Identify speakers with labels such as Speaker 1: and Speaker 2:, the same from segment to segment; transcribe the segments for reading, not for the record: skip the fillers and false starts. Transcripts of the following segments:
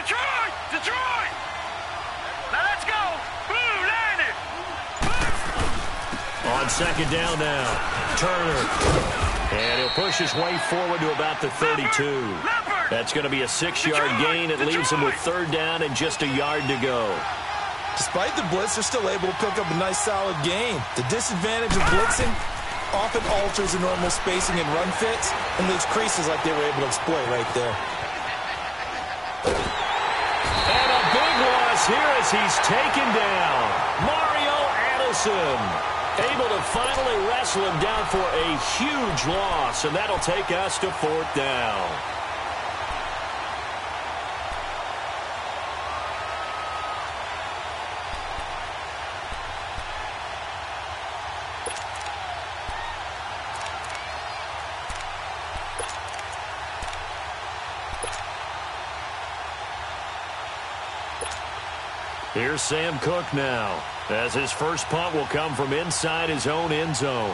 Speaker 1: Detroit! Detroit! Now let's go! Blue, line it!
Speaker 2: On second down now, Turner. And he'll push his way forward to about the 32. That's going to be a 6-yard gain. It leaves him with third down and just a yard to go.
Speaker 3: Despite the blitz, they're still able to pick up a nice, solid gain. The disadvantage of blitzing often alters the normal spacing and run fits and leaves creases like they were able to exploit right there.
Speaker 2: And a big loss here as he's taken down. Mario Addison able to finally wrestle him down for a huge loss, and that'll take us to fourth down. Here's Sam Cook now, as his first punt will come from inside his own end zone.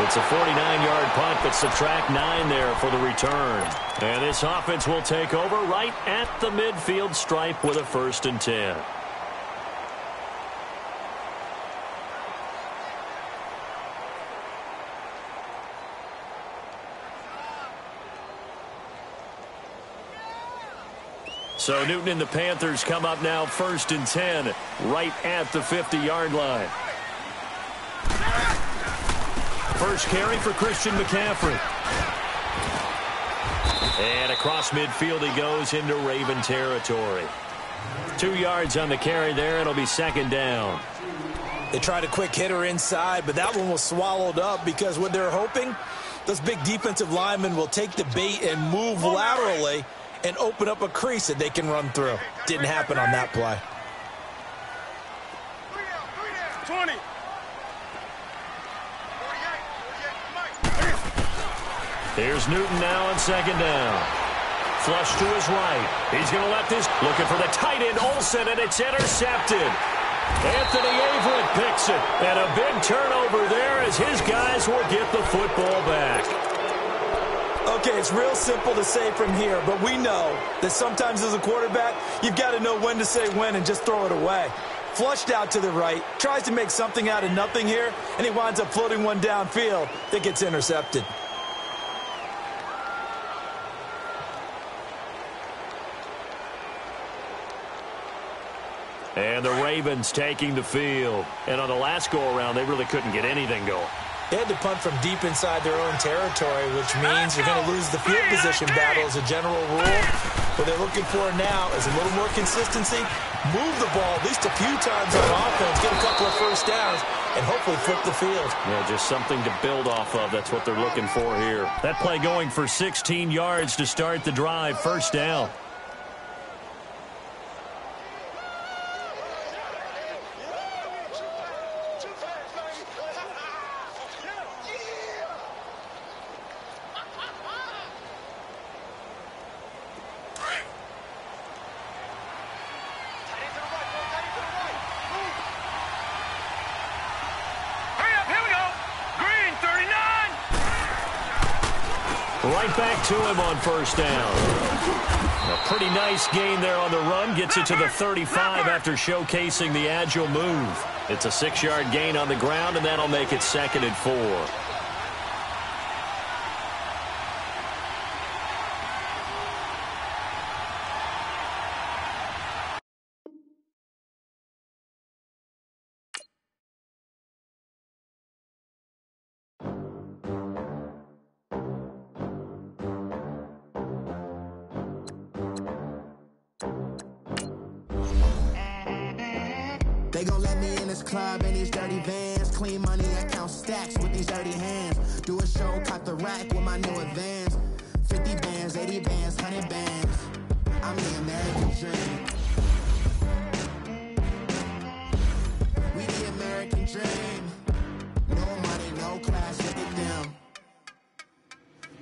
Speaker 2: It's a 49-yard punt, but subtract 9 there for the return. And this offense will take over right at the midfield stripe with a 1st and 10. So Newton and the Panthers come up now 1st and 10 right at the 50-yard line. First carry for Christian McCaffrey. And across midfield he goes into Raven territory. 2 yards on the carry there. It'll be second down.
Speaker 3: They tried a quick hitter inside, but that one was swallowed up because what they're hoping, those big defensive linemen will take the bait and move laterally and open up a crease that they can run through. Didn't happen on that play.
Speaker 1: 20.
Speaker 2: Here's Newton now on second down. Flush to his right. He's going to let this, looking for the tight end, Olsen, and it's intercepted. Anthony Averett picks it, and a big turnover there as his guys will get the football back.
Speaker 3: Okay, it's real simple to say from here, but we know that sometimes as a quarterback, you've got to know when to say when and just throw it away. Flushed out to the right, tries to make something out of nothing here, and he winds up floating one downfield that gets intercepted.
Speaker 2: And the Ravens taking the field. And on the last go-around, they really couldn't get anything going.
Speaker 3: They had to punt from deep inside their own territory, which means you're going to lose the field position battle as a general rule. What they're looking for now is a little more consistency, move the ball at least a few times on offense, get a couple of first downs, and hopefully flip the field.
Speaker 2: Yeah, just something to build off of. That's what they're looking for here. That play going for 16 yards to start the drive. First down. Right back to him on first down. A pretty nice gain there on the run. Gets it to the 35 after showcasing the agile move. It's a 6-yard gain on the ground, and that'll make it 2nd and 4.
Speaker 4: They gon' let me in this club in these dirty vans. Clean money, I count stacks with these dirty hands. Do a show, caught the rack with my new advance. 50 bands, 80 bands, 100 bands. I'm the American dream. We the American dream. No money, no class, look at them.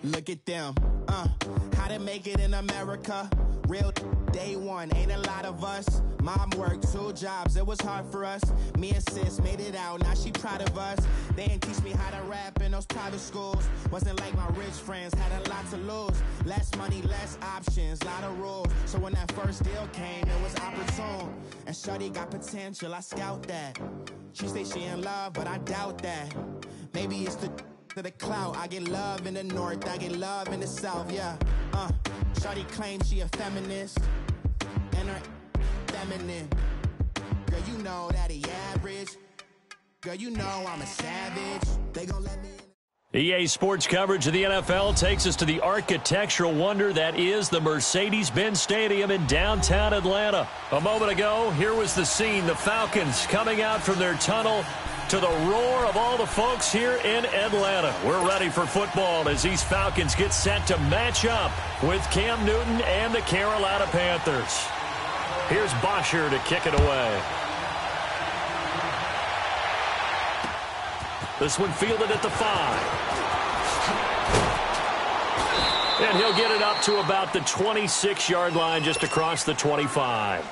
Speaker 4: Look at them, how to make it in America. Real Day one, ain't a lot of us. Mom worked 2 jobs, it was hard for us. Me and sis made it out, now she proud of us. They didn't teach me how to rap in those private schools. Wasn't like my rich friends, had a lot to lose. Less money, less options, lot of rules. So when that first deal came, it was opportune. And shorty got potential, I scout that. She say she in love, but I doubt that. Maybe it's the clout. I get love in the north, I get love in the south, yeah. Shorty claims she a feminist, and her feminine. Girl, you know that he average. Girl, you know I'm a savage. They gon' let me in.
Speaker 2: EA Sports coverage of the NFL takes us to the architectural wonder that is the Mercedes-Benz Stadium in downtown Atlanta. A moment ago, here was the scene. The Falcons coming out from their tunnel to the roar of all the folks here in Atlanta. We're ready for football as these Falcons get set to match up with Cam Newton and the Carolina Panthers. Here's Bosher to kick it away. This one fielded at the 5. And he'll get it up to about the 26-yard line, just across the 25.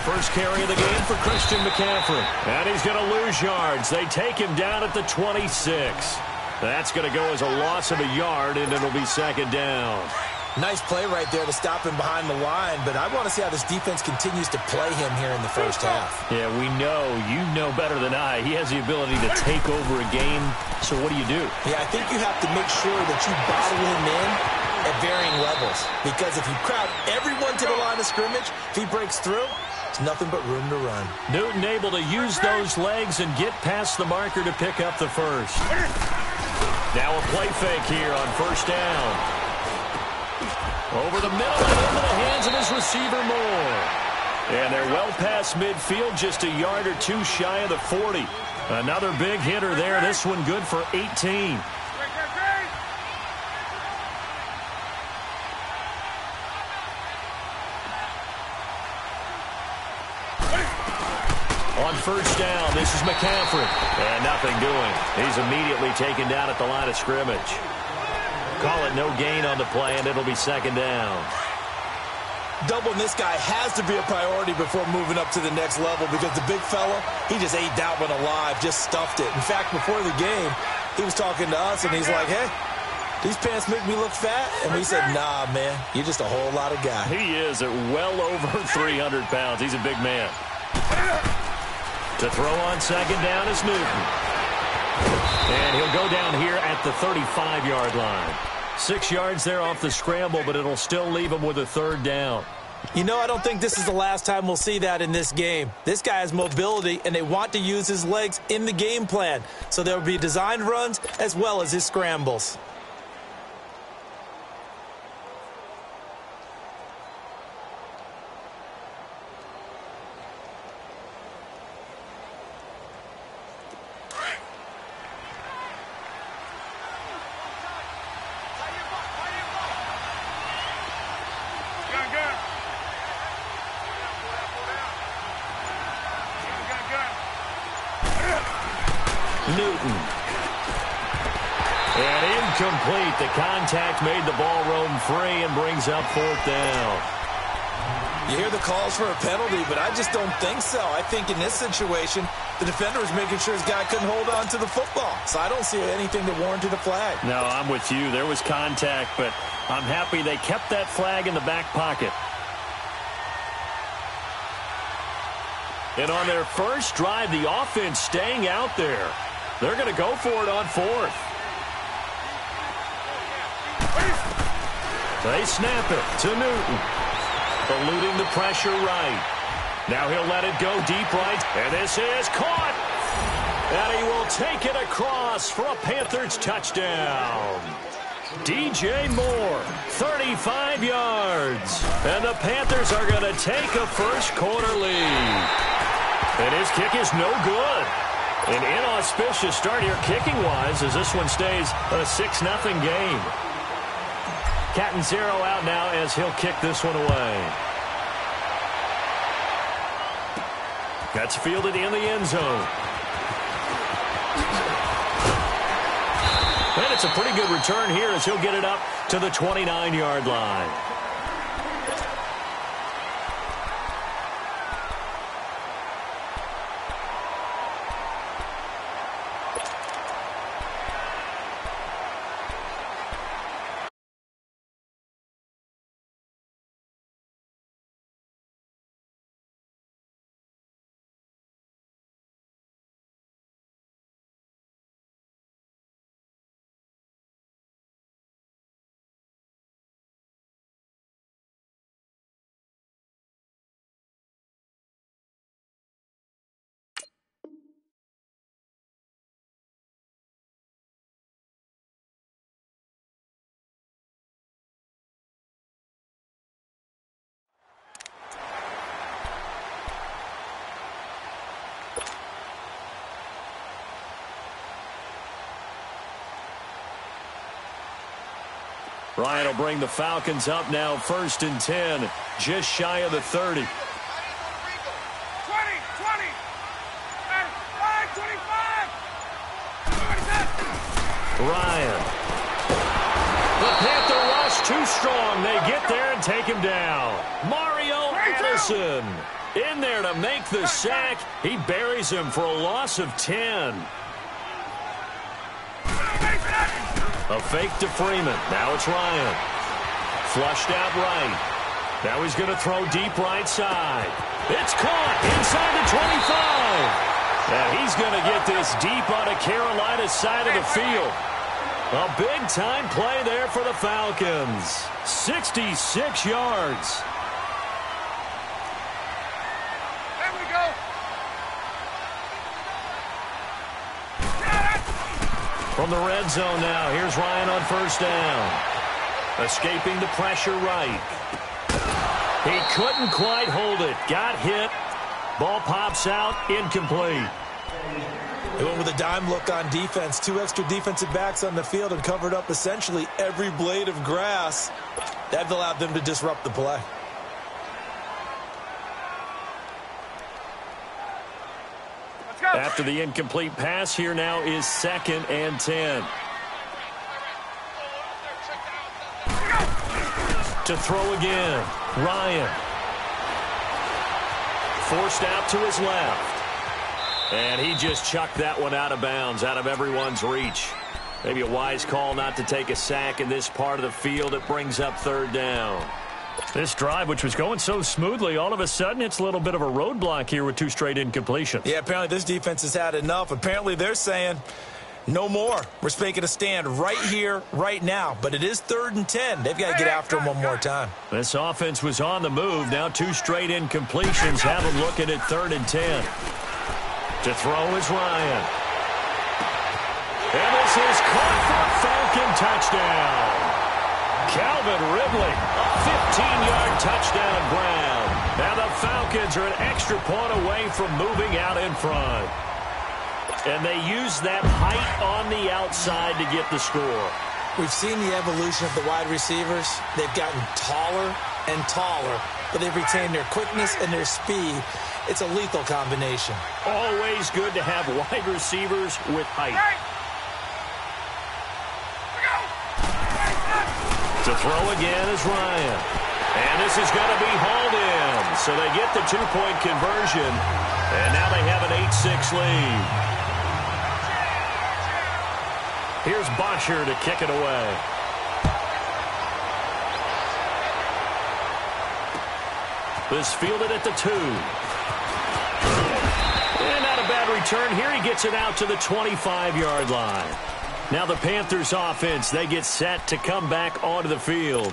Speaker 2: First carry of the game for Christian McCaffrey. And he's going to lose yards. They take him down at the 26. That's going to go as a loss of a yard, and it'll be second down.
Speaker 3: Nice play right there to stop him behind the line, but I want to see how this defense continues to play him here in the first half.
Speaker 2: Yeah, we know. You know better than I. He has the ability to take over a game, so what do you do?
Speaker 3: Yeah, I think you have to make sure that you bottle him in at varying levels, because if you crowd everyone to the line of scrimmage, if he breaks through, there's nothing but room to run.
Speaker 2: Newton able to use those legs and get past the marker to pick up the first. Now a play fake here on first down. Over the middle and into the hands of his receiver Moore. And they're well past midfield, just a yard or two shy of the 40. Another big hitter there. This one good for 18. On first down, this is McCaffrey. And nothing doing. He's immediately taken down at the line of scrimmage. Call it no gain on the play, and it'll be second down.
Speaker 3: Doubling this guy has to be a priority before moving up to the next level, because the big fella, he just ate that one alive, just stuffed it. In fact, before the game, he was talking to us, and he's like, hey, these pants make me look fat? And we said, nah, man, you're just a whole lot of guy.
Speaker 2: He is at well over 300 pounds. He's a big man. To throw on second down is Newton. And he'll go down here at the 35-yard line. 6 yards there off the scramble, but it'll still leave him with a third down.
Speaker 3: You know, I don't think this is the last time we'll see that in this game. This guy has mobility, and they want to use his legs in the game plan. So there will be designed runs as well as his scrambles.
Speaker 2: Newton. And incomplete. The contact made the ball roam free and brings up fourth down.
Speaker 3: You hear the calls for a penalty, but I just don't think so. I think in this situation, the defender was making sure his guy couldn't hold on to the football. So I don't see anything that warranted a flag.
Speaker 2: No, I'm with you. There was contact, but I'm happy they kept that flag in the back pocket. And on their first drive, the offense staying out there. They're going to go for it on fourth. They snap it to Newton. Eluding the pressure right. Now he'll let it go deep right. And this is caught. And he will take it across for a Panthers touchdown. DJ Moore, 35 yards. And the Panthers are going to take a first quarter lead. And His kick is no good. An inauspicious start here kicking-wise as this one stays a 6-0 game. Catanzaro out now as he'll kick this one away. That's fielded in the end zone. And it's a pretty good return here as he'll get it up to the 29-yard line. Ryan will bring the Falcons up now 1st and 10, just shy of the 30.
Speaker 1: 20, 20, 25.
Speaker 2: Ryan. The Panther rush too strong. They get there and take him down. Mario Addison in there to make the sack. He buries him for a loss of 10. A fake to Freeman. Now it's Ryan. Flushed out right. Now he's going to throw deep right side. It's caught inside the 25. And he's going to get this deep on the Carolina side of the field. A big-time play there for the Falcons. 66 yards.
Speaker 1: There we go.
Speaker 2: From the red zone now, here's Ryan on 1st down. Escaping the pressure right. He couldn't quite hold it. Got hit. Ball pops out, incomplete.
Speaker 3: They went with a dime look on defense. 2 extra defensive backs on the field and covered up essentially every blade of grass. That allowed them to disrupt the play.
Speaker 2: After the incomplete pass, here now is 2nd and 10. To throw again, Ryan. Forced out to his left. And he just chucked that one out of bounds, out of everyone's reach. Maybe a wise call not to take a sack in this part of the field. It brings up 3rd down. This drive, which was going so smoothly, all of a sudden it's a little bit of a roadblock here with 2 straight incompletions.
Speaker 3: Yeah, apparently this defense has had enough. Apparently they're saying no more. We're making a stand right here, right now. But it is 3rd and 10. They've got to get after him one more time.
Speaker 2: This offense was on the move. Now 2 straight incompletions have them looking at 3rd and 10. To throw is Ryan. And this is caught for a Falcon touchdown. Calvin Ridley, a 15-yard touchdown grab. Now the Falcons are an extra point away from moving out in front. And they use that height on the outside to get the score.
Speaker 3: We've seen the evolution of the wide receivers. They've gotten taller and taller, but they've retained their quickness and their speed. It's a lethal combination.
Speaker 2: Always good to have wide receivers with height. To throw again is Ryan. And this is going to be hauled in. So they get the 2-point conversion. And now they have an 8-6 lead. Here's Bosher to kick it away. This fielded at the 2. And not a bad return here. He gets it out to the 25-yard line. Now the Panthers offense, they get set to come back onto the field.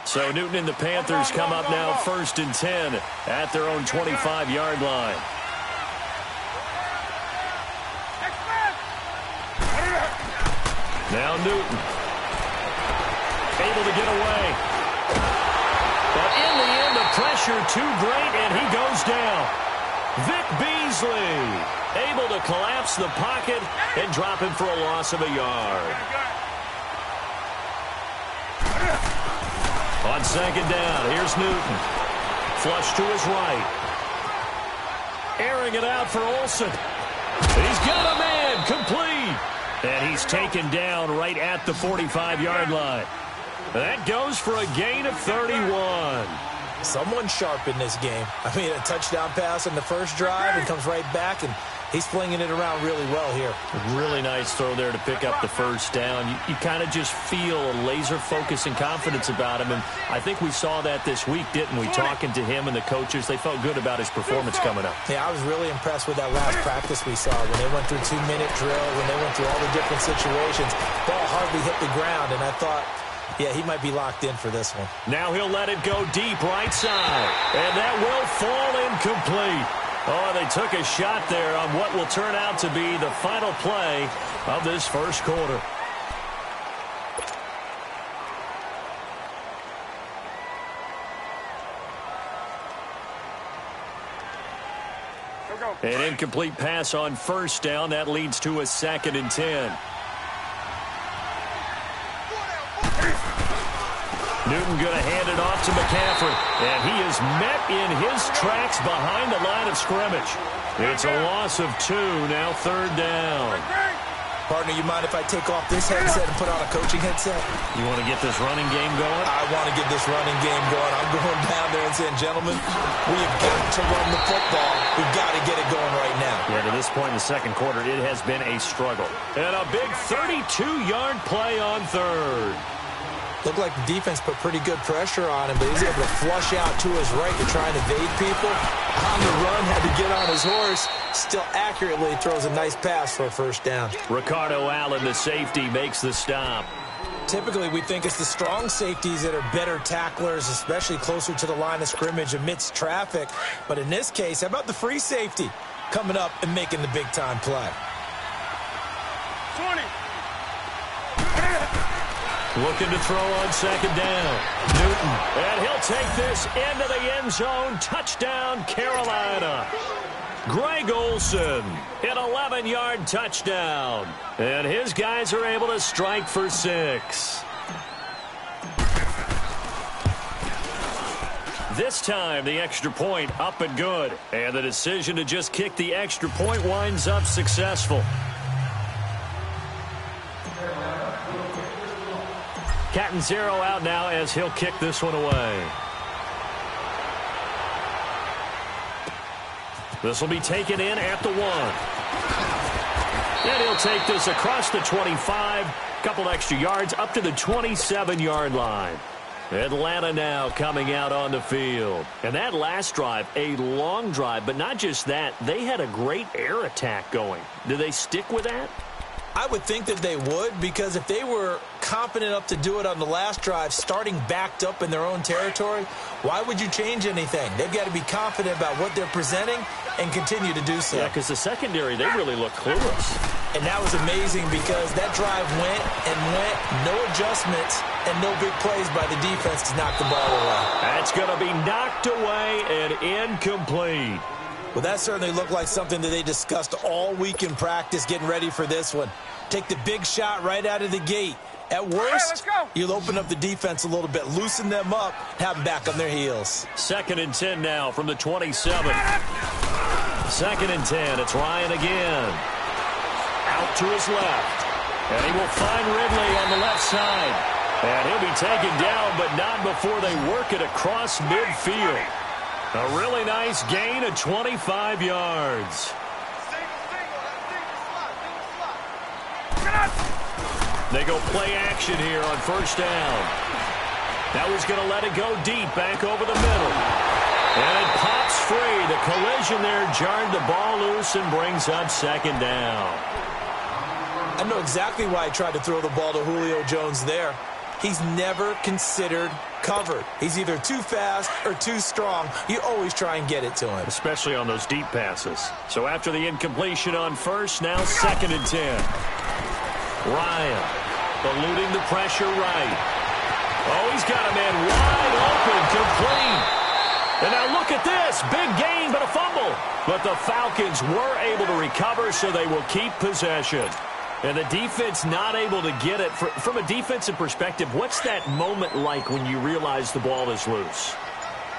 Speaker 2: So Newton and the Panthers come up now 1st and 10 at their own 25-yard line. Now Newton able to get away. pressure too great, and he goes down. Vic Beasley able to collapse the pocket and drop him for a loss of a yard. On second down, here's Newton. Flush to his right. Airing it out for Olsen. He's got a man, complete. And he's taken down right at the 45-yard line. That goes for a gain of 31.
Speaker 3: Someone sharp in this game. I mean, a touchdown pass in the first drive and comes right back, and he's flinging it around really well here.
Speaker 2: Really nice throw there to pick up the first down. You kind of just feel a laser focus and confidence about him, and I think we saw that this week, didn't we? Talking to him and the coaches, they felt good about his performance coming up.
Speaker 3: Yeah, I was really impressed with that last practice we saw when they went through 2-minute drill, when they went through all the different situations. Ball hardly hit the ground, and I thought, yeah, he might be locked in for this one.
Speaker 2: Now he'll let it go deep right side, and that will fall incomplete. Oh, they took a shot there on what will turn out to be the final play of this first quarter. An incomplete pass on first down. That leads to a 2nd and 10. Newton going to hand it off to McCaffrey. And he is met in his tracks behind the line of scrimmage. It's a loss of 2, now 3rd down.
Speaker 3: Partner, you mind if I take off this headset and put on a coaching headset?
Speaker 2: You want to get this running game going?
Speaker 3: I want to get this running game going. I'm going down there and saying, gentlemen, we have got to run the football. We've got to get it going right now.
Speaker 2: Yeah, to this point in the second quarter, it has been a struggle. And a big 32-yard play on 3rd.
Speaker 3: Looked like the defense put pretty good pressure on him, but he was able to flush out to his right to try and evade people. On the run, had to get on his horse. Still accurately throws a nice pass for a first down.
Speaker 2: Ricardo Allen, the safety, makes the stop.
Speaker 3: Typically, we think it's the strong safeties that are better tacklers, especially closer to the line of scrimmage amidst traffic. But in this case, how about the free safety coming up and making the big-time play?
Speaker 1: 20.
Speaker 2: Looking to throw on second down. Newton. And he'll take this into the end zone. Touchdown, Carolina. Greg Olsen, an 11-yard touchdown. And his guys are able to strike for 6. This time, the extra point up and good. And the decision to just kick the extra point winds up successful. Catanzaro out now as he'll kick this one away. This will be taken in at the 1. And he'll take this across the 25. Couple extra yards up to the 27-yard line. Atlanta now coming out on the field. And that last drive, a long drive, but not just that. They had a great air attack going. Do they stick with that?
Speaker 3: I would think that they would, because if they were confident enough to do it on the last drive, starting backed up in their own territory, why would you change anything? They've got to be confident about what they're presenting and continue to do so.
Speaker 2: Yeah, because the secondary, they really look clueless.
Speaker 3: And that was amazing because that drive went and went, no adjustments, and no big plays by the defense to knock the ball away.
Speaker 2: That's going to be knocked away and incomplete.
Speaker 3: Well, that certainly looked like something that they discussed all week in practice, getting ready for this one. Take the big shot right out of the gate. At worst, you'll open up the defense a little bit, loosen them up, have them back on their heels.
Speaker 2: 2nd and 10 now from the 27. 2nd and 10. It's Ryan again. Out to his left. And he will find Ridley on the left side. And he'll be taken down, but not before they work it across midfield. A really nice gain of 25 yards. They go play action here on first down. Now he's going to let it go deep, back over the middle. And it pops free. The collision there jarred the ball loose and brings up 2nd down.
Speaker 3: I know exactly why he tried to throw the ball to Julio Jones there. He's never considered covered. He's either too fast or too strong. You always try and get it to him.
Speaker 2: Especially on those deep passes. So after the incompletion on first, now 2nd and 10. Ryan eluding the pressure right. Oh, he's got a man wide open, complete. And now look at this. Big gain, but a fumble. But the Falcons were able to recover, so they will keep possession. And the defense not able to get it. From a defensive perspective, what's that moment like when you realize the ball is loose?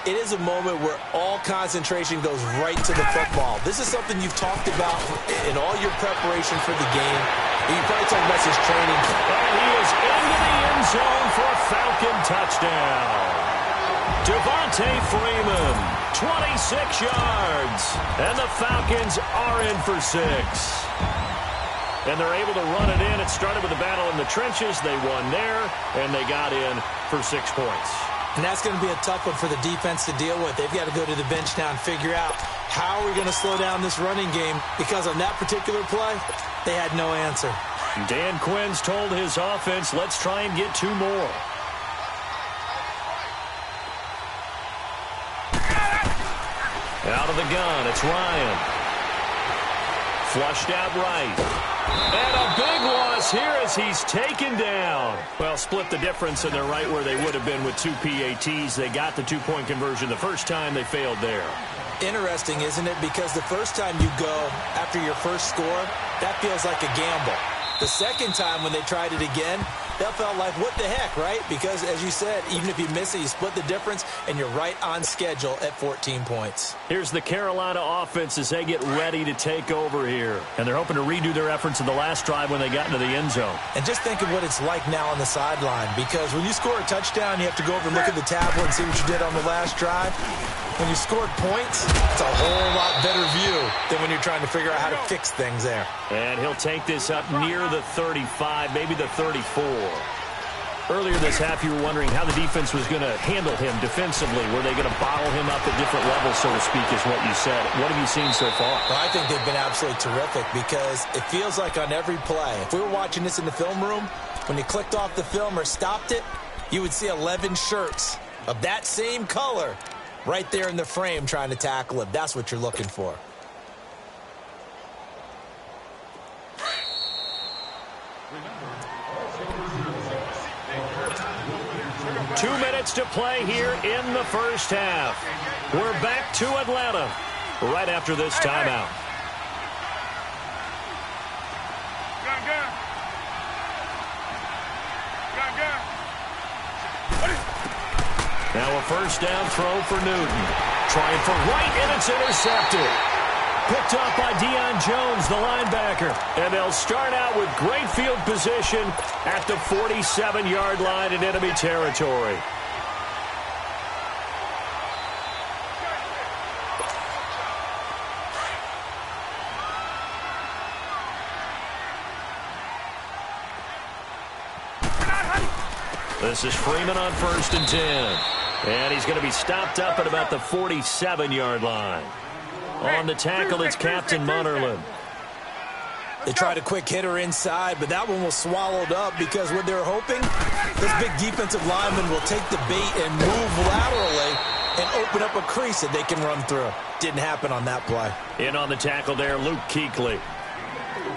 Speaker 3: It is a moment where all concentration goes right to the football. This is something you've talked about in all your preparation for the game. You probably talked about his training.
Speaker 2: And he is into the end zone for a Falcon touchdown. Devontae Freeman, 26 yards. And the Falcons are in for 6. And they're able to run it in. It started with a battle in the trenches. They won there, and they got in for 6 points.
Speaker 3: And that's going to be a tough one for the defense to deal with. They've got to go to the bench now and figure out how are we going to slow down this running game, because on that particular play, they had no answer.
Speaker 2: Dan Quinn's told his offense, let's try and get 2 more. Out of the gun, it's Ryan. Flushed out right. And a big loss here as he's taken down. Well, split the difference, and they're right where they would have been with 2 PATs. They got the 2-point conversion the first time. They failed there.
Speaker 3: Interesting, isn't it? Because the first time you go after your first score, that feels like a gamble. The second time when they tried it again, that felt like, what the heck, right? Because, as you said, even if you miss it, you split the difference, and you're right on schedule at 14 points.
Speaker 2: Here's the Carolina offense as they get ready to take over here. And they're hoping to redo their efforts in the last drive when they got into the end zone.
Speaker 3: And just think of what it's like now on the sideline, because when you score a touchdown, you have to go over and look at the tablet and see what you did on the last drive. When you scored points, it's a whole lot better view than when you're trying to figure out how to fix things there.
Speaker 2: And he'll take this up near the 35, maybe the 34. Earlier this half, you were wondering how the defense was going to handle him defensively. Were they going to bottle him up at different levels, so to speak, is what you said. What have you seen so far?
Speaker 3: Well, I think they've been absolutely terrific, because it feels like on every play, if we were watching this in the film room, when you clicked off the film or stopped it, you would see 11 shirts of that same color right there in the frame trying to tackle him. That's what you're looking for.
Speaker 2: Two minutes to play here in the first half. We're back to Atlanta right after this timeout. Now a first down throw for Newton. Trying for right, and it's intercepted. Picked up by Deion Jones, the linebacker. And they'll start out with great field position at the 47-yard line in enemy territory. This is Freeman on 1st and 10. And he's going to be stopped up at about the 47-yard line. On the tackle, it's Captain Munnerlyn.
Speaker 3: They tried a quick hitter inside, but that one was swallowed up, because what they're hoping, this big defensive lineman will take the bait and move laterally and open up a crease that they can run through. Didn't happen on that play.
Speaker 2: In on the tackle there, Luke Kuechly.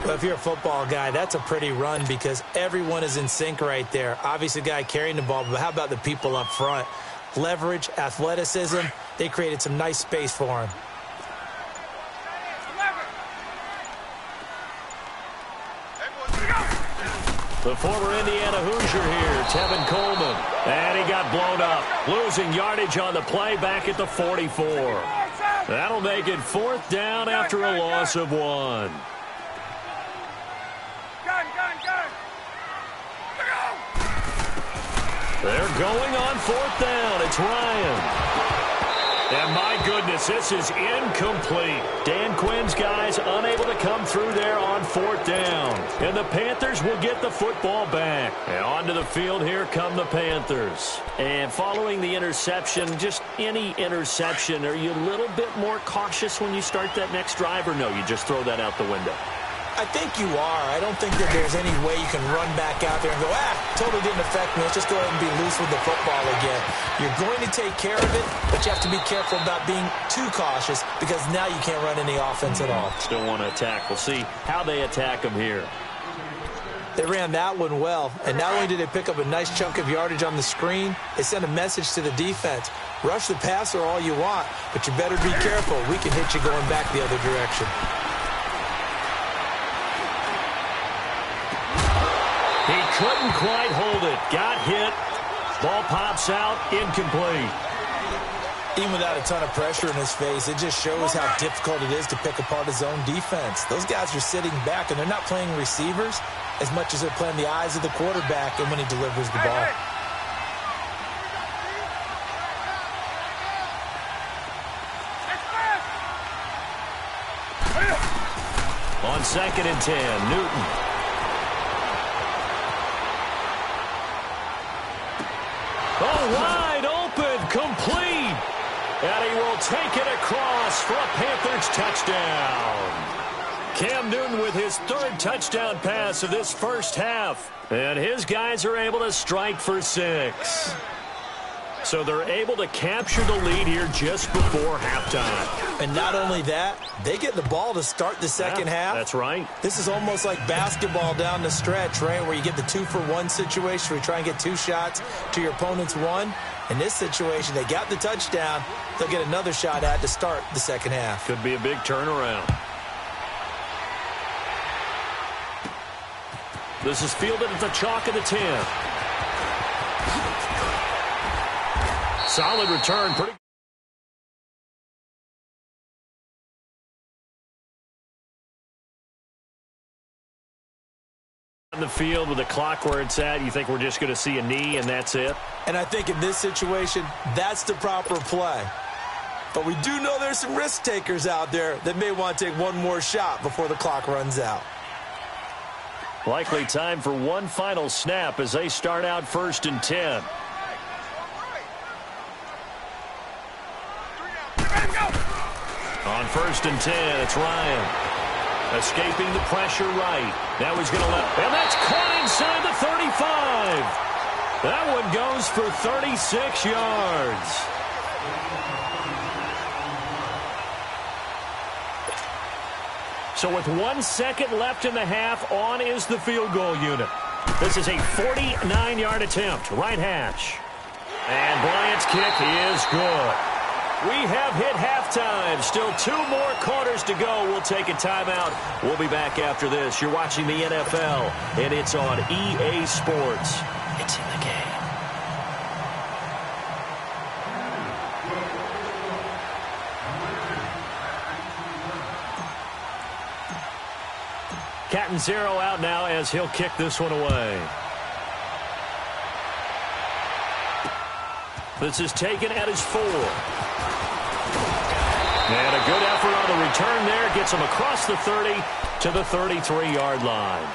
Speaker 3: Well, if you're a football guy, that's a pretty run, because everyone is in sync right there. Obviously, the guy carrying the ball, but how about the people up front? Leverage, athleticism, they created some nice space for him.
Speaker 2: The former Indiana Hoosier here, Tevin Coleman. And he got blown up. Losing yardage on the play back at the 44. That'll make it 4th down after a loss of 1. They're going on 4th down. It's Ryan. And my goodness, this is incomplete. Dan Quinn's guys unable to come through there on 4th down. And the Panthers will get the football back. And onto the field, here come the Panthers. And following the interception, just any interception, are you a little bit more cautious when you start that next drive, or no, you just throw that out the window?
Speaker 3: I think you are. I don't think that there's any way you can run back out there and go, totally didn't affect me. Let's just go ahead and be loose with the football again. You're going to take care of it, but you have to be careful about being too cautious, because now you can't run any offense at all.
Speaker 2: Still want to attack. We'll see how they attack them here.
Speaker 3: They ran that one well, and not only did they pick up a nice chunk of yardage on the screen, they sent a message to the defense. Rush the passer all you want, but you better be careful. We can hit you going back the other direction.
Speaker 2: He couldn't quite hold it. Got hit. Ball pops out. Incomplete.
Speaker 3: Even without a ton of pressure in his face, it just shows how difficult it is to pick apart his own defense. Those guys are sitting back, and they're not playing receivers as much as they're playing the eyes of the quarterback and when he delivers the ball.
Speaker 2: On 2nd and 10, Newton. Oh, wide open, complete. And he will take it across for a Panthers touchdown. Cam Newton with his 3rd touchdown pass of this first half. And his guys are able to strike for 6. So they're able to capture the lead here just before halftime.
Speaker 3: And not only that, they get the ball to start the second half.
Speaker 2: That's right.
Speaker 3: This is almost like basketball down the stretch, right, where you get the 2-for-1 situation where you try and get 2 shots to your opponent's 1. In this situation, they got the touchdown. They'll get another shot at to start the second half.
Speaker 2: Could be a big turnaround. This is fielded at the chalk of the 10. Solid return. Pretty on the field with the clock where it's at. You think we're just going to see a knee and that's it?
Speaker 3: And I think in this situation, that's the proper play. But we do know there's some risk takers out there that may want to take one more shot before the clock runs out.
Speaker 2: Likely time for one final snap as they start out 1st and 10. On 1st and 10, it's Ryan. Escaping the pressure right. Now he's going to let... And that's caught inside the 35. That one goes for 36 yards. So with 1 second left in the half, on is the field goal unit. This is a 49-yard attempt. Right hash. And Bryant's kick is good. We have hit halftime. Still 2 more quarters to go. We'll take a timeout. We'll be back after this. You're watching the NFL, and it's on EA Sports. It's in the game. Captain Zero out now as he'll kick this one away. This is taken at his 4. And a good effort on the return there. Gets him across the 30 to the 33-yard line.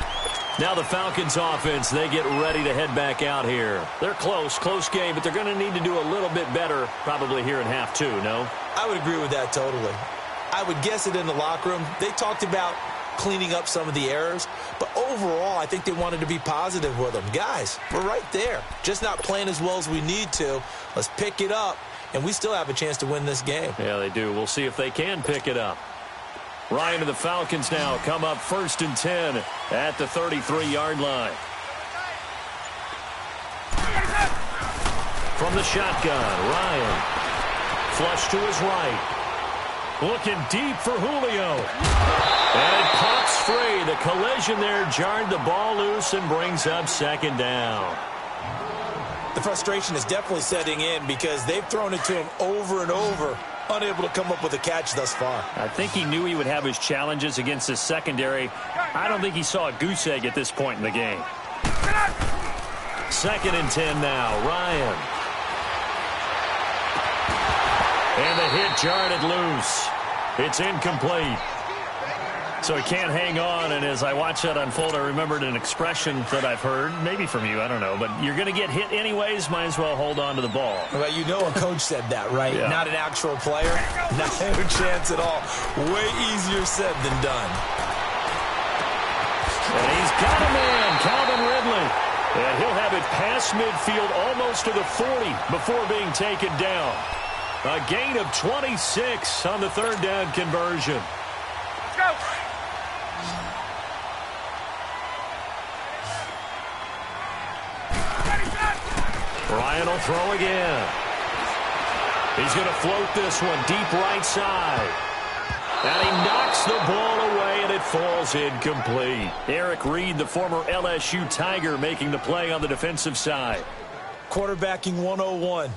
Speaker 2: Now the Falcons offense, they get ready to head back out here. They're close game, but they're going to need to do a little bit better probably here in half 2, no?
Speaker 3: I would agree with that totally. I would guess it in the locker room. They talked about cleaning up some of the errors, but overall, I think they wanted to be positive with them. Guys, we're right there. Just not playing as well as we need to. Let's pick it up, and we still have a chance to win this game.
Speaker 2: Yeah, they do. We'll see if they can pick it up. Ryan and the Falcons now come up 1st and 10 at the 33-yard line. From the shotgun, Ryan. Flush to his right. Looking deep for Julio. And it pops free. The collision there jarred the ball loose and brings up 2nd down.
Speaker 3: The frustration is definitely setting in because they've thrown it to him over and over, unable to come up with a catch thus far.
Speaker 2: I think he knew he would have his challenges against his secondary. I don't think he saw a goose egg at this point in the game. 2nd and 10 now. Ryan. And the hit jarred it loose. It's incomplete. So he can't hang on, and as I watch that unfold, I remembered an expression that I've heard, maybe from you, I don't know, but you're going to get hit anyways, might as well hold on to the ball.
Speaker 3: Well, you know a coach said that, right?
Speaker 2: Yeah.
Speaker 3: Not an actual player. Not a chance at all. Way easier said than done.
Speaker 2: And he's got a man, Calvin Ridley. And he'll have it past midfield almost to the 40 before being taken down. A gain of 26 on the 3rd down conversion.
Speaker 1: Let's go.
Speaker 2: Ryan will throw again. He's going to float this one deep right side. And he knocks the ball away, and it falls incomplete. Eric Reed, the former LSU Tiger, making the play on the defensive side.
Speaker 3: Quarterbacking 101.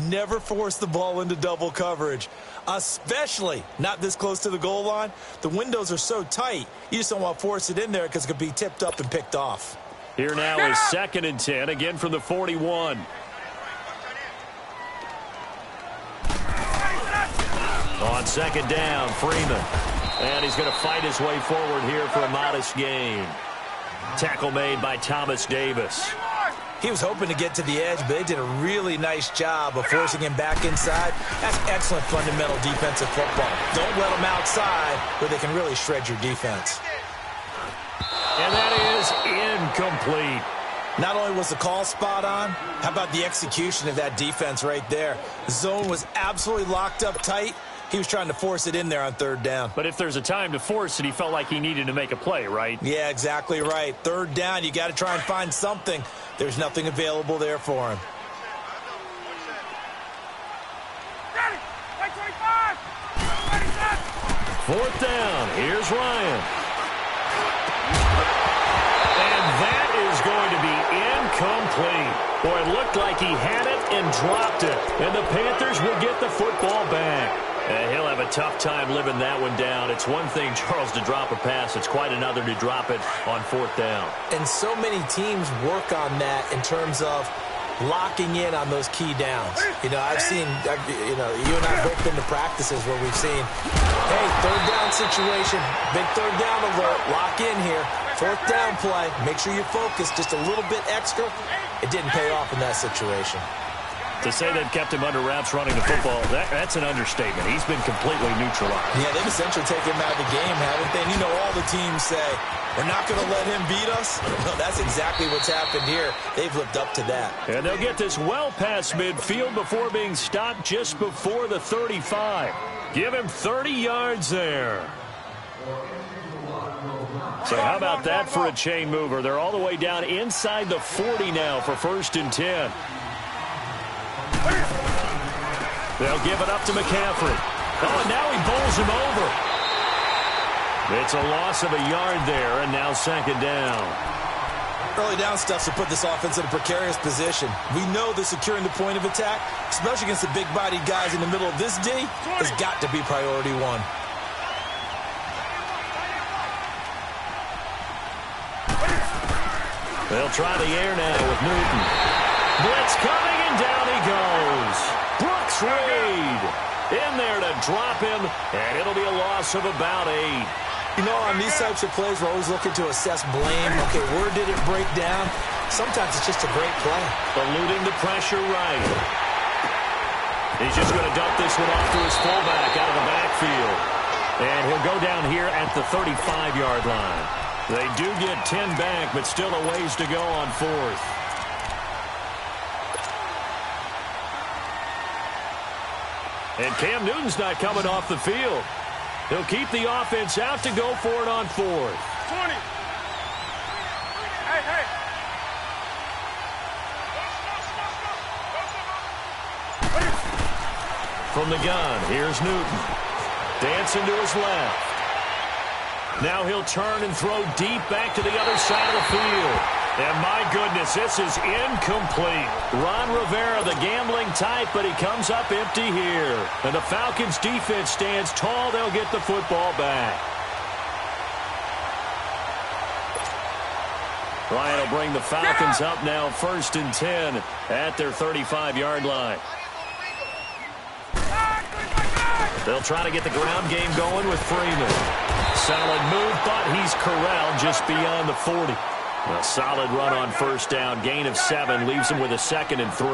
Speaker 3: Never force the ball into double coverage, especially not this close to the goal line. The windows are so tight, you just don't want to force it in there because it could be tipped up and picked off.
Speaker 2: Here now is 2nd and 10, again from the 41. On 2nd down, Freeman. And he's going to fight his way forward here for a modest gain. Tackle made by Thomas Davis.
Speaker 3: He was hoping to get to the edge, but they did a really nice job of forcing him back inside. That's excellent fundamental defensive football. Don't let them outside where they can really shred your defense.
Speaker 2: And that is incomplete.
Speaker 3: Not only was the call spot on, how about the execution of that defense right there? The zone was absolutely locked up tight. He was trying to force it in there on 3rd down.
Speaker 2: But if there's a time to force it, he felt like he needed to make a play, right?
Speaker 3: Yeah, exactly right. 3rd down, you got to try and find something. There's nothing available there for him.
Speaker 1: Ready. 25.
Speaker 2: 4th down. Here's Ryan. And that is going to be incomplete. Boy, it looked like he had it and dropped it. And the Panthers will get the football back. And he'll have a tough time living that one down. It's one thing, Charles, to drop a pass. It's quite another to drop it on 4th down.
Speaker 3: And so many teams work on that in terms of locking in on those key downs. You know, you and I have both been to practices where we've seen, hey, 3rd down situation, big 3rd down alert, lock in here. 4th down play, make sure you focus just a little bit extra. It didn't pay off in that situation.
Speaker 2: To say they've kept him under wraps running the football, that's an understatement. He's been completely neutralized.
Speaker 3: Yeah, they've essentially taken him out of the game, haven't they? And you know, all the teams say, we're not going to let him beat us. No, that's exactly what's happened here. They've lived up to that.
Speaker 2: And they'll get this well past midfield before being stopped just before the 35. Give him 30 yards there. So how about that for a chain mover? They're all the way down inside the 40 now for 1st and 10. They'll give it up to McCaffrey. Oh, and now he bowls him over. It's a loss of a yard there, and now 2nd down.
Speaker 3: Early down stuff to put this offense in a precarious position. We know that securing the point of attack, especially against the big-bodied guys in the middle of this D, has got to be priority 1.
Speaker 2: They'll try the air now with Newton. Blitz coming, and down he goes. Brooks Reed in there to drop him, and it'll be a loss of about 8.
Speaker 3: You know, on these types of plays, we're always looking to assess blame. Okay, where did it break down? Sometimes it's just a great play.
Speaker 2: Eluding the pressure right. He's just going to dump this one off to his fullback out of the backfield. And he'll go down here at the 35-yard line. They do get 10 back, but still a ways to go on 4th. And Cam Newton's not coming off the field. He'll keep the offense out to go for it on 4th.
Speaker 1: 20. Hey.
Speaker 2: From the gun, here's Newton. Dancing to his left. Now he'll turn and throw deep back to the other side of the field. And my goodness, this is incomplete. Ron Rivera, the gambling type, but he comes up empty here. And the Falcons defense stands tall. They'll get the football back. Ryan will bring the Falcons up now 1st and 10 at their 35-yard line. They'll try to get the ground game going with Freeman. Solid move, but he's corralled just beyond the 40. A solid run on 1st down. Gain of 7 leaves him with a 2nd and 3.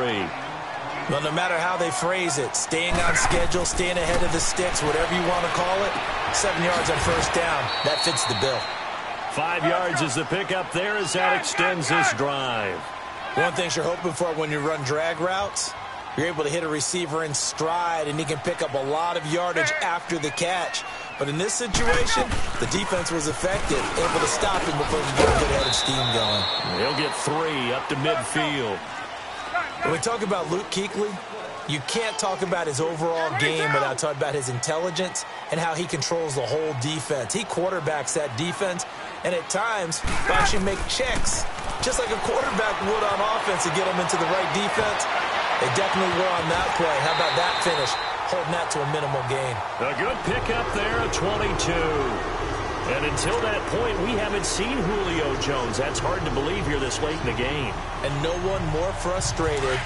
Speaker 3: Well, no matter how they phrase it, staying on schedule, staying ahead of the sticks, whatever you want to call it, 7 yards on 1st down. That fits the bill.
Speaker 2: 5 yards is the pickup there as that extends this drive.
Speaker 3: One thing you're hoping for when you run drag routes, you're able to hit a receiver in stride, and he can pick up a lot of yardage after the catch. But in this situation, the defense was effective, able to stop him before he could get a good head of steam going.
Speaker 2: He'll get 3 up to midfield.
Speaker 3: When we talk about Luke Kuechly, you can't talk about his overall game without talking about his intelligence and how he controls the whole defense. He quarterbacks that defense, and at times, will actually make checks, just like a quarterback would on offense to get them into the right defense. They definitely were on that play. How about that finish? Holding that to a minimal gain.
Speaker 2: A good pickup there, a 22. And until that point, we haven't seen Julio Jones. That's hard to believe here this late in the game.
Speaker 3: And no one more frustrated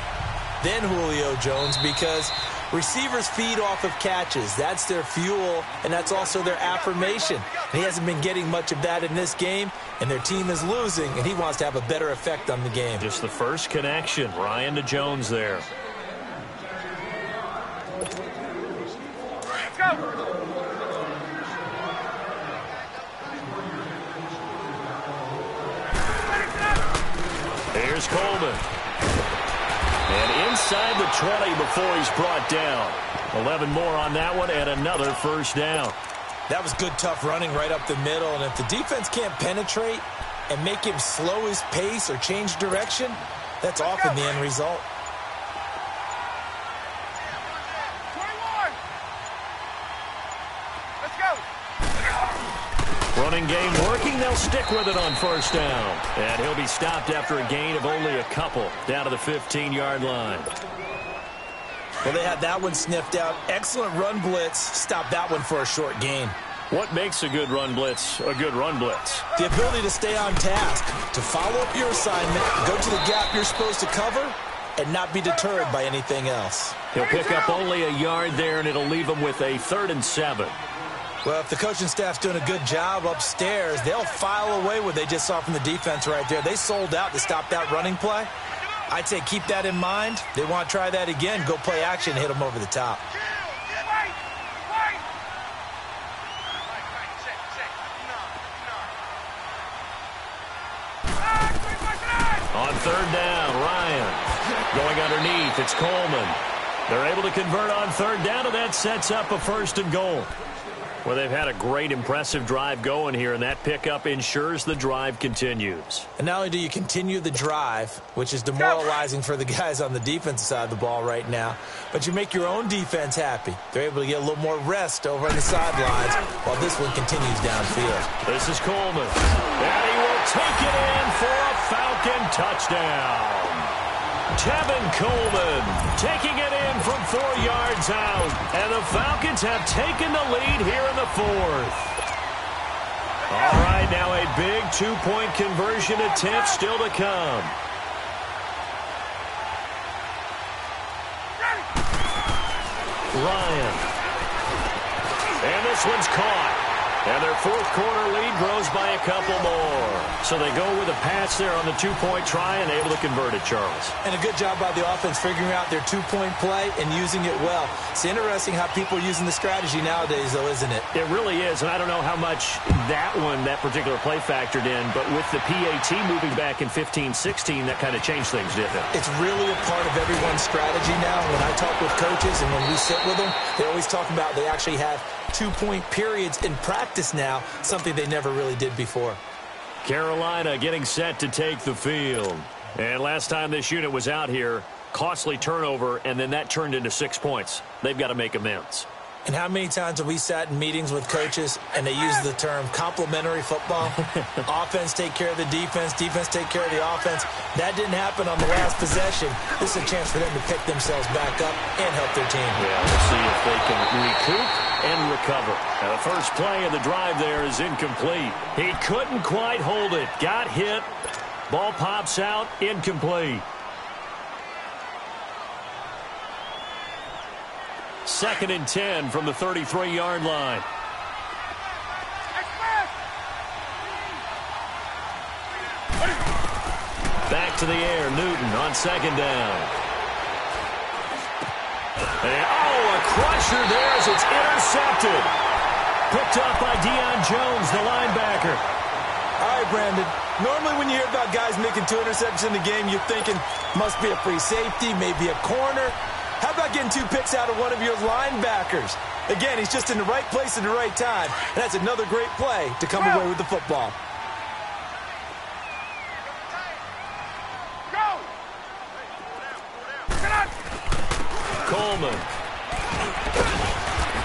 Speaker 3: than Julio Jones because receivers feed off of catches. That's their fuel, and that's also their affirmation. And he hasn't been getting much of that in this game, and their team is losing, and he wants to have a better effect on the game.
Speaker 2: Just the first connection, Ryan to Jones there.
Speaker 1: Let's go.
Speaker 2: Here's Coleman. And inside the 20 before he's brought down. 11 more on that one and another first down.
Speaker 3: That was good, tough running right up the middle. And if the defense can't penetrate and make him slow his pace or change direction, that's often the end result.
Speaker 1: 21. Let's go.
Speaker 2: Running game working. They'll stick with it on first down. And he'll be stopped after a gain of only a couple down to the 15-yard line.
Speaker 3: Well, they had that one sniffed out. Excellent run blitz. Stopped that one for a short gain.
Speaker 2: What makes a good run blitz a good run blitz?
Speaker 3: The ability to stay on task, to follow up your assignment, go to the gap you're supposed to cover, and not be deterred by anything else.
Speaker 2: He'll pick up only a yard there, and it'll leave him with a 3rd and 7.
Speaker 3: Well, if the coaching staff's doing a good job upstairs, they'll file away what they just saw from the defense right there. They sold out to stop that running play. I'd say keep that in mind. They want to try that again, go play action, hit them over the top.
Speaker 2: On 3rd down, Ryan going underneath. It's Coleman. They're able to convert on 3rd down, and that sets up a 1st and goal. Well, they've had a great, impressive drive going here, and that pickup ensures the drive continues.
Speaker 3: And not only do you continue the drive, which is demoralizing for the guys on the defensive side of the ball right now, but you make your own defense happy. They're able to get a little more rest over on the sidelines while this one continues downfield.
Speaker 2: This is Coleman, and he will take it in for a Falcon touchdown. Tevin Coleman taking it in from 4 yards out. And the Falcons have taken the lead here in the 4th. All right, now a big 2-point conversion attempt still to come. Ryan. And this one's caught. And their 4th quarter lead grows by a couple more. So they go with a pass there on the 2-point try and able to convert it, Charles.
Speaker 3: And a good job by the offense figuring out their 2-point play and using it well. It's interesting how people are using the strategy nowadays, though, isn't it?
Speaker 2: It really is, and I don't know how much that particular play factored in, but with the PAT moving back in 15-16, that kind of changed things, didn't it?
Speaker 3: It's really a part of everyone's strategy now. When I talk with coaches and when we sit with them, they always talk about they actually have 2-point periods in practice now, something they never really did before.
Speaker 2: Carolina getting set to take the field. And last time this unit was out here, costly turnover, and then that turned into 6 points. They've got to make amends.
Speaker 3: And how many times have we sat in meetings with coaches and they use the term complementary football? Offense take care of the defense, defense take care of the offense. That didn't happen on the last possession. This is a chance for them to pick themselves back up and help their team.
Speaker 2: Yeah, we'll see if they can recoup and recover. Now, the first play of the drive there is incomplete. He couldn't quite hold it. Got hit. Ball pops out. Incomplete. 2nd and 10 from the 33-yard line. Back to the air. Newton on 2nd down. And, a crusher there as it's intercepted. Picked up by Deion Jones, the linebacker.
Speaker 3: All right, Brandon. Normally when you hear about guys making 2 interceptions in the game, you're thinking must be a free safety, maybe a corner. How about getting 2 picks out of one of your linebackers? Again, he's just in the right place at the right time. And that's another great play to come away with the football.
Speaker 2: Coleman.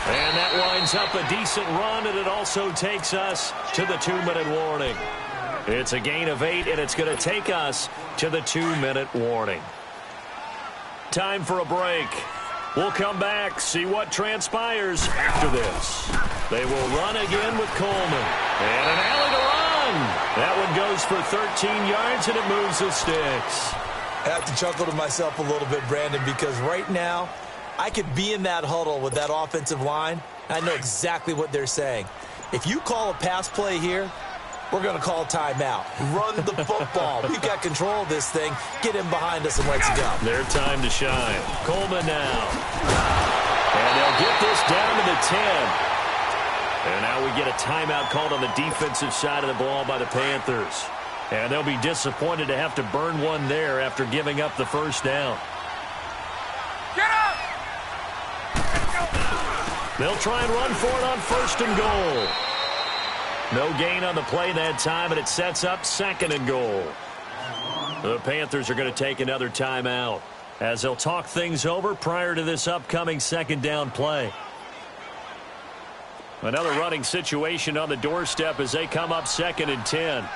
Speaker 2: And that winds up a decent run, and it also takes us to the 2-minute warning. It's a gain of 8, and it's going to take us to the 2-minute warning. Time for a break. We'll come back, see what transpires after this. They will run again with Coleman. And an alley to run. That one goes for 13 yards, and it moves the sticks.
Speaker 3: I have to chuckle to myself a little bit, Brandon, because right now I could be in that huddle with that offensive line. I know exactly what they're saying. If you call a pass play here, we're going to call timeout. Run the football. We've got control of this thing. Get him behind us and let's go.
Speaker 2: Their time to shine. Coleman now. And they'll get this down to the 10. And now we get a timeout called on the defensive side of the ball by the Panthers. And they'll be disappointed to have to burn one there after giving up the first down.
Speaker 1: Get up!
Speaker 2: They'll try and run for it on 1st and goal. No gain on the play that time, and it sets up 2nd and goal. The Panthers are going to take another timeout as they'll talk things over prior to this upcoming 2nd down play. Another running situation on the doorstep as they come up 2nd and 10.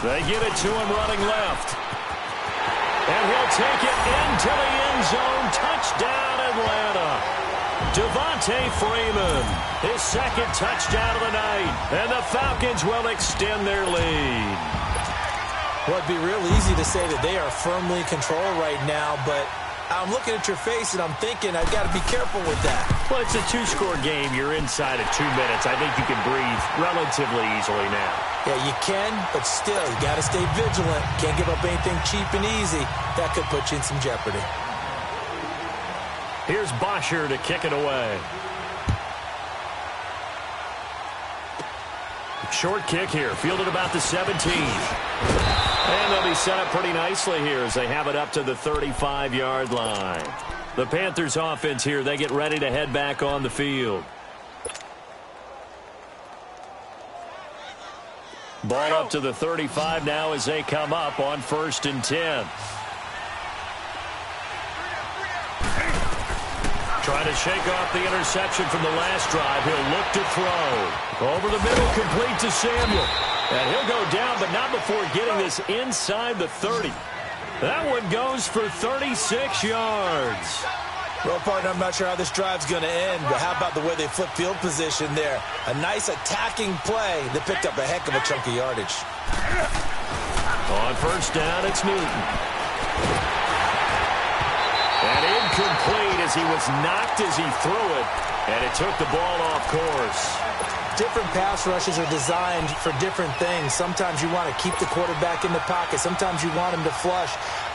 Speaker 2: They give it to him running left. And he'll take it into the end zone. Touchdown, Atlanta. Devontae Freeman, his 2nd touchdown of the night. And the Falcons will extend their lead.
Speaker 3: Well, it'd be real easy to say that they are firmly in control right now, but I'm looking at your face and I'm thinking I've got to be careful with that.
Speaker 2: Well, it's a 2-score game. You're inside of 2 minutes. I think you can breathe relatively easily now.
Speaker 3: Yeah, you can, but still, you got to stay vigilant. Can't give up anything cheap and easy. That could put you in some jeopardy.
Speaker 2: Here's Bosher to kick it away. Short kick here, fielded about the 17. And they'll be set up pretty nicely here as they have it up to the 35-yard line. The Panthers offense here, they get ready to head back on the field. Ball up to the 35 now as they come up on 1st and 10. Trying to shake off the interception from the last drive. He'll look to throw. Over the middle, complete to Samuel. And he'll go down, but not before getting this inside the 30. That one goes for 36 yards.
Speaker 3: Well, partner, I'm not sure how this drive's going to end, but how about the way they flip field position there? A nice attacking play that picked up a heck of a chunk of yardage.
Speaker 2: On 1st down, it's Newton. And incomplete as he was knocked as he threw it, and it took the ball off course.
Speaker 3: Different pass rushes are designed for different things. Sometimes you want to keep the quarterback in the pocket. Sometimes you want him to flush.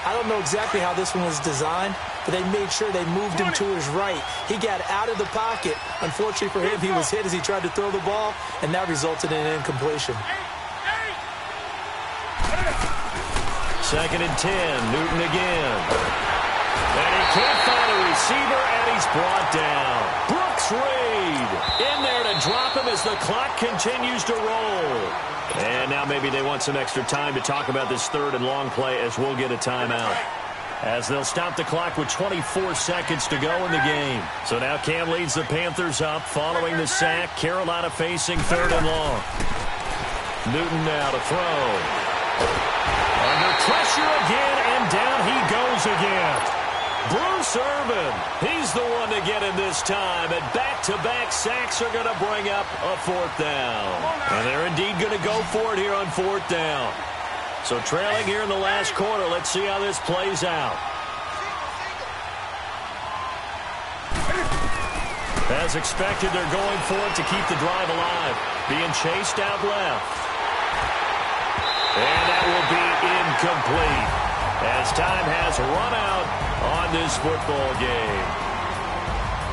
Speaker 3: I don't know exactly how this one was designed, but they made sure they moved him to his right. He got out of the pocket. Unfortunately for him, he was hit as he tried to throw the ball, and that resulted in an incompletion.
Speaker 2: 2nd and 10, Newton again. And he can't find a receiver, and he's brought down. Brooks Reed in there to drop him as the clock continues to roll. And now maybe they want some extra time to talk about this 3rd and long play as we'll get a timeout. As they'll stop the clock with 24 seconds to go in the game. So now Cam leads the Panthers up following the sack. Carolina facing 3rd and long. Newton now to throw. Under pressure again, and down he goes again. Bruce Irvin, he's the one to get him this time, and back-to-back sacks are going to bring up a 4th down. And they're indeed going to go for it here on 4th down. So trailing here in the last quarter, let's see how this plays out. As expected, they're going for it to keep the drive alive. Being chased out left. And that will be incomplete as time has run out on this football game.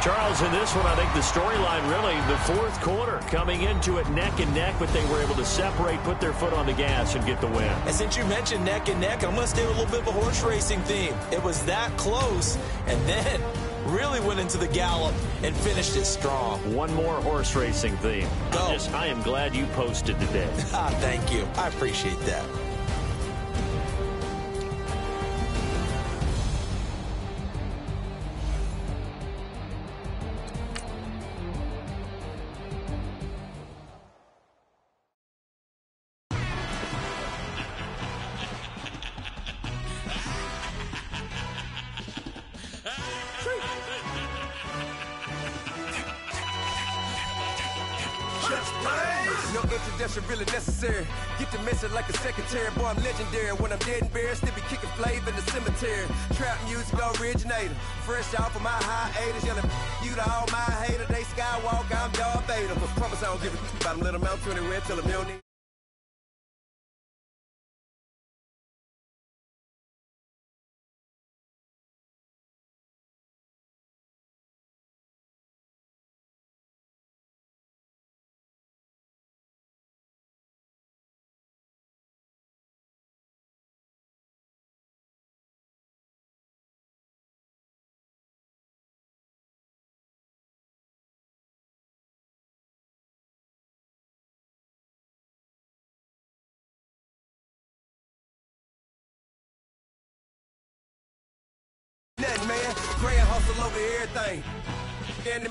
Speaker 2: Charles, in this one, I think the storyline really, the fourth quarter, coming into it neck and neck, but they were able to separate, put their foot on the gas, and get the win.
Speaker 3: And since you mentioned neck and neck, I'm going to stay with a little bit of a horse racing theme. It was that close, and then really went into the gallop and finished it strong.
Speaker 2: One more horse racing theme. I am glad you posted today.
Speaker 3: Thank you. I appreciate that.
Speaker 5: No introduction really necessary. Get the message like a secretary. Boy, I'm legendary. When I'm dead and buried, still be kicking flavor in the cemetery. Trap music originator. Fresh off of my hiatus. Yelling you to all my haters. They skywalk, I'm Darth Vader. But promise I don't give a about them. Let them out to anywhere. Tell them they don't need. Nothing, man. Grand hustle over everything. And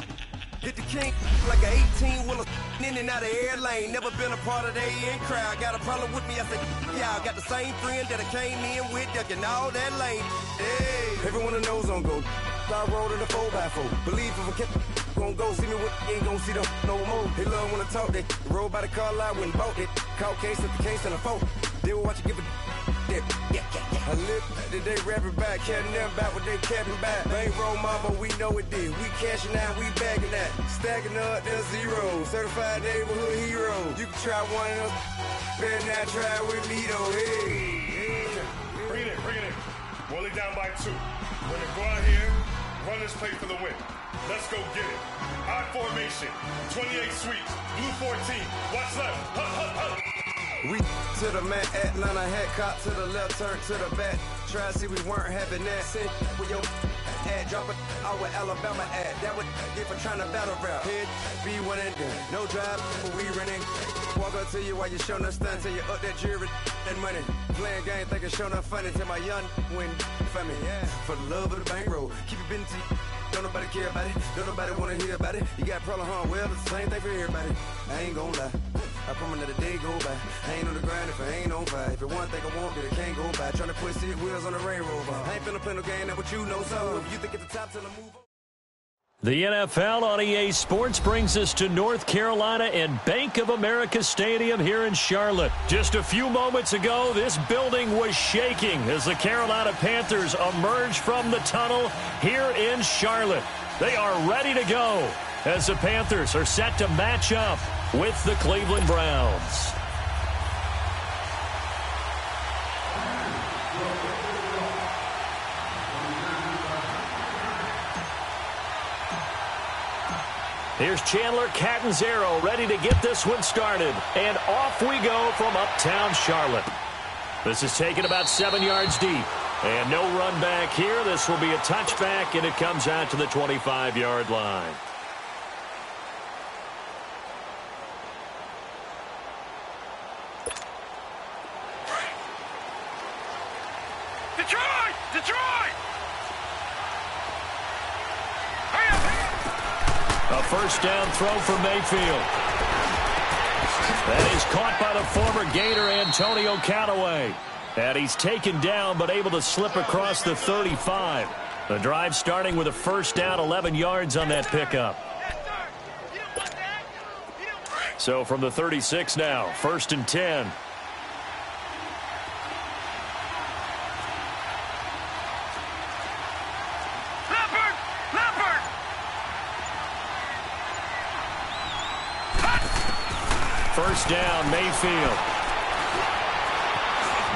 Speaker 5: hit the king like an 18-wheeler in and out of air lane. Never been a part of the in crowd. Got a problem with me? I said, y'all got the same friend that I came in with, ducking all that lane. Hey, everyone that knows on go. I rolled in a 4x4. Believe if I kept gon' go see me with ain't gon' see them no more. They love when I talk. They roll by the car lot when bought it. Caught case at the case and a phone. They will watch you give a. I live that they rapping back, carrying them back what they capping back. Bankroll mama, we know it did. We cashing out, we bagging that. Stacking up, there's zero. Certified neighborhood hero. You can try one of them, better not try with me though. Hey.
Speaker 6: Bring it in. Roll it down by 2. We're gonna go out here, run this play for the win. Let's go get it. I formation, 28 sweeps, blue 14. Watch left. Hup, hup, hup.
Speaker 5: We to the man, Atlanta hat cop to the left, turn to the back. Try to see we weren't having that. Sit with your ad, drop it out with Alabama ad. That would get for trying to battle rap. Head, be one and done. No drive, but we running. Walk up to you while you showing us stunts. Till you up that jewelry and money. Playing game, thinking showing up funny. Till my young win for me. Yeah. For the love of the bankroll. Keep it busy. Don't nobody care about it. Don't nobody wanna hear about it. You got a problem, huh? Well, it's the same thing for everybody. I ain't gon' lie. I promise that a day go by. I ain't on the grind if I ain't on fire. If it one thing I want, then it can't go by. Tryna put 6 wheels on the Range Rover. I ain't finna play no game, that what you know. So if you think at the top, till I move on.
Speaker 2: The NFL on EA Sports brings us to North Carolina and Bank of America Stadium here in Charlotte. Just a few moments ago, this building was shaking as the Carolina Panthers emerged from the tunnel here in Charlotte. They are ready to go as the Panthers are set to match up with the Cleveland Browns. Here's Chandler Catanzaro ready to get this one started. And off we go from uptown Charlotte. This is taken about 7 yards deep. And no run back here. This will be a touchback, and it comes out to the 25-yard line.
Speaker 1: Detroit! Detroit!
Speaker 2: A first down throw for Mayfield. That is caught by the former Gator Antonio Callaway. And he's taken down but able to slip across the 35. The drive starting with a first down, 11 yards on that pickup. So from the 36 now, 1st and 10. First down, Mayfield.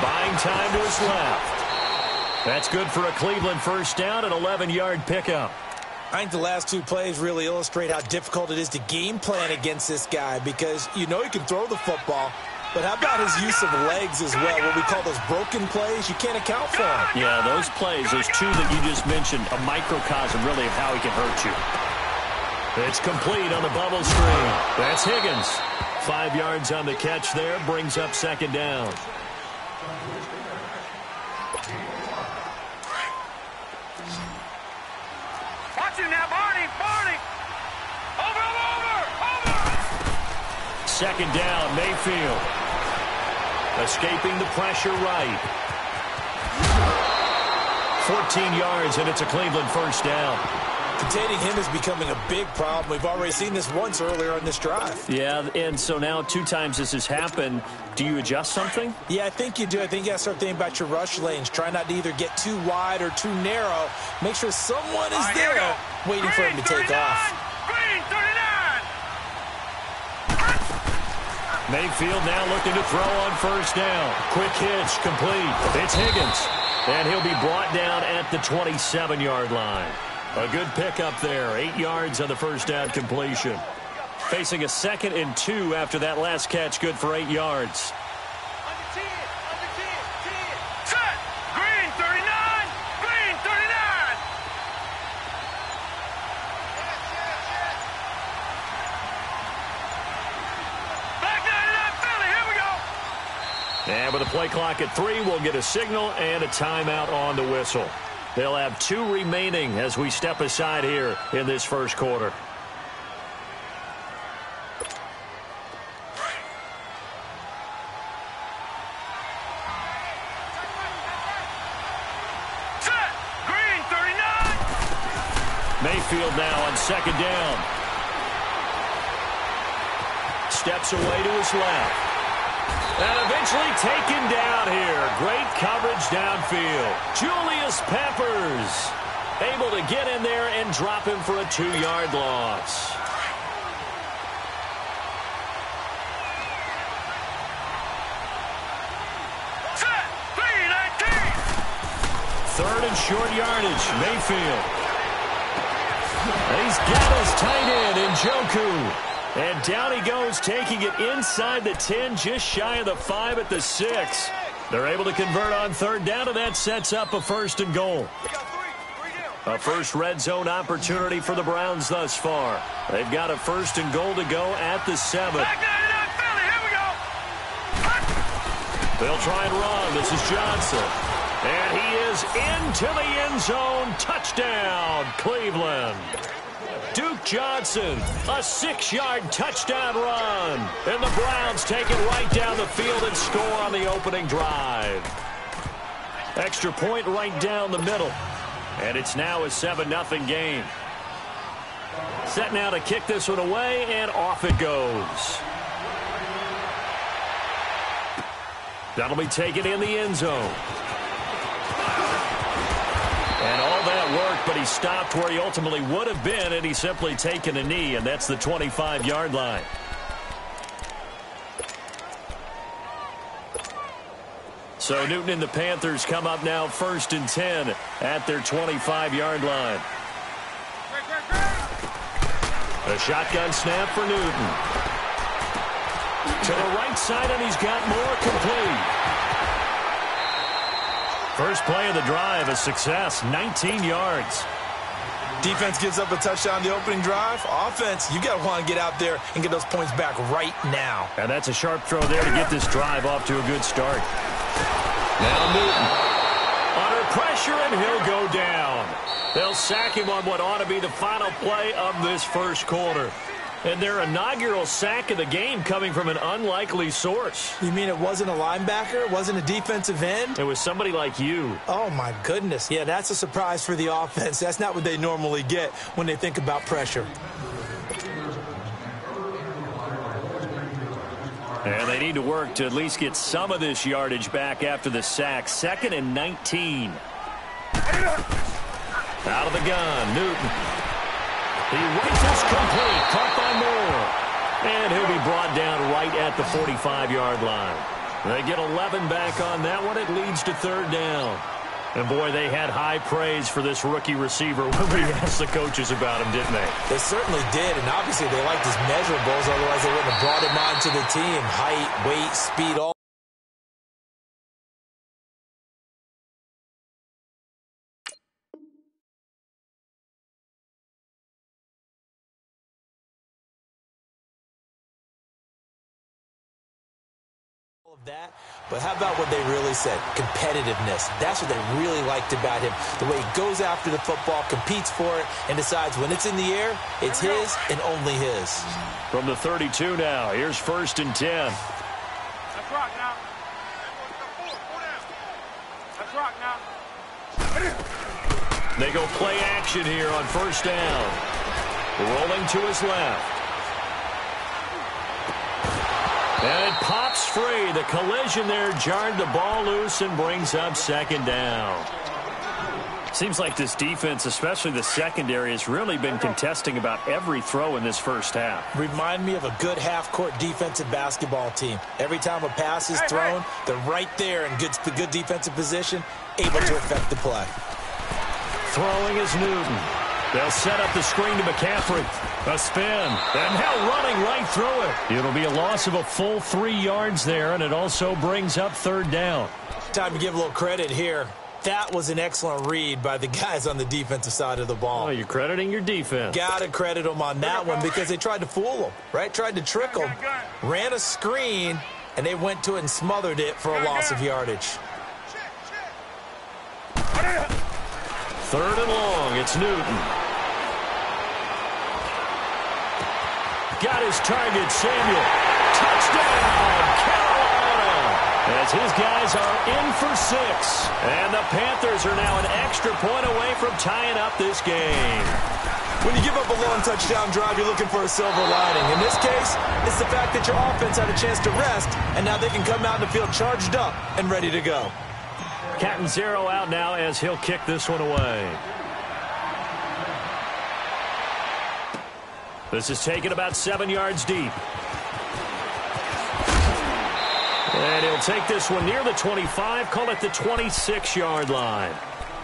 Speaker 2: Buying time to his left. That's good for a Cleveland first down, an 11-yard pickup.
Speaker 3: I think the last two plays really illustrate how difficult it is to game plan against this guy because you know he can throw the football, but how about his use of legs as well, what we call those broken plays? You can't account for them.
Speaker 2: Yeah, those plays, those two that you just mentioned, a microcosm really of how he can hurt you. It's complete on the bubble screen. That's Higgins. 5 yards on the catch there, brings up second down.
Speaker 1: Watch him now, Barney! Over!
Speaker 2: Second down, Mayfield. Escaping the pressure right. 14 yards, and it's a Cleveland first down.
Speaker 3: Containing him is becoming a big problem. We've already seen this once earlier in this drive.
Speaker 2: Yeah, and so now 2 times this has happened. Do you adjust something?
Speaker 3: Yeah, I think you do. I think you got to start thinking about your rush lanes. Try not to either get too wide or too narrow. Make sure someone is there waiting for him to take off.
Speaker 1: Green 39!
Speaker 2: Mayfield now looking to throw on first down. Quick hitch, complete. It's Higgins. And he'll be brought down at the 27-yard line. A good pickup there. 8 yards on the first down completion. Facing a 2nd and 2 after that last catch. Good for 8 yards.
Speaker 1: Set! Green 39! Green 39! Back 99 Philly, here we go!
Speaker 2: And with a play clock at 3, we'll get a signal and a timeout on the whistle. They'll have 2 remaining as we step aside here in this first quarter.
Speaker 1: Set! Green 39!
Speaker 2: Mayfield now on second down. Steps away to his left. And eventually taken down here. Great coverage downfield. Julius Peppers able to get in there and drop him for a 2-yard loss.
Speaker 1: Set! Green 19!
Speaker 2: 3rd and short yardage. Mayfield. He's got his tight end in Njoku. And down he goes, taking it inside the 10, just shy of the 5 at the 6. They're able to convert on 3rd down, and that sets up a 1st and goal. A first red zone opportunity for the Browns thus far. They've got a 1st and goal to go at the 7.
Speaker 1: Back 99 Philly, here we go!
Speaker 2: They'll try and run. This is Johnson. And he is into the end zone. Touchdown, Cleveland. Duke Johnson, a 6-yard touchdown run. And the Browns take it right down the field and score on the opening drive. Extra point right down the middle. And it's now a 7-0 game. Set now to kick this one away, and off it goes. That'll be taken in the end zone. And all that worked, but he stopped where he ultimately would have been, and he's simply taken a knee, and that's the 25-yard line. So Newton and the Panthers come up now 1st and 10 at their 25-yard line. A shotgun snap for Newton. To the right side, and he's got more, complete. First play of the drive, a success, 19 yards.
Speaker 3: Defense gives up a touchdown the opening drive. Offense, you got to want to get out there and get those points back right now.
Speaker 2: And that's a sharp throw there to get this drive off to a good start. Now Newton under pressure, and he'll go down. They'll sack him on what ought to be the final play of this first quarter. And their inaugural sack of the game coming from an unlikely source.
Speaker 3: You mean it wasn't a linebacker? It wasn't a defensive end?
Speaker 2: It was somebody like you.
Speaker 3: Oh, my goodness. Yeah, that's a surprise for the offense. That's not what they normally get when they think about pressure.
Speaker 2: And they need to work to at least get some of this yardage back after the sack. 2nd and 19. Out of the gun, Newton. He rifles complete, caught by Moore. And he'll be brought down right at the 45-yard line. They get 11 back on that one. It leads to 3rd down. And, boy, they had high praise for this rookie receiver when we asked the coaches about him, didn't they?
Speaker 3: They certainly did, and obviously they liked his measurables. Otherwise, they wouldn't have brought him onto the team. Height, weight, speed, all of that. But how about what they really said? Competitiveness. That's what they really liked about him. The way he goes after the football, competes for it, and decides when it's in the air, it's his and only his.
Speaker 2: From the 32 now, here's 1st and 10.
Speaker 1: Let's rock now. Let's rock now.
Speaker 2: They go play action here on 1st down. Rolling to his left. And it pops free. The collision there jarred the ball loose and brings up 2nd down. Seems like this defense, especially the secondary, has really been contesting about every throw in this first half.
Speaker 3: Remind me of a good half-court defensive basketball team. Every time a pass is thrown, they're right there in good defensive position, able to affect the play.
Speaker 2: Throwing is Newton. They'll set up the screen to McCaffrey. A spin. And now running right through it. It'll be a loss of a full 3 yards there, and it also brings up 3rd down.
Speaker 3: Time to give a little credit here. That was an excellent read by the guys on the defensive side of the ball.
Speaker 2: Oh, you're crediting your defense.
Speaker 3: Got to credit them on that one because they tried to fool them, right? Tried to trick them. Ran a screen, and they went to it and smothered it for a loss of yardage.
Speaker 2: 3rd and long. It's Newton. Got his target, Samuel. Touchdown, Carolina. As his guys are in for 6. And the Panthers are now an extra point away from tying up this game.
Speaker 3: When you give up a long touchdown drive, you're looking for a silver lining. In this case, it's the fact that your offense had a chance to rest, and now they can come out in the field charged up and ready to go.
Speaker 2: Captain Zero out now as he'll kick this one away. This is taken about 7 yards deep. And he'll take this one near the 25, call it the 26-yard line.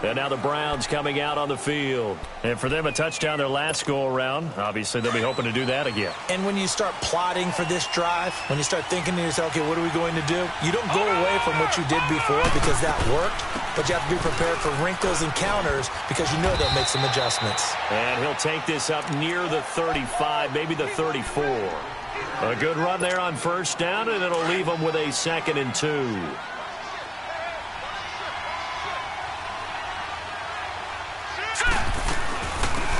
Speaker 2: And now the Browns coming out on the field. And for them, a touchdown their last go-around. Obviously, they'll be hoping to do that again.
Speaker 3: And when you start plotting for this drive, when you start thinking to yourself, okay, what are we going to do? You don't go away from what you did before because that worked, but you have to be prepared for wrinkles and counters because you know they'll make some adjustments.
Speaker 2: And he'll take this up near the 35, maybe the 34. A good run there on 1st down, and it'll leave them with a 2nd and 2.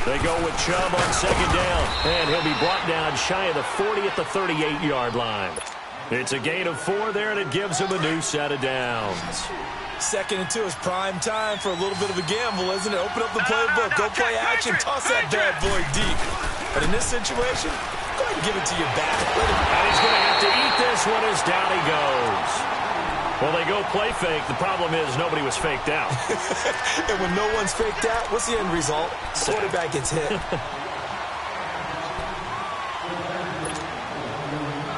Speaker 2: They go with Chubb on 2nd down, and he'll be brought down shy of the 40 at the 38-yard line. It's a gain of 4 there, and it gives him a new set of downs.
Speaker 3: 2nd and 2 is prime time for a little bit of a gamble, isn't it? Open up the playbook, go play action, toss that bad boy deep. But in this situation, go ahead and give it to your back.
Speaker 2: And he's going to have to eat this one as down he goes. Well, they go play fake. The problem is nobody was faked out.
Speaker 3: And when no one's faked out, what's the end result? Quarterback gets hit.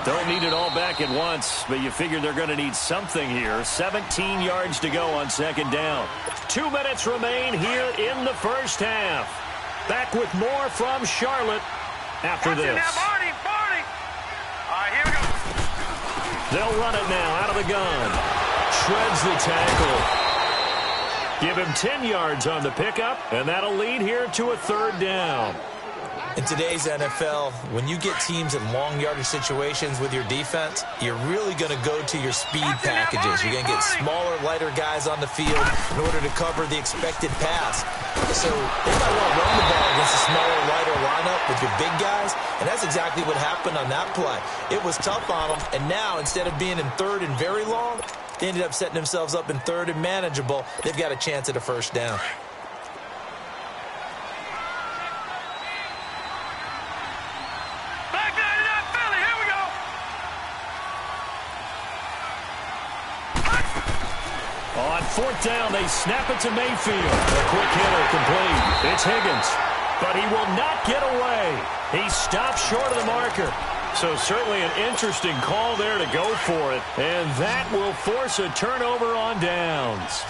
Speaker 2: Don't need it all back at once, but you figure they're going to need something here. 17 yards to go on 2nd down. 2 minutes remain here in the first half. Back with more from Charlotte after this.
Speaker 1: Barney. All right, here we go.
Speaker 2: They'll run it now out of the gun. Shreds the tackle. Give him 10 yards on the pickup, and that'll lead here to a 3rd down.
Speaker 3: In today's NFL, when you get teams in long yardage situations with your defense, you're really going to go to your speed packages. You're going to get smaller, lighter guys on the field in order to cover the expected pass. So they might want to run the ball against a smaller, lighter lineup with your big guys, and that's exactly what happened on that play. It was tough on them, and now instead of being in 3rd and very long, they ended up setting themselves up in 3rd and manageable. They've got a chance at a 1st down.
Speaker 2: On 4th down, they snap it to Mayfield. A quick hitter complete. It's Higgins. But he will not get away. He stops short of the marker. So certainly an interesting call there to go for it. And that will force a turnover on downs.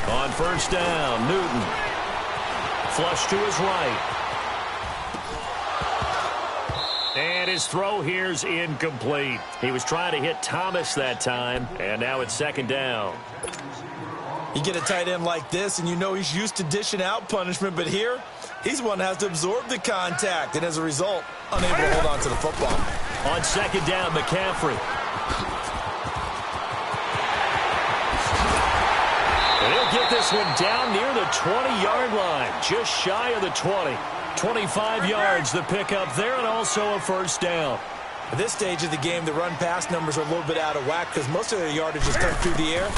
Speaker 2: On first down, Newton. Flush to his right. And his throw here's incomplete. He was trying to hit Thomas that time, and now it's second down.
Speaker 3: You get a tight end like this, and you know he's used to dishing out punishment, but here, he's one that has to absorb the contact, and as a result, unable to hold on to the football.
Speaker 2: On second down, McCaffrey. And he'll get this one down near the 20-yard line, just shy of the 20. 25 yards the pickup there, and also a first down.
Speaker 3: At this stage of the game, the run-pass numbers are a little bit out of whack because most of their yardage has come through the air.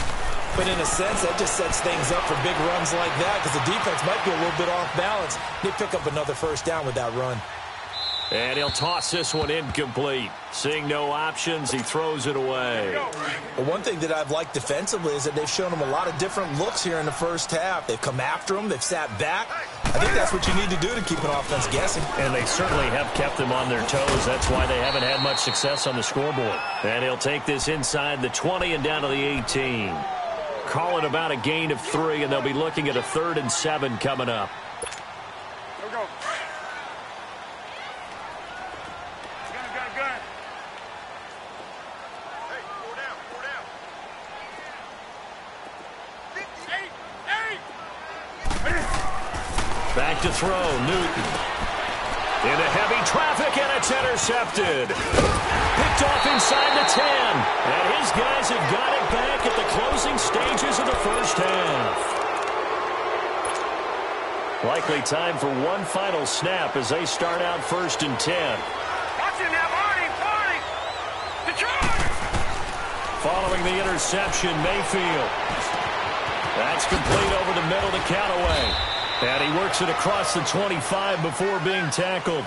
Speaker 3: But in a sense, that just sets things up for big runs like that because the defense might be a little bit off balance. They pick up another first down with that run.
Speaker 2: And he'll toss this one incomplete. Seeing no options, he throws it away.
Speaker 3: Well, one thing that I've liked defensively is that they've shown him a lot of different looks here in the first half. They've come after him. They've sat back. I think that's what you need to do to keep an offense guessing.
Speaker 2: And they certainly have kept them on their toes. That's why they haven't had much success on the scoreboard. And he'll take this inside the 20 and down to the 18. Call it about a gain of 3, and they'll be looking at a 3rd and 7 coming up.
Speaker 1: Here we go. Gun. Hey, 4 down. 8.
Speaker 2: Back to throw, Newton. Into heavy traffic, and it's intercepted. Picked off inside the 10. And his guys have got it back at the closing stages of the first half. Likely time for one final snap as they start out 1st and 10.
Speaker 1: Watch him now, Barney. Detroit!
Speaker 2: Following the interception, Mayfield. That's complete over the middle to Callaway. And he works it across the 25 before being tackled.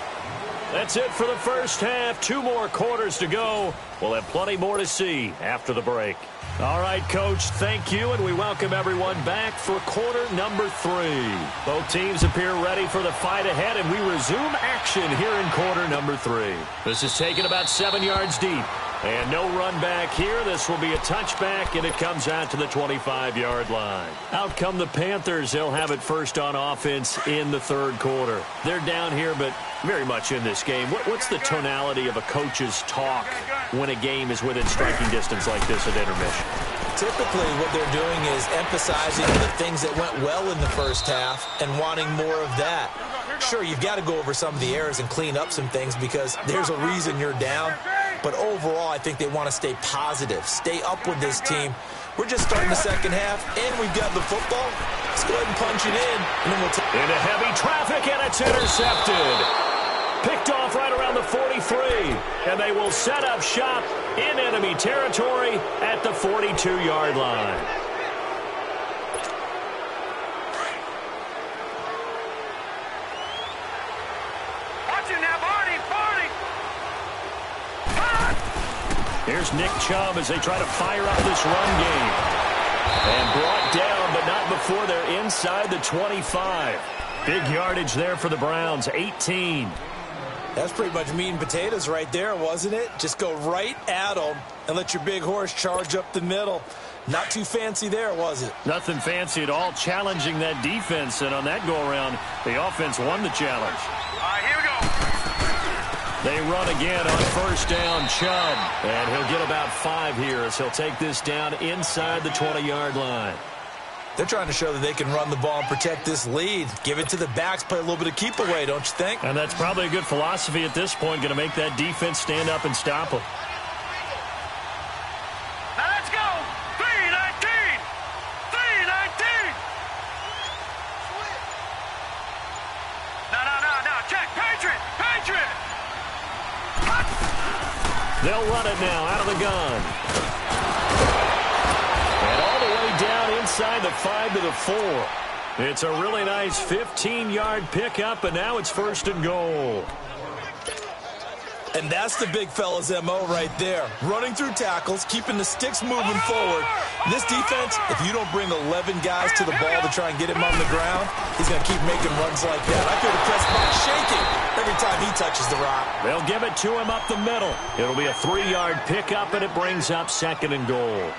Speaker 2: That's it for the first half. 2 more quarters to go. We'll have plenty more to see after the break. All right, Coach, thank you, and we welcome everyone back for quarter number 3. Both teams appear ready for the fight ahead, and we resume action here in quarter number 3. This is taken about 7 yards deep. And no run back here. This will be a touchback, and it comes out to the 25-yard line. Out come the Panthers. They'll have it first on offense in the 3rd quarter. They're down here, but very much in this game. What's the tonality of a coach's talk when a game is within striking distance like this at intermission?
Speaker 3: Typically, what they're doing is emphasizing the things that went well in the first half and wanting more of that. Sure, you've got to go over some of the errors and clean up some things because there's a reason you're down. But overall, I think they want to stay positive, stay up with this team. We're just starting the second half, and we've got the football. Let's go ahead and punch it in, and then we'll take it.
Speaker 2: Into heavy traffic, and it's intercepted. Picked off right around the 43, and they will set up shop in enemy territory at the 42-yard line.
Speaker 1: Watch him now, Barney.
Speaker 2: Here's Nick Chubb as they try to fire up this run game. And brought down, but not before they're inside the 25. Big yardage there for the Browns, 18.
Speaker 3: That's pretty much meat and potatoes right there, wasn't it? Just go right at them and let your big horse charge up the middle. Not too fancy there, was it?
Speaker 2: Nothing fancy at all, challenging that defense. And on that go-around, the offense won the challenge.
Speaker 1: All right, here we go.
Speaker 2: They run again on first down, Chubb. And he'll get about 5 here as he'll take this down inside the 20-yard line.
Speaker 3: They're trying to show that they can run the ball and protect this lead. Give it to the backs, play a little bit of keep away, don't you think?
Speaker 2: And that's probably a good philosophy at this point, going to make that defense stand up and stop them.
Speaker 1: Now let's go. 3-19. 3-19. No. Check. Patriot.
Speaker 2: They'll run it now out of the gun. And all the way down inside the 5 to the 4. It's a really nice 15-yard pickup, and now it's 1st and goal.
Speaker 3: And that's the big fella's MO right there. Running through tackles, keeping the sticks moving forward. This defense, if you don't bring 11 guys to the ball to try and get him on the ground, he's going to keep making runs like that. I feel the press box shaking every time he touches the rock.
Speaker 2: They'll give it to him up the middle. It'll be a 3-yard pickup, and it brings up 2nd and goal.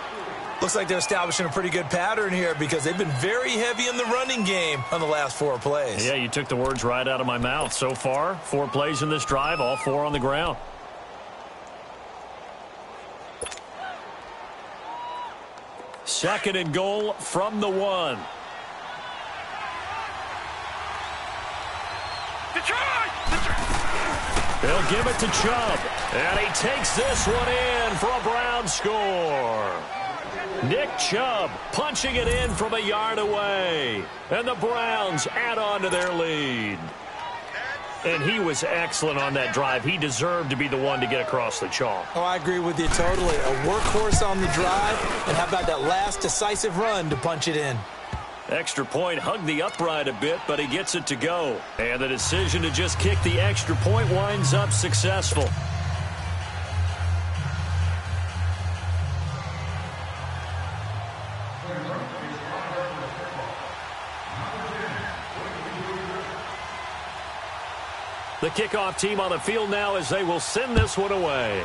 Speaker 3: Looks like they're establishing a pretty good pattern here because they've been very heavy in the running game on the last 4 plays.
Speaker 2: Yeah, you took the words right out of my mouth. So far, 4 plays in this drive, all 4 on the ground. Second and goal from the 1. They'll give it to Chubb. And he takes this one in for a Brown score. Nick Chubb punching it in from a yard away. And the Browns add on to their lead. And he was excellent on that drive. He deserved to be the one to get across the chalk.
Speaker 3: Oh, I agree with you totally. A workhorse on the drive. And how about that last decisive run to punch it in?
Speaker 2: Extra point hugged the upright a bit, but he gets it to go. And the decision to just kick the extra point winds up successful. The kickoff team on the field now as they will send this one away.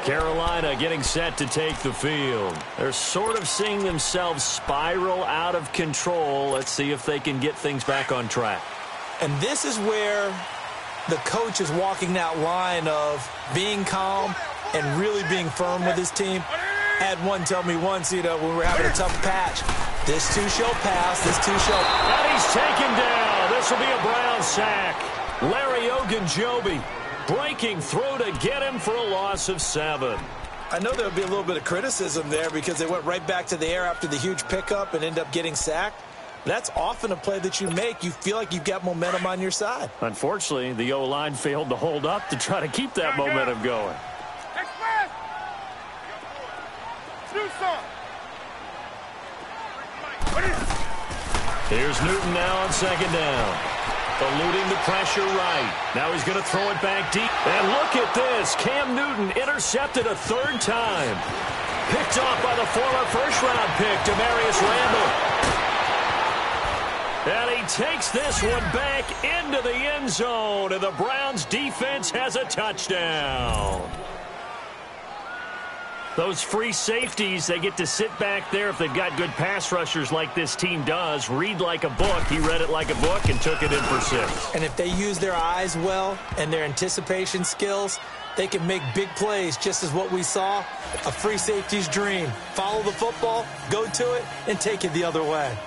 Speaker 2: Carolina getting set to take the field. They're sort of seeing themselves spiral out of control. Let's see if they can get things back on track.
Speaker 3: And this is where the coach is walking that line of being calm and really being firm with his team. Had one tell me once, when we were having a tough patch, this too shall pass, this too shall...
Speaker 2: And he's taken down. This will be a Brown sack. Larry Ogunjobi breaking through to get him for a loss of 7.
Speaker 3: I know there'll be a little bit of criticism there because they went right back to the air after the huge pickup and end up getting sacked. That's often a play that you make. You feel like you've got momentum on your side.
Speaker 2: Unfortunately, the O-line failed to hold up to try to keep that momentum going. Here's Newton now on 2nd down. Eluding the pressure right. Now he's going to throw it back deep. And look at this. Cam Newton intercepted a 3rd time. Picked off by the former first-round pick, Demarius Randall. And he takes this one back into the end zone. And the Browns defense has a touchdown. Those free safeties, they get to sit back there if they've got good pass rushers like this team does. Read like a book. He read it like a book and took it in for 6.
Speaker 3: And if they use their eyes well and their anticipation skills, they can make big plays, just as what we saw. A free safety's dream. Follow the football, go to it, and take it the other way.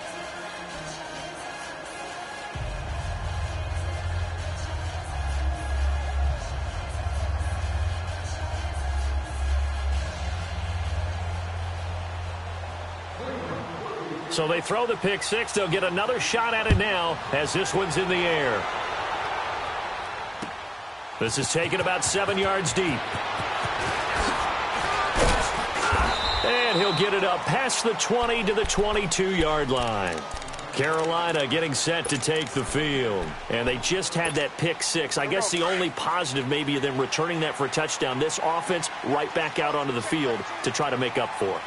Speaker 2: So they throw the pick 6. They'll get another shot at it now as this one's in the air. This is taken about 7 yards deep. And he'll get it up past the 20 to the 22-yard line. Carolina getting set to take the field. And they just had that pick 6. I guess the only positive maybe of them returning that for a touchdown. This offense right back out onto the field to try to make up for it.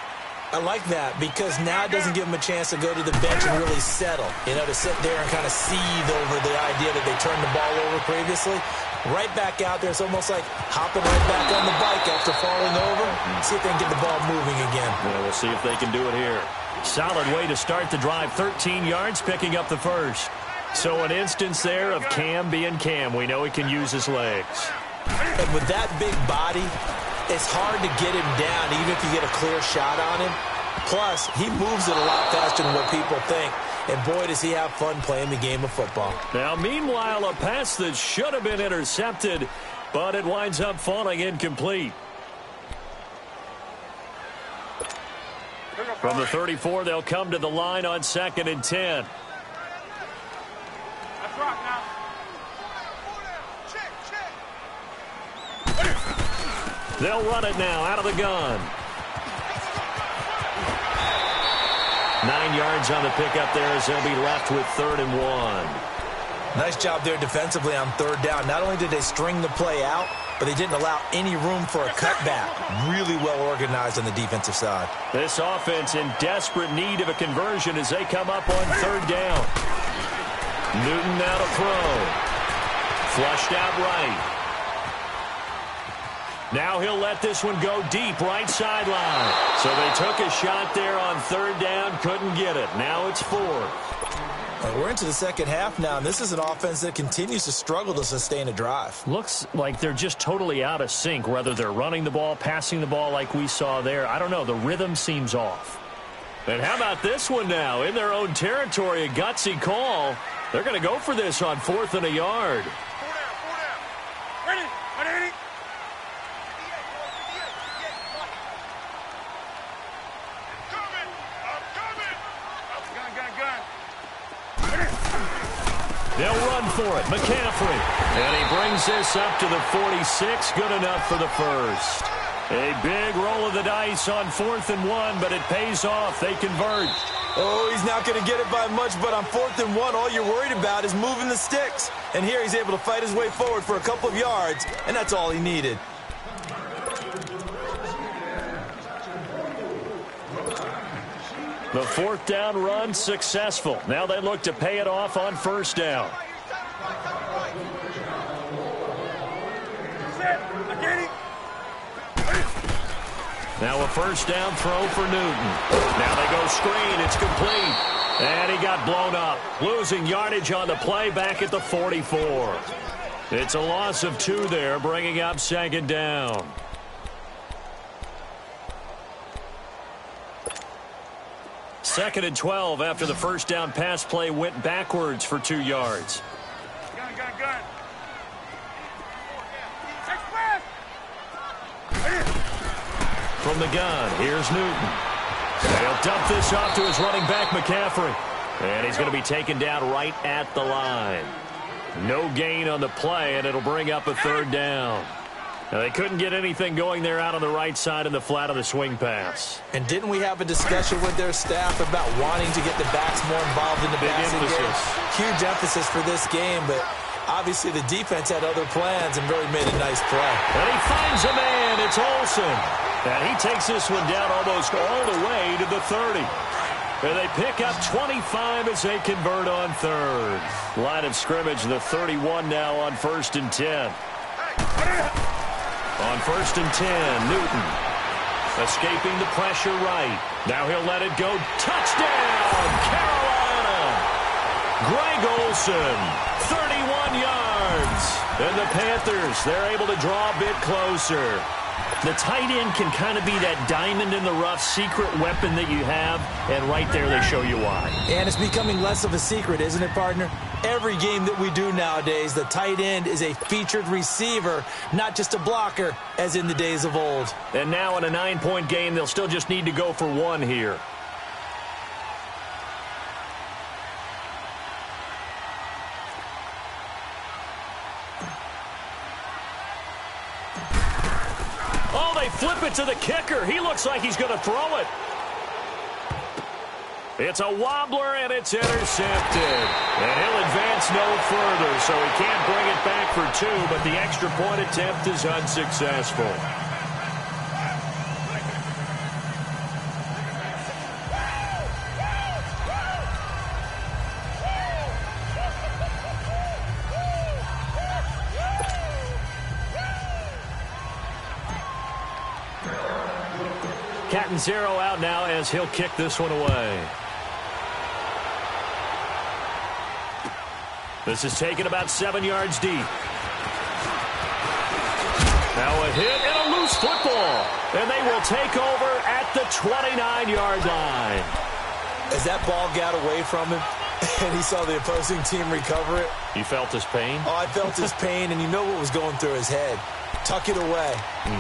Speaker 3: I like that because now it doesn't give them a chance to go to the bench and really settle. To sit there and kind of seethe over the idea that they turned the ball over previously. Right back out there. It's almost like hopping right back on the bike after falling over. See if they can get the ball moving again.
Speaker 2: Yeah, we'll see if they can do it here. Solid way to start the drive. 13 yards, picking up the first. So an instance there of Cam being Cam. We know he can use his legs.
Speaker 3: And with that big body, it's hard to get him down, even if you get a clear shot on him. Plus, he moves it a lot faster than what people think. And boy, does he have fun playing the game of football.
Speaker 2: Now, meanwhile, a pass that should have been intercepted, but it winds up falling incomplete. From the 34, they'll come to the line on 2nd and 10.
Speaker 1: Let's rock now.
Speaker 2: They'll run it now out of the gun. 9 yards on the pickup there as they'll be left with 3rd and 1.
Speaker 3: Nice job there defensively on 3rd down. Not only did they string the play out, but they didn't allow any room for a cutback. Really well organized on the defensive side.
Speaker 2: This offense in desperate need of a conversion as they come up on 3rd down. Newton now to throw. Flushed out right. Now he'll let this one go deep right sideline. So they took a shot there on 3rd down, couldn't get it. Now it's 4th.
Speaker 3: We're into the second half now, and this is an offense that continues to struggle to sustain a drive.
Speaker 2: Looks like they're just totally out of sync, whether they're running the ball, passing the ball like we saw there. I don't know. The rhythm seems off. And how about this one now? In their own territory, a gutsy call. They're going to go for this on 4th and a yard.
Speaker 1: 4 down. Ready?
Speaker 2: They'll run for it. McCaffrey. And he brings this up to the 46. Good enough for the first. A big roll of the dice on 4th and 1, but it pays off. They convert.
Speaker 3: Oh, he's not going to get it by much, but on 4th and 1, all you're worried about is moving the sticks. And here he's able to fight his way forward for a couple of yards, and that's all he needed.
Speaker 2: The 4th down run successful. Now they look to pay it off on 1st down. Now a 1st down throw for Newton. Now they go screen. It's complete. And he got blown up. Losing yardage on the play back at the 44. It's a loss of 2 there, bringing up 2nd down. Second and 12 after the 1st down pass play went backwards for 2 yards.
Speaker 1: Gun.
Speaker 2: From the gun, here's Newton. They'll dump this off to his running back, McCaffrey. And he's going to be taken down right at the line. No gain on the play, and it'll bring up a 3rd down. Now, they couldn't get anything going there out on the right side in the flat of the swing pass.
Speaker 3: And didn't we have a discussion with their staff about wanting to get the backs more involved in the passing game? Huge emphasis for this game, but obviously the defense had other plans and really made a nice play.
Speaker 2: And he finds a man. It's Olsen. And he takes this one down almost all the way to the 30. And they pick up 25 as they convert on 3rd. Line of scrimmage, the 31 now on 1st and 10. On 1st and 10, Newton escaping the pressure right. Now he'll let it go. Touchdown, Carolina! Greg Olsen, 31 yards. And the Panthers, they're able to draw a bit closer. The tight end can kind of be that diamond in the rough secret weapon that you have, and right there they show you why.
Speaker 3: And it's becoming less of a secret, isn't it, partner? Every game that we do nowadays, the tight end is a featured receiver, not just a blocker, as in the days of old.
Speaker 2: And now in a 9-point game, they'll still just need to go for 1 here. Oh, they flip it to the kicker. He looks like he's going to throw it. It's a wobbler, and it's intercepted. And he'll advance no further, so he can't bring it back for 2, but the extra point attempt is unsuccessful. Catanzaro out now as he'll kick this one away. This is taken about 7 yards deep. Now a hit and a loose football. And they will take over at the 29-yard line.
Speaker 3: As that ball got away from him and he saw the opposing team recover it.
Speaker 2: You felt his pain?
Speaker 3: Oh, I felt his pain, and you know what was going through his head. Tuck it away.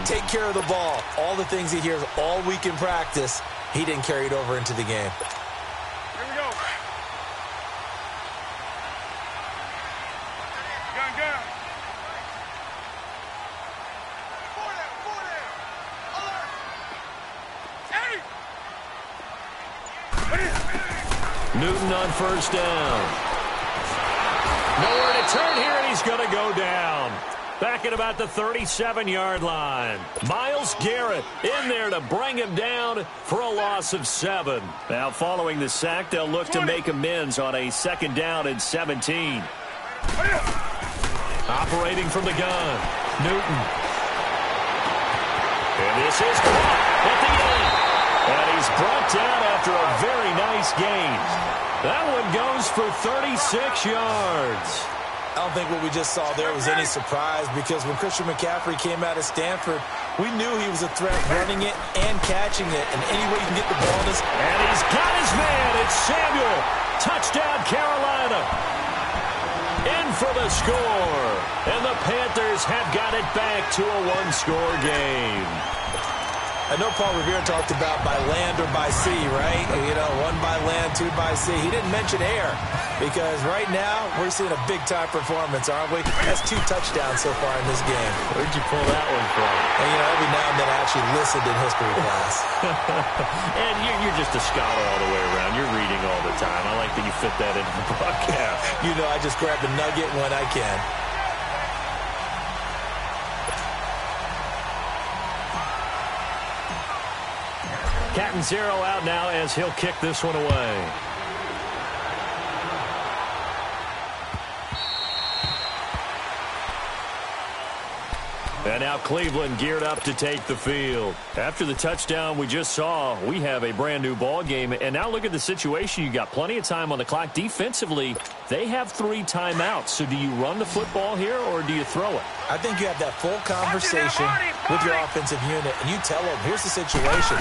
Speaker 3: Take care of the ball. All the things he hears all week in practice, he didn't carry it over into the game.
Speaker 1: Here we go. Gun. 4 down. Alert. Hey!
Speaker 2: Newton on first down. Nowhere to turn here, and he's going to go down. Back at about the 37-yard line. Myles Garrett in there to bring him down for a loss of 7. Now, following the sack, they'll look to make amends on a 2nd down and 17. Operating from the gun, Newton. And this is caught at the end. And he's brought down after a very nice gain. That one goes for 36 yards.
Speaker 3: I don't think what we just saw there was any surprise, because when Christian McCaffrey came out of Stanford, we knew he was a threat running it and catching it. And any way you can get the ball in his...
Speaker 2: And he's got his man. It's Samuel. Touchdown, Carolina. In for the score. And the Panthers have got it back to a one-score game.
Speaker 3: I know Paul Revere talked about by land or by sea, right? You know, 1 by land, 2 by sea. He didn't mention air, because right now we're seeing a big-time performance, aren't we? That's 2 touchdowns so far in this game.
Speaker 2: Where'd you pull that one from?
Speaker 3: And, you know, every now and then I actually listened in history class.
Speaker 2: And you're just a scholar all the way around. You're reading all the time. I like that you fit that into the broadcast.
Speaker 3: You know, I just grab a nugget when I can.
Speaker 2: Cat and 0 out now as he'll kick this one away. And now Cleveland geared up to take the field. After the touchdown we just saw, we have a brand new ball game. And now look at the situation. You got plenty of time on the clock. Defensively, they have 3 timeouts. So do you run the football here or do you throw it?
Speaker 3: I think you have that full conversation with your offensive unit, and you tell them, here's the situation.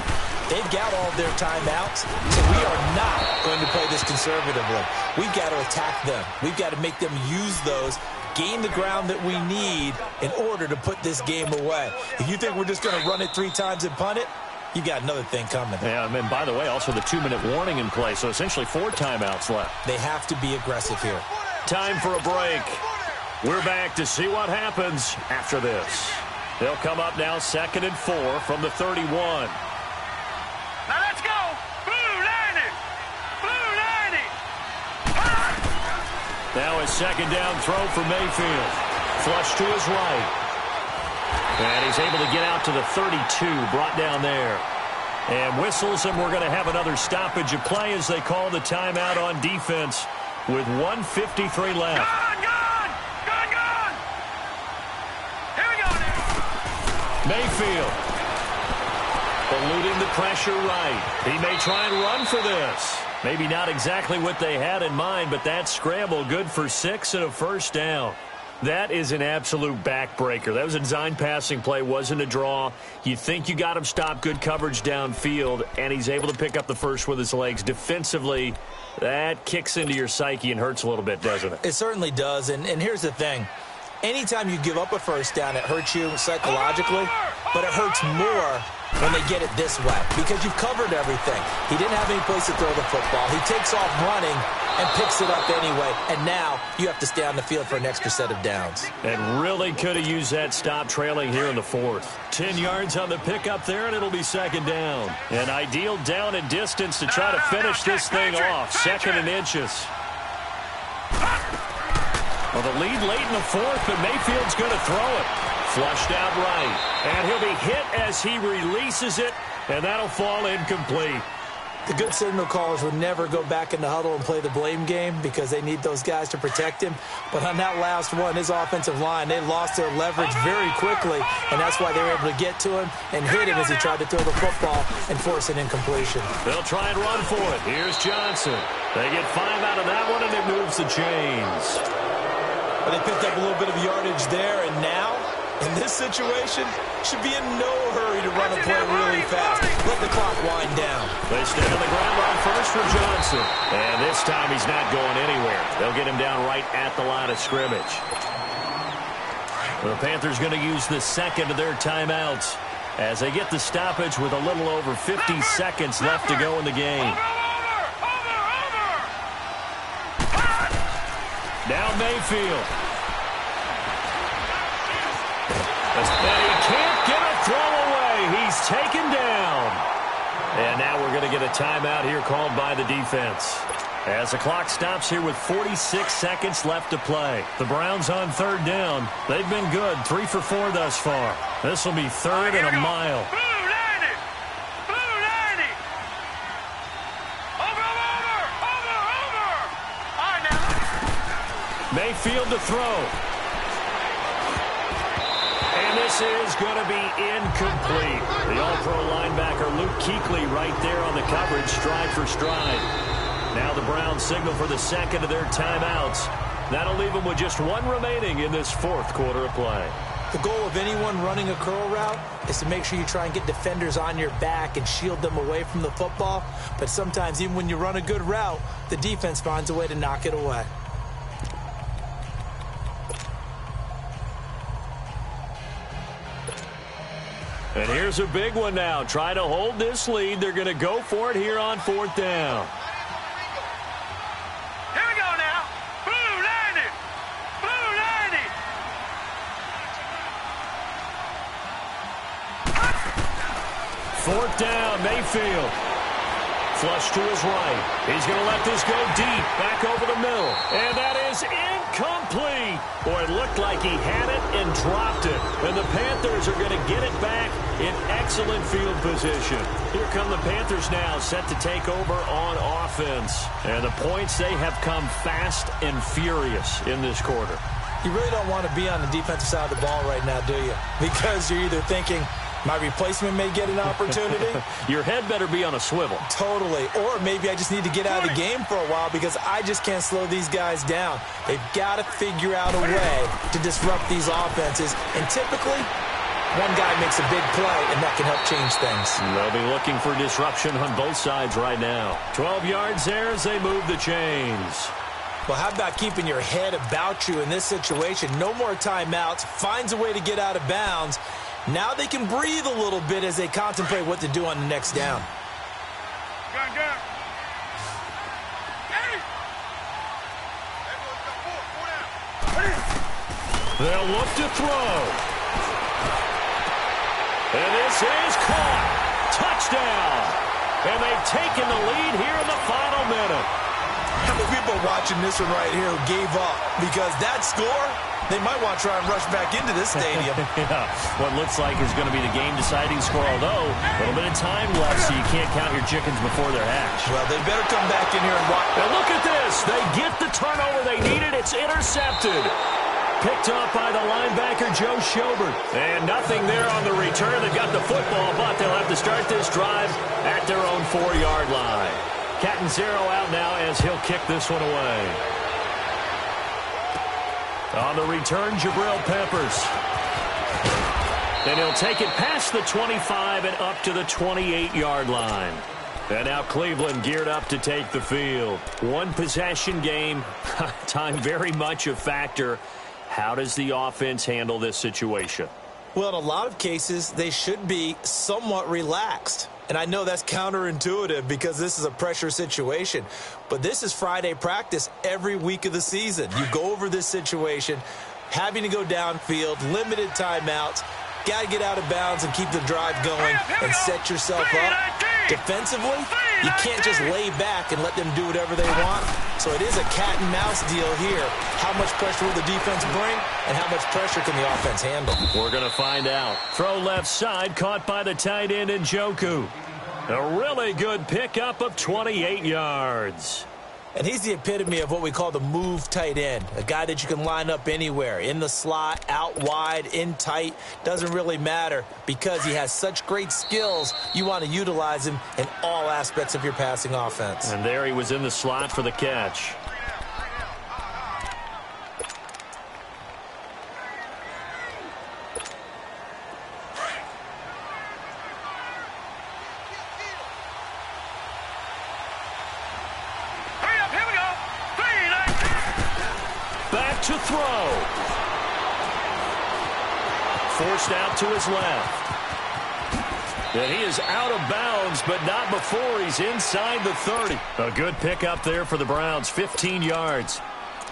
Speaker 3: They've got all their timeouts, so we are not going to play this conservatively. We've got to attack them. We've got to make them use those, gain the ground that we need in order to put this game away. If you think we're just going to run it 3 times and punt it, you got another thing coming.
Speaker 2: Yeah, and by the way, also the 2-minute warning in play, so essentially 4 timeouts left.
Speaker 3: They have to be aggressive here.
Speaker 2: Time for a break. We're back to see what happens after this. They'll come up now 2nd and 4 from the 31.
Speaker 1: Now let's go. Blue 90. Blue 90.
Speaker 2: Now a 2nd down throw for Mayfield. Flush to his right. And he's able to get out to the 32, brought down there. And whistles, and we're going to have another stoppage of play as they call the timeout on defense with 1:53 left.
Speaker 1: Gone. Here we go.
Speaker 2: Mayfield. Eluding the pressure right. He may try and run for this. Maybe not exactly what they had in mind, but that scramble good for 6 and a first down. That is an absolute backbreaker. That was a design passing play, wasn't a draw. You think you got him stopped, good coverage downfield, and he's able to pick up the first with his legs. Defensively, that kicks into your psyche and hurts a little bit, doesn't it?
Speaker 3: It certainly does, and here's the thing. Anytime you give up a first down, it hurts you psychologically, but it hurts more when they get it this way, because you've covered everything. He didn't have any place to throw the football. He takes off running and picks it up anyway, and now you have to stay on the field for an extra set of downs.
Speaker 2: And really could have used that stop trailing here in the 4th. 10 yards on the pickup there, and it'll be 2nd down. An ideal down and distance to try to finish this thing off. 2nd and inches. Well, the lead late in the 4th, but Mayfield's going to throw it. Flushed out right. And he'll be hit as he releases it, and that'll fall incomplete.
Speaker 3: The good signal callers would never go back in the huddle and play the blame game because they need those guys to protect him. But on that last one, his offensive line, they lost their leverage very quickly, and that's why they were able to get to him and hit him as he tried to throw the football and force an incompletion.
Speaker 2: They'll try and run for it. Here's Johnson. They get 5 out of that one, and it moves the chains.
Speaker 3: But they picked up a little bit of yardage there, and now, in this situation, should be in no hurry to run a play really fast. Let the clock wind down.
Speaker 2: They stay on the ground on first for Johnson. And this time he's not going anywhere. They'll get him down right at the line of scrimmage. The Panthers going to use the 2nd of their timeouts as they get the stoppage with a little over 50 seconds left to go in the game. Now Mayfield. And he can't get a throw away. He's taken down. And now we're going to get a timeout here called by the defense. As the clock stops here with 46 seconds left to play. The Browns on third down. They've been good, 3 for 4 thus far. This will be third and a mile. Mayfield to throw. And this is going to be incomplete. The all-pro linebacker Luke Kuechly right there on the coverage, stride for stride. Now the Browns signal for the second of their timeouts. That'll leave them with just 1 remaining in this fourth quarter of play.
Speaker 3: The goal of anyone running a curl route is to make sure you try and get defenders on your back and shield them away from the football. But sometimes even when you run a good route, the defense finds a way to knock it away.
Speaker 2: And here's a big one now. Try to hold this lead. They're going to go for it here on fourth down.
Speaker 1: Here we go now. Blue 90. Blue 90.
Speaker 2: Fourth down, Mayfield. Flush to his right. He's going to let this go deep, back over the middle. And that is incomplete. Boy, it looked like he had it and dropped it. And the Panthers are going to get it back in excellent field position. Here come the Panthers now, set to take over on offense. And the points, they have come fast and furious in this quarter.
Speaker 3: You really don't want to be on the defensive side of the ball right now, do you? Because you're either thinking, my replacement may get an opportunity.
Speaker 2: Your head better be on a swivel.
Speaker 3: Totally. Or maybe I just need to get out of the game for a while because I just can't slow these guys down. They've got to figure out a way to disrupt these offenses. And typically, one guy makes a big play, and that can help change things.
Speaker 2: They'll be looking for disruption on both sides right now. 12 yards there as they move the chains.
Speaker 3: Well, how about keeping your head about you in this situation? No more timeouts. Finds a way to get out of bounds. Now they can breathe a little bit as they contemplate what to do on the next down.
Speaker 2: They'll look to throw. And this is caught. Touchdown. And they've taken the lead here in the final minute.
Speaker 3: How many people are watching this one right here who gave up? Because that score, they might want to try and rush back into this stadium.
Speaker 2: Yeah, what looks like is going to be the game-deciding score, although a little bit of time left, so you can't count your chickens before they're hatched.
Speaker 3: Well, they better come back in here and watch.
Speaker 2: Now look at this. They get the turnover they needed. It's intercepted. Picked up by the linebacker, Joe Schobert. And nothing there on the return. They've got the football, but they'll have to start this drive at their own 4-yard line. Catanzaro out now as he'll kick this one away. On the return, Jabril Peppers. And he'll take it past the 25 and up to the 28-yard line. And now Cleveland geared up to take the field. One possession game. Time very much a factor. How does the offense handle this situation?
Speaker 3: Well, in a lot of cases, they should be somewhat relaxed. And I know that's counterintuitive because this is a pressure situation. But this is Friday practice every week of the season. You go over this situation, having to go downfield, limited timeouts, got to get out of bounds and keep the drive going and set yourself up. Defensively, you can't just lay back and let them do whatever they want. So it is a cat and mouse deal here. How much pressure will the defense bring and how much pressure can the offense handle?
Speaker 2: We're going to find out. Throw left side, caught by the tight end Njoku. A really good pickup of 28 yards.
Speaker 3: And he's the epitome of what we call the move tight end, a guy that you can line up anywhere, in the slot, out wide, in tight, doesn't really matter because he has such great skills. You want to utilize him in all aspects of your passing offense.
Speaker 2: And there he was in the slot for the catch. To throw. Forced out to his left. And he is out of bounds, but not before he's inside the 30. A good pickup there for the Browns, 15 yards.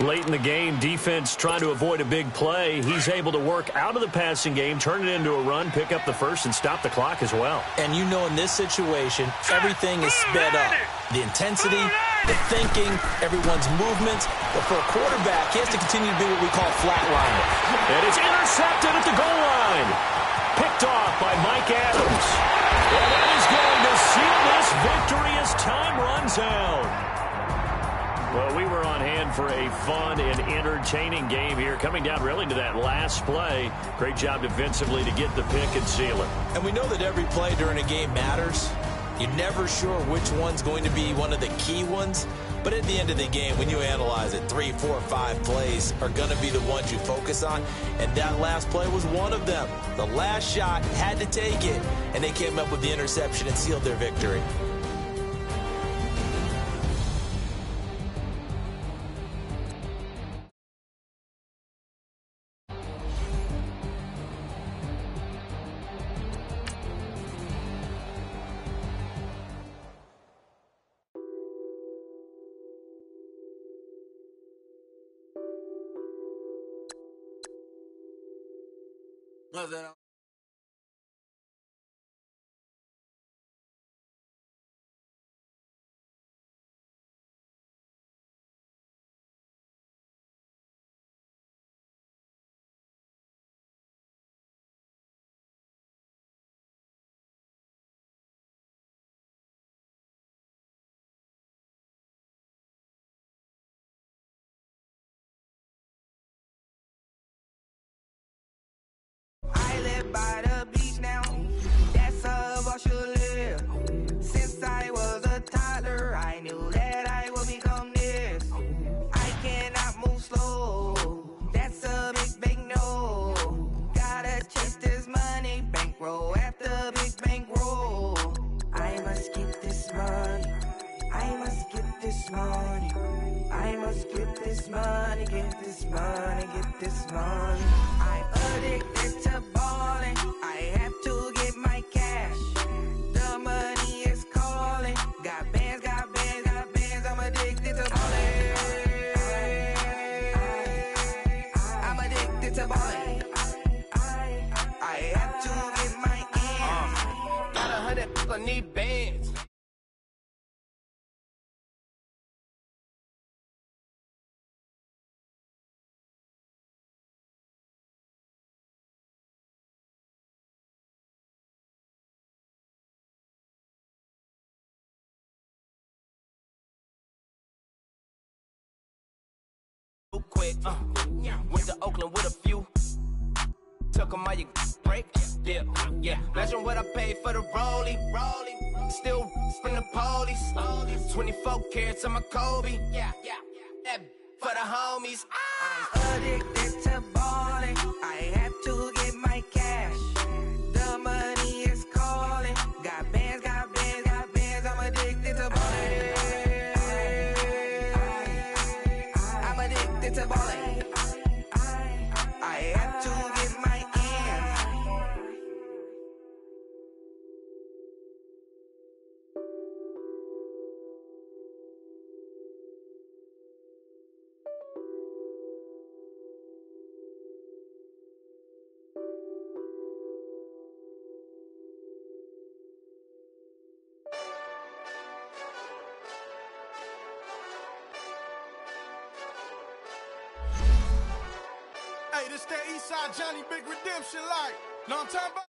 Speaker 2: Late in the game, defense trying to avoid a big play. He's able to work out of the passing game, turn it into a run, pick up the first, and stop the clock as well.
Speaker 3: And you know in this situation, everything is sped up. The intensity, the thinking, everyone's movements. But for a quarterback, he has to continue to be what we call flatlining.
Speaker 2: And it's intercepted at the goal line. Picked off by Mike Adams. And that is going to seal this victory as time runs out. Well, we were on hand for a fun and entertaining game here, coming down really to that last play. Great job defensively to get the pick and seal it.
Speaker 3: And we know that every play during a game matters. You're never sure which one's going to be one of the key ones. But at the end of the game, when you analyze it, 3, 4, 5 plays are going to be the ones you focus on. And that last play was one of them. The last shot had to take it, and they came up with the interception and sealed their victory.
Speaker 7: I live by the beach now. That's how I should live. Since I was a toddler, I knew that I would become this. I cannot move slow. That's a big no. Gotta chase this money, bankroll after big bankroll. I must get this money. I must get this money. I must get this money, get this money, get this money. I'm addicted to balling. I have to get my cash. The money is calling. Got bands, got bands, got bands. I'm addicted to balling. I'm addicted to balling. I have to get my ends. Got 100, I need bands. Quick, went to Oakland with a few. Took a my break, dip, yeah. Imagine what I paid for the rollie. Still from the police. 24 carats on my Kobe, yeah. That for the homies. I'm addicted to balling. I have to get my cash. The money is calling. Got bands, got bands, got bands. I'm addicted to balling. To balling. I have to get my ends.
Speaker 5: Hey, this that Eastside Johnny Big Redemption like. Know what I'm talking about?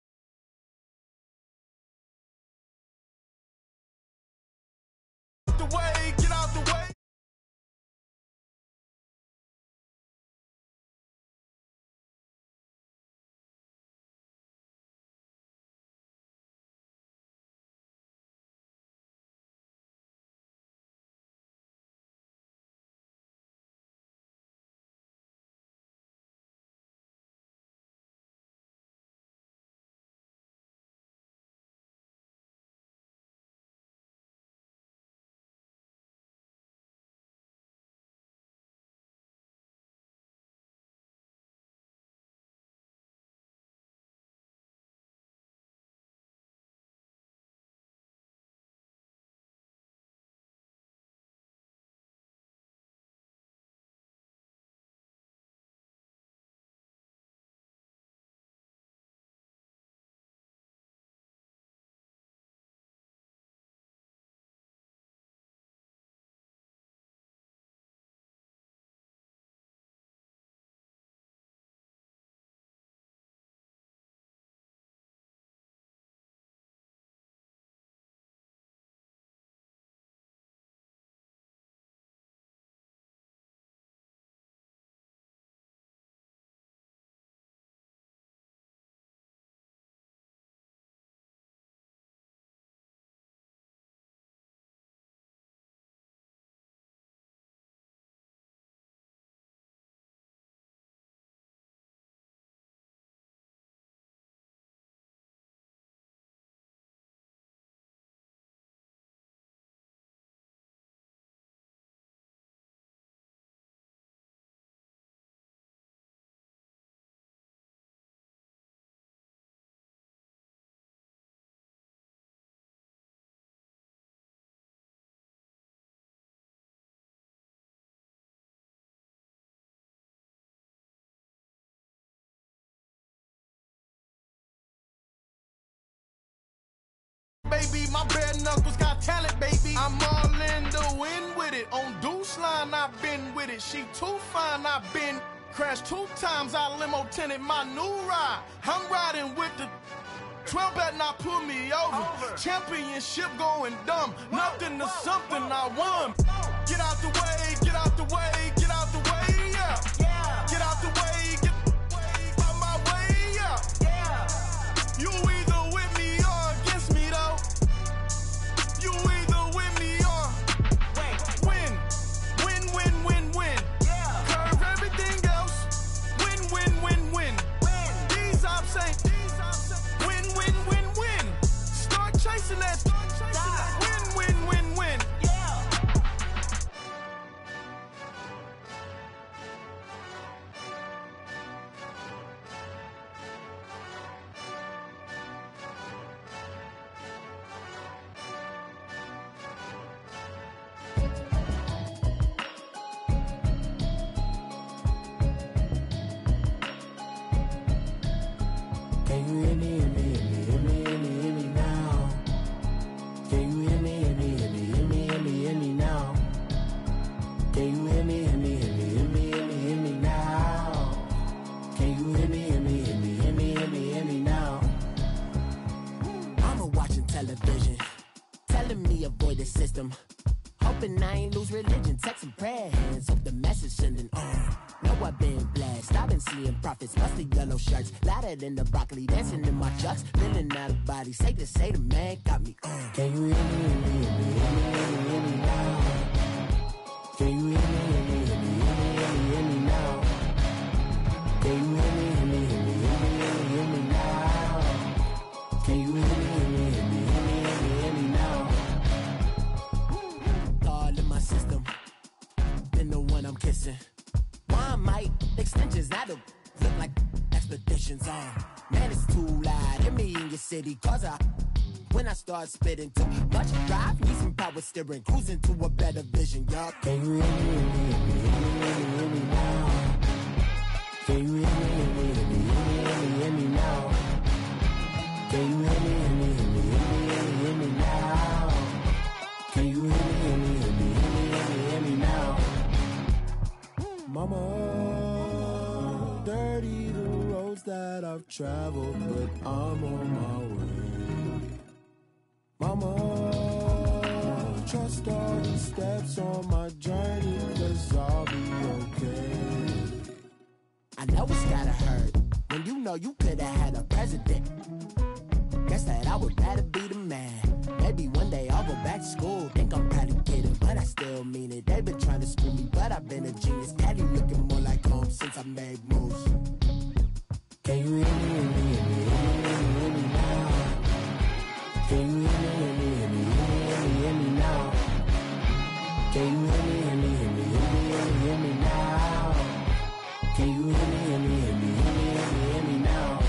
Speaker 8: baby. My bare knuckles got talent, baby. I'm all in the wind with it. On Deuce line, I've been with it. She too fine, I've been. Crashed 2 times, I limo tinted my new ride. I'm riding with the 12 better not pull me over. Championship going dumb. Nothing to something I won. Get out the way, get out the way, get out the way, yeah. Get out the way, get out my way, yeah. You either with me or against me, though. You either with me or win. Win, win, win, win. Curve everything else. Win, win, win, win. These ops ain't. Win, win, win, win. Start chasing that. Win, win, win, win.
Speaker 4: Can you hear me, hear me, hear me, hear me, hear me, hear me now? Can you hear me, hear me, hear me, hear me, hear me, hear me now? Can you hear me, hear me, hear me, hear me, hear me, hear me now? Can you hear me, hear me, hear me, hear me, hear me, hear me now? I'm watching television, telling me avoid the system. Hoping I ain't lose religion, texting prayer hands, hope the message sending on. Know I've been blessed, I've been seeing prophets, mostly yellow shirts, louder than the broccoli, dancing in my chucks, feeling out of body, safe to say the man got me on. Can you hear me, hear me, hear me, hear me, hear me, hear me now? Can you hear me, hear me, hear me, hear me, hear me, hear me now? Can you hear me, hear me, hear me, hear me, hear me, hear me now? Can you hear me, hear me, hear me, hear me, hear me, hear me now? All in my system, been the one I'm kissing. Why might extensions now to look like expeditions on? Man, it's too loud. Hit me in your city, cause when I start spitting too much drive, need some power steering, cruising to a better vision, y'all. Can you hear me, hear me, hear me, hear me, hear me, hear me now? Can you hear me, hear me, hear me, hear me, hear me, hear me now? Can you hear me, hear me, hear me, hear me, hear me, hear me now? Can you hear me, hear me, hear me, hear me, hear me, hear me now? Mama, dirty the roads that I've traveled, but I'm on my way. Mama, trust all the steps on my journey, 'cause I'll be okay. I know it's gotta hurt when you know you could've had a president. Guess that I would rather be the man. Maybe one day I'll go back to school. Think I'm probably kidding, but I still mean it. They've been trying to school me, but I've been a genius. Daddy looking more like home since I made moves. Can you hear me, hear me, hear me, hear me, hear me, hear me now? Can you hear me, hear me, hear me, hear me, hear me, hear me now? Can you hear me, hear me, hear me, hear me, hear me, hear me now? Can you hear me, hear me, hear me, hear me, hear me, hear me now?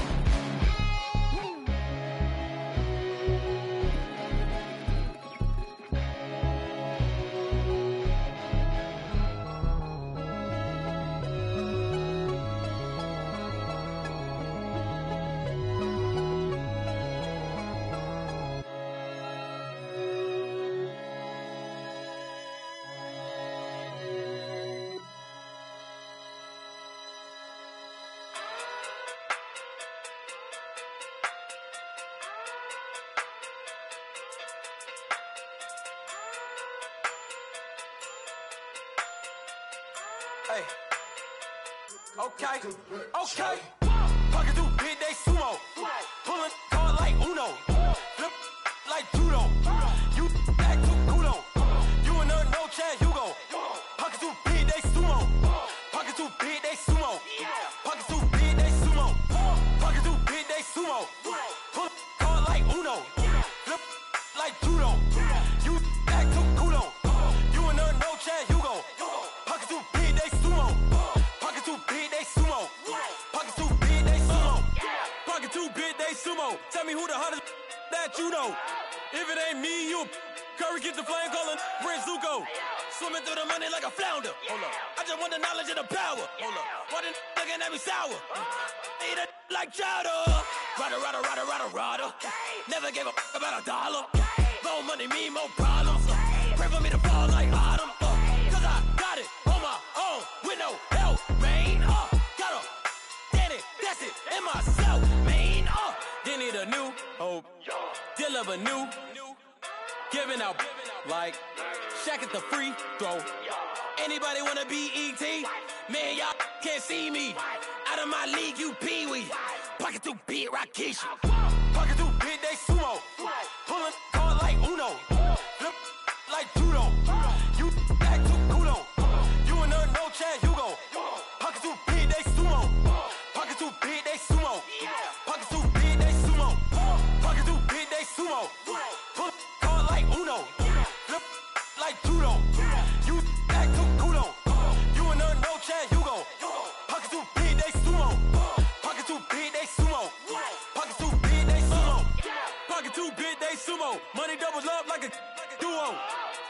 Speaker 5: Hey. Okay. Okay. Pocket through big, they sumo. Pulling card like Uno. Flip like judo. You back to kudo. You and her no Chad Hugo. Pocket too big, they sumo. Pocket too big, they sumo. Pocket too big, they sumo. Pocket too big, they sumo. Pull card like Uno. Flip like judo. You back to kudo. You and her no Chad Hugo. Pocket too big, they sumo. Pocket too big, they sumo. Pocket too big, they sumo. Pocket too big, they sumo. Tell me who the hottest that you know. If it ain't me, you Curry get the flame calling Prince Zuko. Swimming through the money like a flounder. Hold up. I just want the knowledge and the power. Hold up. Why the looking at me sour? Eat it like chowder. Rada, rada, rada, rada, rada.
Speaker 9: Never gave a fuck about a dollar. More money mean more problems. Pray for me to fall like autumn. Cause I got it on my own with no help, man. Got a daddy, that's it, in myself, man. They need a new hope, deal of a new, giving out like Shaq at the free throw. Anybody wanna be E.T.? Man, y'all can't see me. Out of my league, you pee-wee. Pocket too big, Rakisha. Pocket too big, they sumo. Pulling card like Uno. Flip like judo. You act too kudo. You and her, no Chad Hugo. Pocket too big, they sumo. Pocket too big, they sumo. Pocket too big, they sumo. Pocket too big, they sumo. Pull card like Uno. Flip like judo. You act too kudo. You and her, no Chad Hugo. Pocket too big, they sumo. Pocket too big, they sumo. Pocket too big, they sumo. Pocket too big, they sumo. Money doubles up like a duo.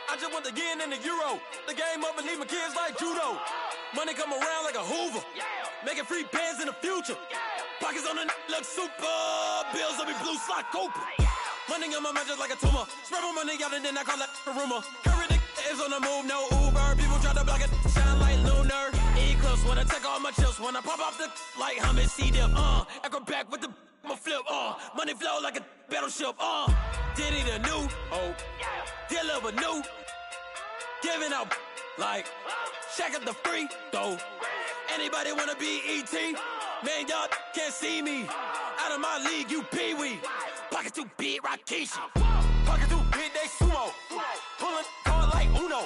Speaker 9: I just want the yen and the euro. The game up and leave my kids like judo. Money come around like a Hoover. Making free bands in the future. Pockets on the look super. Bills on me blue slot Cooper. Money on my mind just like a tumor. Spread my money out and then I call that a rumor. Curry the is on the move, no Uber. People try to block it, shine like lunar. Eclipse when I take all my chips. When I pop off the like hummus, C-dip. Acrobat with the I'ma flip. Money flow like a battleship. Diddy the new hope. Deal of a new. Giving out like Shaq at the free throw. Anybody wanna be E.T.? Man, y'all can't see me. Out of my league, you pee-wee. Pocket too big, Rakisha. Pocket too big, they sumo. Pulling card like Uno.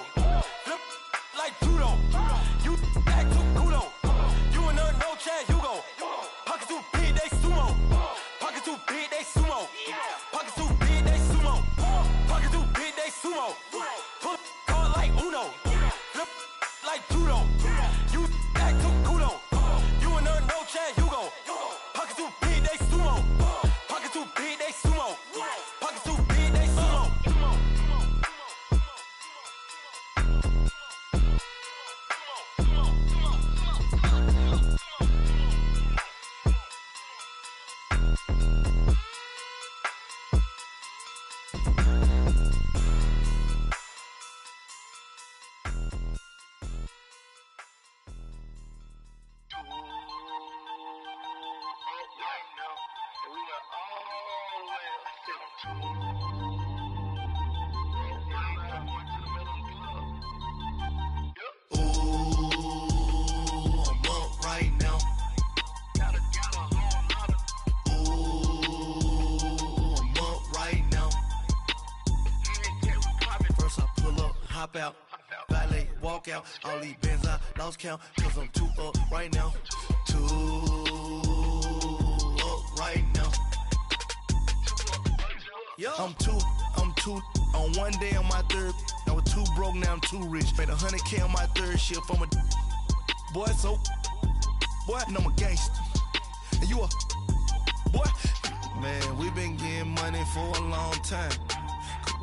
Speaker 9: Flip like judo. You act too kudo. You and her, no Chad Hugo. Pocket too big, they sumo. Pocket too big, they sumo. Pocket too big, they sumo. Pocket too big, they sumo. Pull card like Uno. Flip like judo. You act too kudo. You and her, no Chad Hugo. Pocket too big, they sumo. Pocket too big, they sumo. Pocket too big, they sumo. Hop out, valet, walk out. All these bands I lost count, cause I'm too up right now. Too up right now. I'm too on one day on my third. I was too broke, now I'm too rich. Made 100K on my third shift from a boy, so boy, and I'm a gangster. And you a boy. Man, we been getting money for a long time.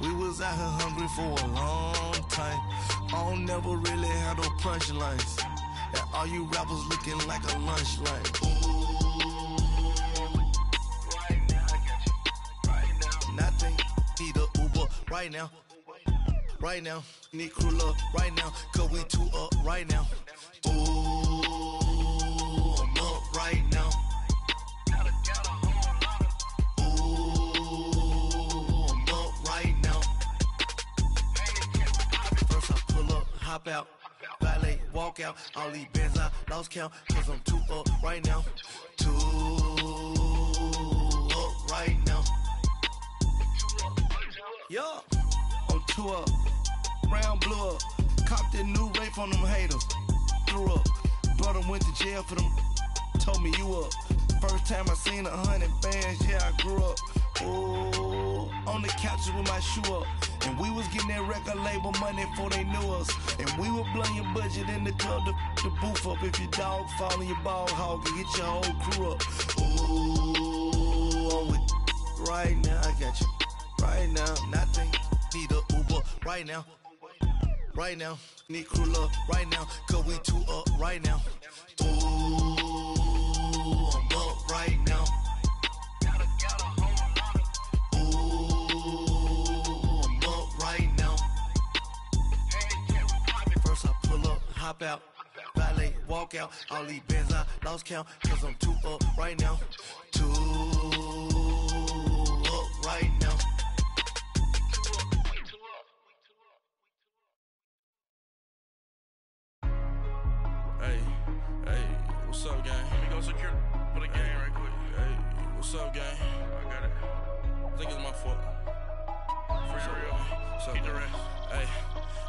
Speaker 9: We was out here hungry for a long time. I don't never really have no punchlines. And all you rappers looking like a lunch line. Ooh, right now, I got you. Right now. Nothing, need a Uber right now. Right now, need crew love right now. Cause we too up right now. Ooh, I'm up right now. Hop out, valet, walk out. All these bands I lost count, cause I'm too up right now. Too up right now. Yo, I'm too up. Round blew up. Copped that new rape from them haters. Threw up. Brother went to jail for them. Told me you up. First time I seen 100 bands, yeah, I grew up. Ooh, on the couches with my shoe up. And we was getting that record label money before they knew us. And we were blowing your budget in the club to the booth up. If your dog fall in your ball hog and get your whole crew up. Ooh, I'm with right now, I got you. Right now, nothing, need a Uber right now. Right now, need crew love right now. Cause we too up right now. Ooh, I'm up right now. Ooh,
Speaker 10: hop out, valet, walk out. All these bands I lost count, cause I'm too up right now. Too up right now.
Speaker 11: Hey, what's up, gang? Let me go secure for the game right quick. Hey, what's up, gang? I got it. I think it's my fault. Free real. What's up, keep the rest. Hey,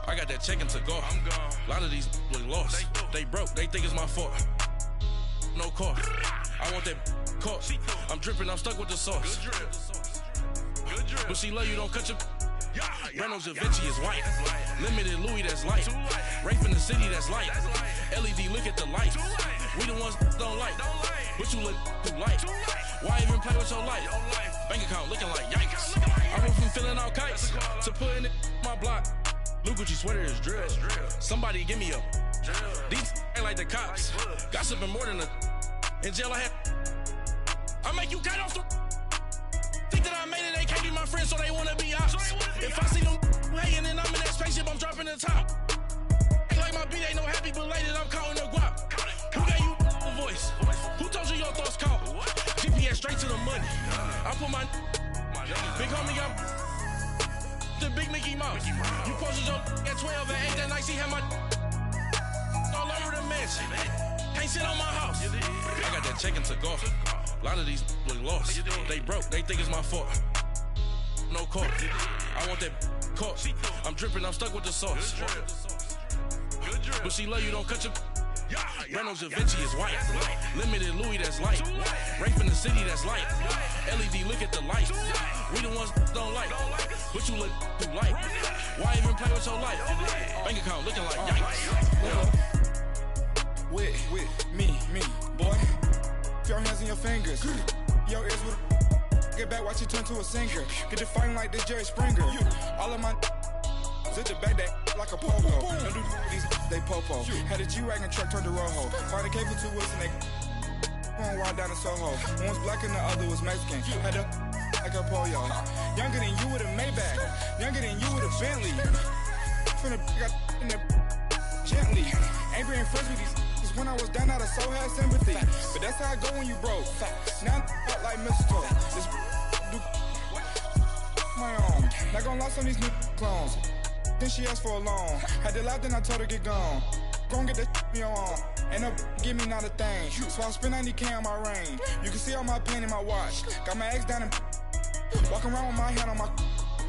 Speaker 11: I got that check-in to go. I'm gone. A lot of these was lost. They broke. They think it's my fault. No car. I want that car. I'm dripping. I'm stuck with the sauce. Good drip. Good drip. But she love you. Don't cut your. Reynolds Da Vinci is white. Limited Louis, that's light. Rape in the city, that's light. LED, look at the lights. We the ones don't like. But you look too light. Why even play with your life? Bank account looking like yikes. I went from filling out kites to putting it in my block. Blue Gucci sweater is drill. Somebody give me a. These ain't like the cops. Gossiping more than a. In jail I had. I make you cut off the. Think that I made it, they can't be my friends, so they wanna be ops. If I see them hanging and I'm in that spaceship, I'm dropping the top. Ain't like my beat ain't no happy belated, I'm counting the guap. Who gave you the voice? Who told you your thoughts count? GPS straight to the money. I put my big homie got the big Mickey Mouse. You posted your at 12 and 8 that night, she had my all over the mansion. Can't sit on my house. I got that check-in to go. A lot of these was lost. They broke. They think it's my fault. No car. I want that car. I'm dripping. I'm stuck with the sauce. But she love you. Don't cut your. Reynolds Da Vinci is white. Limited Louis, that's light. Rape in the city, that's light. LED, look at the lights. We the ones don't like. But you look too light. Why even play with your life? Bank account looking like yikes.
Speaker 12: With me, boy. Your hands and your fingers. Your ears with get back, watch you turn to a singer. Get it fighting like this Jerry Springer. All of my sit the back that like a pogo. Don't do these they popo. Had a G-Wagon truck turned to Rojo. Find a cable 2 wheels and they going wild down in Soho. One was black and the other was Mexican. Had a like a pollo. Younger than you with a Maybach. Younger than you with a Bentley. From the got in the gently. Ain't being friends with these. When I was down out of soul had sympathy. But that's how I go when you broke. Now I'm like mistletoe. This do my own. Not gonna lie, some of these new clones. Then she asked for a loan. Had to laugh, then I told her get gone. Gon' get that me on. Ain't no give me not a thing. So I spend 90K on my ring. You can see all my pain in my watch. Got my ex down and walking around with my hand on my.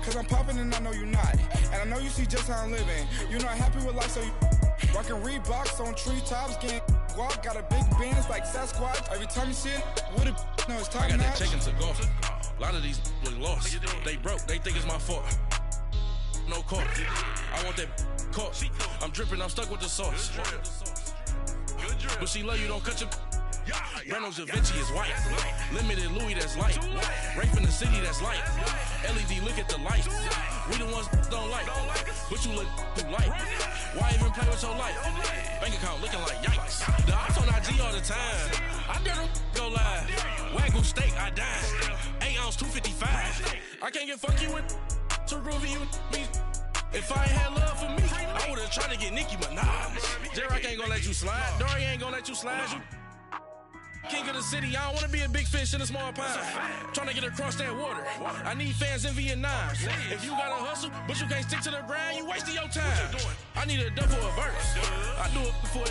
Speaker 12: Cause I'm popping and I know you not. And I know you see just how I'm living. You're not happy with life, so you. Rockin' Reeboks on treetops, getting guap, got a big band, it's like Sasquatch. Every time you see it, with a no, it's time.
Speaker 11: I got that check-in to go. A lot of these was lost. They broke, they think it's my fault. No car. I want that car. I'm dripping, I'm stuck with the sauce. But she love you, don't cut your. Reynolds Da Vinci is white. Limited Louis, that's light. Rape in the city, that's light. LED, look at the lights. We the ones don't like. But you look too light. Why even play with your life? Bank account looking like yikes. The ops on IG all the time. I dare them go live. Wagyu steak, I dine. 8 ounce, 255. I can't get funky with too groovy you me. If I ain't had love for me, I would've tried to get Nicki Minaj. J-Rock ain't gonna let you slide. Dory ain't gonna let you slide. You king of the city, I don't wanna be a big fish in a small pond. Trying to get across that water. I need fans in Vietnam. If you gotta hustle, but you can't stick to the grind, you wasting your time. I need a double a verse. I do it before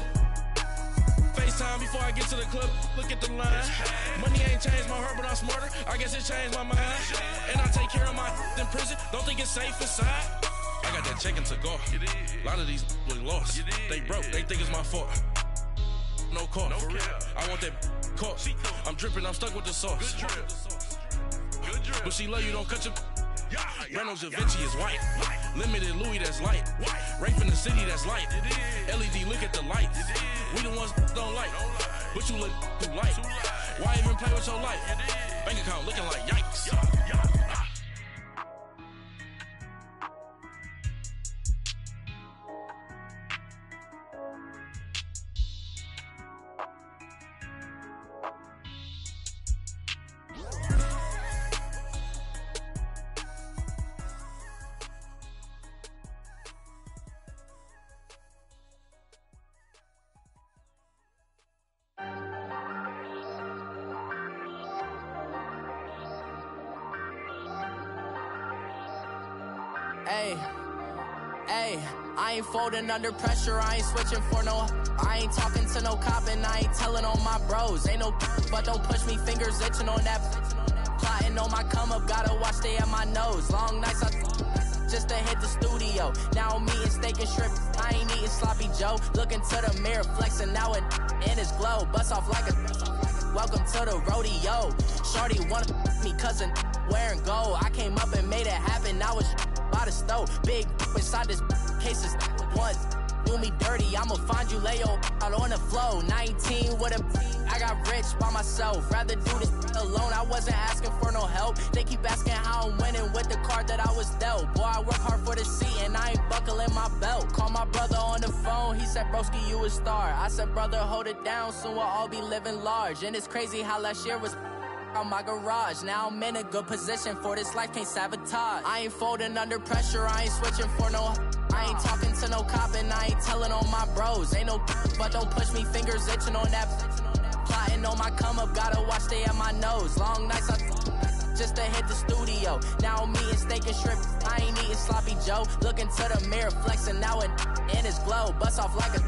Speaker 11: FaceTime before I get to the club. Look at the line. Money ain't changed my heart, but I'm smarter. I guess it changed my mind. And I take care of my in prison. Don't think it's safe inside. I got that check-in to go. A lot of these was lost. They broke. They think it's my fault. No car. For real. I want that car. I'm dripping. I'm stuck with the sauce. But she love you. Don't cut your. Reynolds Da Vinci is white. Limited Louis, that's light. Rape in the city, that's light. LED, look at the lights. We the ones don't like. But you look too light. Why even play with your life? Bank account looking like yikes.
Speaker 13: Ayy, I ain't folding under pressure, I ain't switching for no. I ain't talking to no cop and I ain't telling on my bros. Ain't no but don't push me, fingers itching on that. Plotting on my come up, gotta watch stay at my nose. Long nights just to hit the studio. Now I'm eating steak and shrimp, I ain't eating sloppy Joe. Looking to the mirror, flexing now it in his glow. Bust off like a welcome to the rodeo. Shorty wanna me cousin wearing gold. I came up and made it happen, I was by the stove. Big inside this cases one. Do me dirty, I'ma find you lay out on the floor. 19 with a I got rich by myself. Rather do this alone, I wasn't asking for no help. They keep asking how I'm winning with the card that I was dealt. Boy, I work hard for the seat and I ain't buckling my belt. Call my brother on the phone, he said, broski, you a star. I said, brother, hold it down, soon we'll all be living large. And it's crazy how last year was on my garage. Now I'm in a good position for this life, can't sabotage. I ain't folding under pressure, I ain't switching for no. I ain't talking to no cop and I ain't telling on my bros. Ain't no but don't push me, fingers itching on that. Plotting on my come up, gotta watch stay at my nose. Long nights just to hit the studio. Now I'm eating steak and shrimp, I ain't eating sloppy Joe. Looking to the mirror, flexing now it in his glow. Bust off like a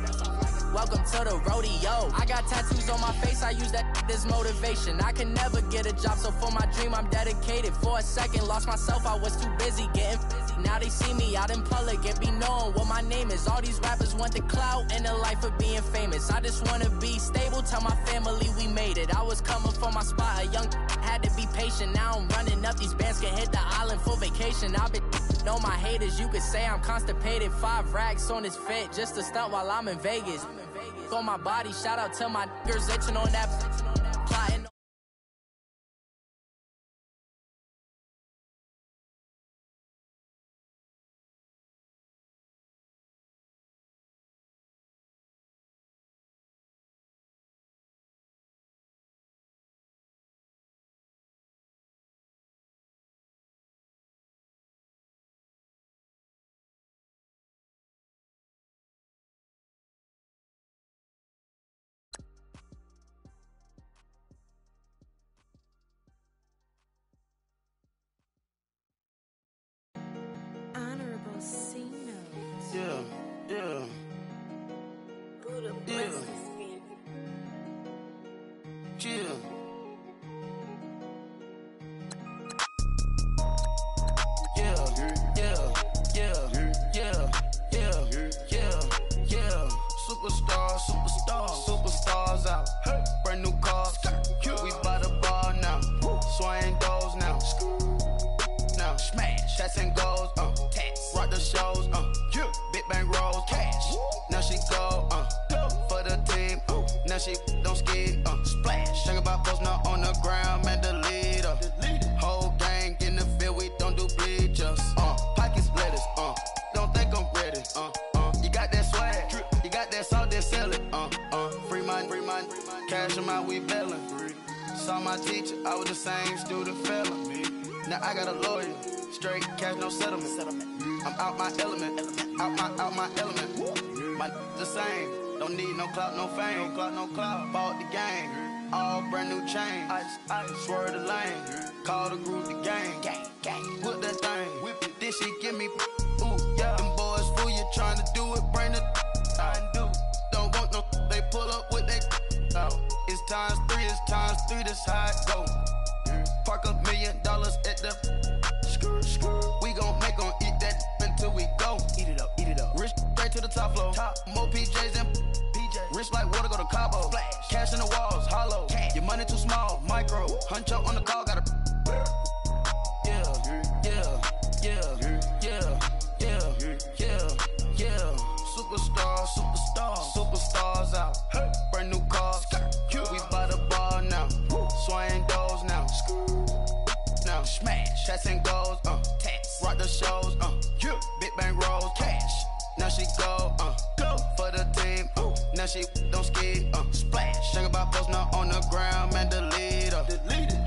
Speaker 13: welcome to the rodeo. I got tattoos on my face, I use that as motivation. I can never get a job, so for my dream I'm dedicated. For a second, lost myself, I was too busy getting busy. Now they see me out in public and be knowing what my name is. All these rappers want the clout and the life of being famous. I just wanna be stable, tell my family we made it. I was coming for my spot, a young had to be patient. Now I'm running up, these bands can hit the island for vacation. I've been know my haters, you could say I'm constipated. 5 racks on this fit, just to stunt while I'm in Vegas. On my body, shout out to my niggas itching on that. Plotting.
Speaker 14: Honorable C notes.
Speaker 10: Yeah.
Speaker 14: Buddha
Speaker 10: blesses
Speaker 14: me.
Speaker 10: Chill. Superstars out. Brand new cars. We by the bar now. Swaying doors now. Now smash. Tats and goals. Rock the shows. Big bang rolls. Cash. Now she go. For the team. Now she don't ski. Splash. Think about posting up on the ground. Man, the leader. Whole gang in the field. We don't do bleachers. Pockets lettuce. Don't think I'm ready. You got that swag. You got that salt, then sell it. Free mind. Cash them out, we bailin'. Saw my teacher, I was the same student felon. Now I got a lawyer, straight cash, no settlement. I'm out my element, out my element. My the same, don't need no clout, no fame. No clout. Bought the game, all brand new chain. Ice, swerve the lane, call the group the gang. Whip that thing, whip it. This shit give me, ooh yeah. Them boys fool you trying to do it, bring the don't want no, they pull up with they It's times 3, this how it go. Park $1 million at the we gon' make 'em eat that until we go. Eat it up. Rich straight to the top floor. More PJs than PJs. Rich like water, go to Cabo. Splash. Cash in the walls, hollow. Cash. Your money too small, micro. Hunch up on the call, gotta Superstars out. Brand new cars. We by the bar now. Swaying doors now. Now smash. Tats and goals. Rock the shows. Big bang rolls. Cash. Now she go. For the team. Now she don't ski. Splash. Think about posting up on the ground. Man, the leader.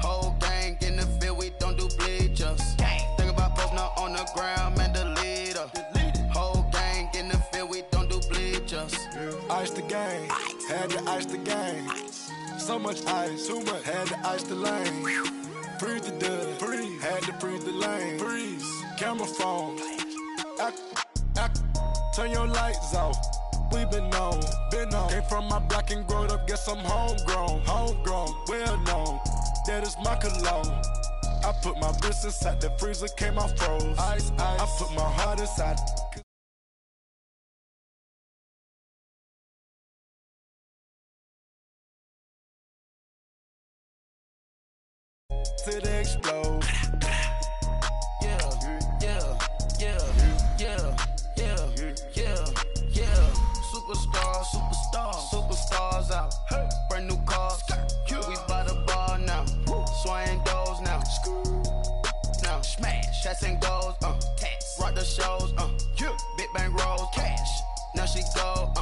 Speaker 10: Whole gang in the field. We don't do bleachers. Think about posting up on the ground. Man, the leader. Whole gang in the field. We don't do bleachers.
Speaker 15: Ice the game, had to ice the game. So much ice, too much, had to ice the lane. Freeze the dust, freeze, had to freeze the lane. Freeze, camera phone, Turn your lights off. We been on. Came from my block and growed up. Guess I'm homegrown. Well known. That is my cologne. I put my wrist inside the freezer, came out froze. Ice. I put my heart inside. Till they explode.
Speaker 10: Superstars out. Brand new cars. We by the bar now. Swaying doors now. Smash. Shots and goals. Rock the shows. Big bang rolls. Cash. Now she go.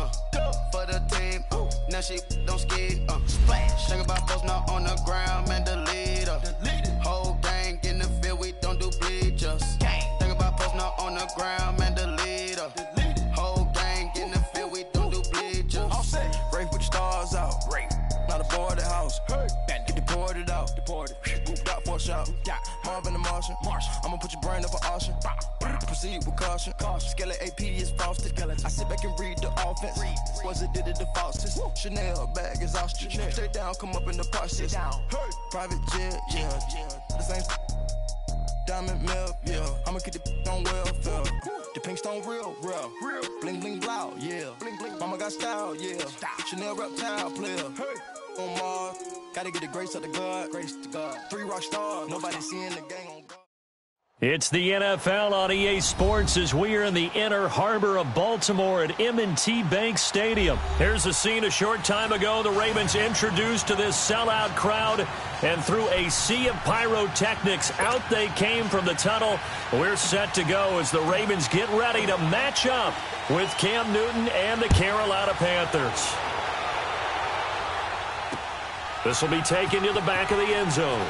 Speaker 10: For the team. Now she don't ski. Splash. Think about post now on the ground. Man, the leader. Whole gang in the field. We don't do bleachers. Think about post now on the ground. Man, the leader. Whole gang in the field. We don't do bleachers.
Speaker 15: Race with the stars out. Not a boarded house. Get deported out. Got for a shot. Marvin the Martian. I'ma put your brain up for auction. Proceed with caution. Skeleton AP is frosted. I sit back and read the offense. Was it did it the fastest? Chanel bag is ostrich. Stay down, come up in the process. Private jet, the same diamond milk, I'ma keep the on welfare. The pink stone real. Bling bling blow, Mama got style, Chanel reptile player. On Mars, gotta get the grace of the God. 3 rock stars, nobody seeing the gang on God.
Speaker 2: It's the NFL on EA Sports as we are in the inner harbor of Baltimore at M&T Bank Stadium. Here's a scene a short time ago. The Ravens introduced to this sellout crowd, and through a sea of pyrotechnics, out they came from the tunnel. We're set to go as the Ravens get ready to match up with Cam Newton and the Carolina Panthers. This will be taken to the back of the end zone.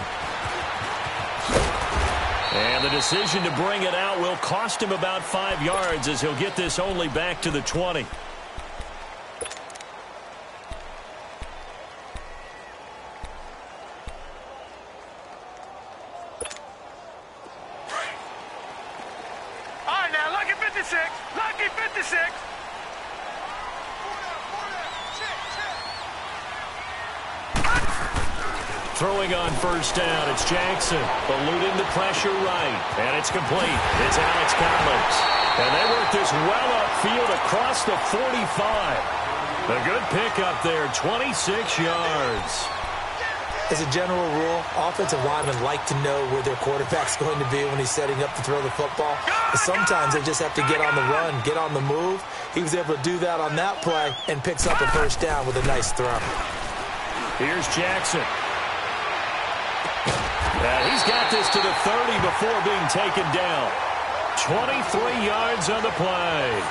Speaker 2: And the decision to bring it out will cost him about 5 yards as he'll get this only back to the 20.
Speaker 1: All right, now, lucky 56. Lucky 56.
Speaker 2: Throwing on first down, it's Jackson, eluding the pressure right, and it's complete. It's Alex Collins. And they work this well upfield across the 45. A good pickup there, 26 yards.
Speaker 3: As a general rule, offensive linemen like to know where their quarterback's going to be when he's setting up to throw the football. But sometimes they just have to get on the run, get on the move. He was able to do that on that play and picks up a first down with a nice throw.
Speaker 2: Here's Jackson. He's got this to the 30 before being taken down. 23 yards on the play.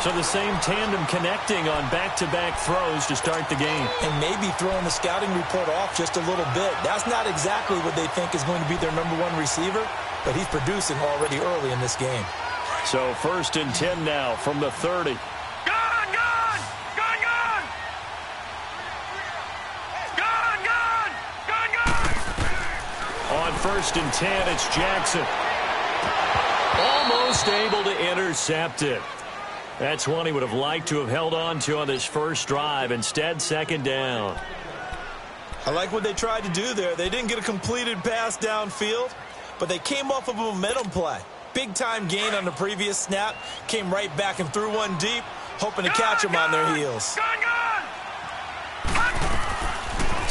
Speaker 2: So the same tandem connecting on back-to-back throws to start the game.
Speaker 3: And maybe throwing the scouting report off just a little bit. That's not exactly what they think is going to be their #1 receiver, but he's producing already early in this game.
Speaker 2: So 1st and 10 now from the 30. On 1st and 10, it's Jackson. Almost able to intercept it. That's one he would have liked to have held on to on this first drive. Instead, 2nd down.
Speaker 3: I like what they tried to do there. They didn't get a completed pass downfield, but they came off of a momentum play. Big-time gain on the previous snap. Came right back and threw one deep, hoping to catch them on their heels.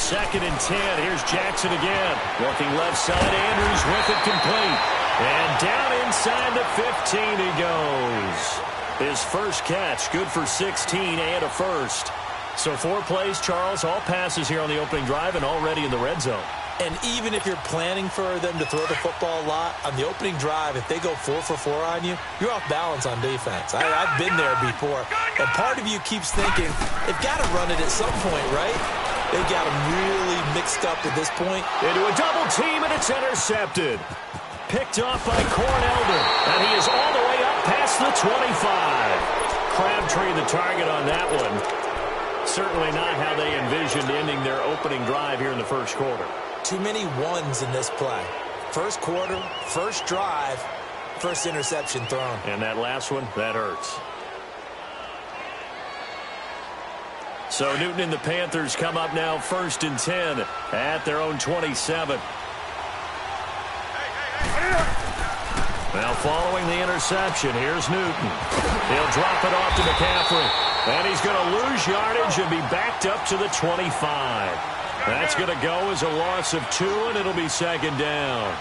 Speaker 2: 2nd and 10. Here's Jackson again. Working left side. Andrews with it complete. And down inside the 15 he goes. His first catch, good for 16 and a first. So 4 plays, Charles, all passes here on the opening drive and already in the red zone.
Speaker 3: And even if you're planning for them to throw the football a lot, on the opening drive, if they go 4 for 4 on you, you're off balance on defense. I've been there before. And part of you keeps thinking, they've got to run it at some point, right? They got him really mixed up at this point.
Speaker 2: Into a double team, and it's intercepted. Picked off by Cornelder, and he is all the way up past the 25. Crabtree the target on that one. Certainly not how they envisioned ending their opening drive here in the first quarter.
Speaker 3: Too many ones in this play. First quarter, first drive, first interception thrown.
Speaker 2: And that last one, that hurts. So Newton and the Panthers come up now 1st and 10 at their own 27. Now following the interception, here's Newton. He'll drop it off to McCaffrey. And he's going to lose yardage and be backed up to the 25. That's going to go as a loss of 2, and it'll be 2nd down.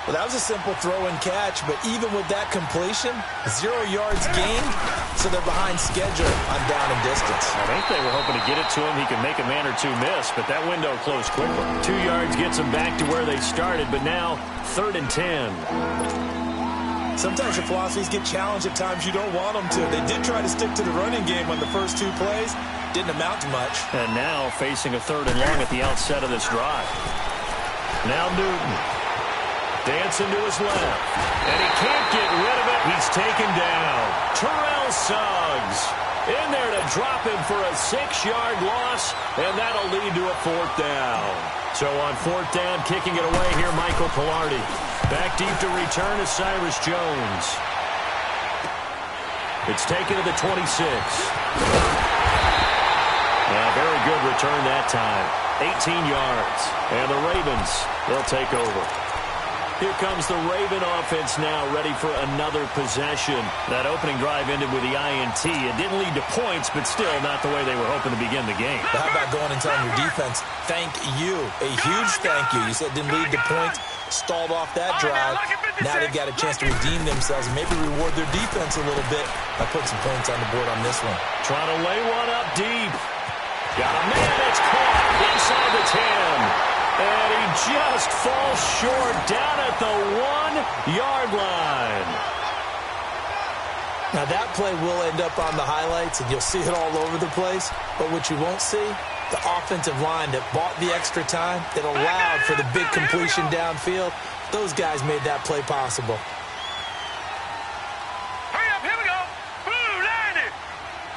Speaker 3: Well, that was a simple throw and catch, but even with that completion, 0 yards gained, so they're behind schedule on down and distance.
Speaker 2: I think they were hoping to get it to him. He could make a man or two miss, but that window closed quickly. 2 yards gets them back to where they started, but now 3rd and 10.
Speaker 3: Sometimes your philosophies get challenged at times you don't want them to. They did try to stick to the running game on the first 2 plays. Didn't amount to much.
Speaker 2: And now facing a 3rd and long at the outset of this drive. Now Newton. Dancing to his left. And he can't get rid of it. He's taken down. Terrell Suggs in there to drop him for a 6-yard loss, and that'll lead to a 4th down. So on 4th down, kicking it away here, Michael Pilardi. Back deep to return is Cyrus Jones. It's taken to the 26. Very good return that time. 18 yards. And the Ravens, they'll take over. Here comes the Raven offense now, ready for another possession. That opening drive ended with the INT. It didn't lead to points, but still not the way they were hoping to begin the game.
Speaker 3: But how about going and telling your defense, thank you, a huge thank you. You said it didn't lead to points, stalled off that drive. Now they've got a chance to redeem themselves and maybe reward their defense a little bit by putting some points on the board on this one.
Speaker 2: Trying to lay one up deep. Got a man that's caught inside the 10. And he just falls short down at the 1-yard line.
Speaker 3: Now that play will end up on the highlights, and you'll see it all over the place. But what you won't see, the offensive line that bought the extra time, that allowed for the big completion downfield, those guys made that play possible.
Speaker 1: Hurry up, here we go. Blue, line it.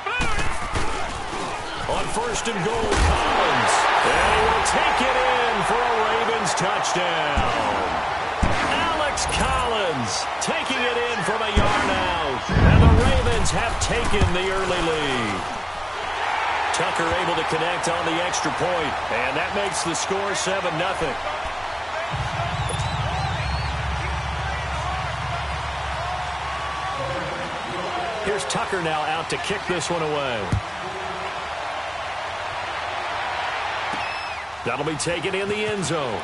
Speaker 1: Blue.
Speaker 2: On 1st and goal, Collins. And he will take it in for a Ravens touchdown. Alex Collins taking it in from a yard out. And the Ravens have taken the early lead. Tucker able to connect on the extra point. And that makes the score 7-0. Here's Tucker now out to kick this one away. That'll be taken in the end zone.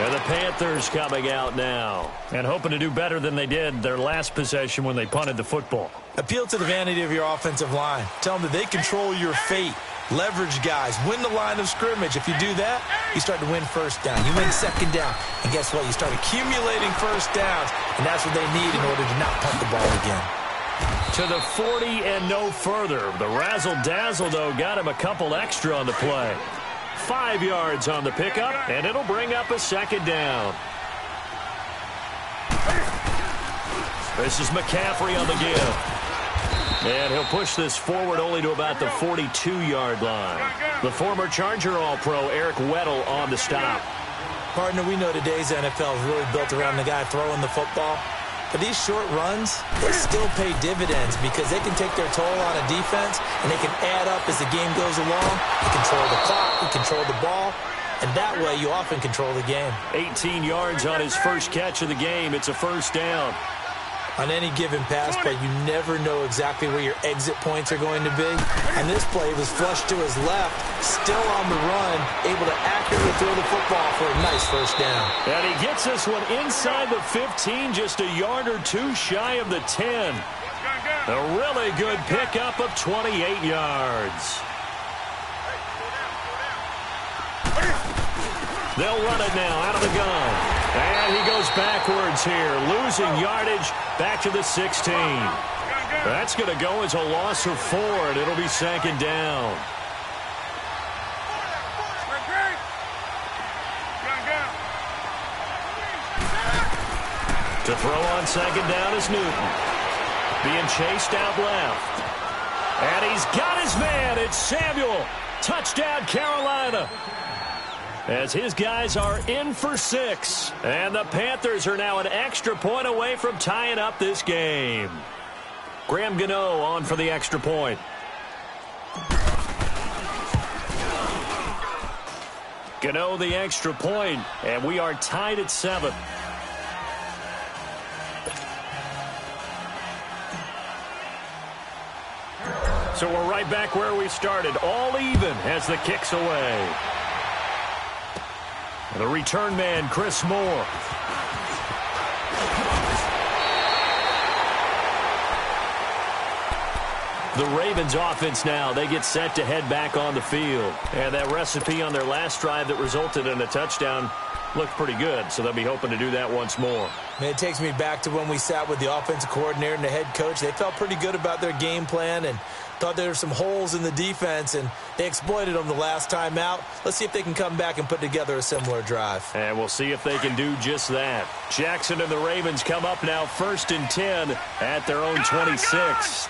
Speaker 2: And the Panthers coming out now and hoping to do better than they did their last possession when they punted the football.
Speaker 3: Appeal to the vanity of your offensive line. Tell them that they control your fate. Leverage guys. Win the line of scrimmage. If you do that, you start to win 1st down. You win 2nd down. And guess what? You start accumulating 1st downs. And that's what they need in order to not punt the ball again.
Speaker 2: To the 40 and no further. The razzle-dazzle, though, got him a couple extra on the play. 5 yards on the pickup, and it'll bring up a 2nd down. This is McCaffrey on the give. And he'll push this forward only to about the 42-yard line. The former Charger All-Pro Eric Weddle on the stop.
Speaker 3: Partner, we know today's NFL is really built around the guy throwing the football. But these short runs, they still pay dividends because they can take their toll on a defense and they can add up as the game goes along. You control the clock, you control the ball, and that way you often control the game.
Speaker 2: 18 yards on his first catch of the game. It's a 1st down.
Speaker 3: On any given pass play, you never know exactly where your exit points are going to be. And this play was flushed to his left, still on the run, able to accurately throw the football for a nice 1st down.
Speaker 2: And he gets this one inside the 15, just a yard or two shy of the 10. A really good pickup of 28 yards. They'll run it now out of the gun. And he goes backwards here, losing yardage back to the 16. That's going to go as a loss of 4, and it'll be 2nd down. To throw on 2nd down is Newton. Being chased out left. And he's got his man. It's Samuel. Touchdown, Carolina. As his guys are in for 6. And the Panthers are now an extra point away from tying up this game. Graham Gano on for the extra point. Gano the extra point, and we are tied at 7. So we're right back where we started, all even as the kick's away. The return man, Chris Moore. The Ravens offense now, they get set to head back on the field. And that recipe on their last drive that resulted in a touchdown looked pretty good, so they'll be hoping to do that once more.
Speaker 3: It takes me back to when we sat with the offensive coordinator and the head coach. They felt pretty good about their game plan and thought there were some holes in the defense, and they exploited them the last time out. Let's see if they can come back and put together a similar drive.
Speaker 2: And we'll see if they can do just that. Jackson and the Ravens come up now 1st and 10 at their own 26.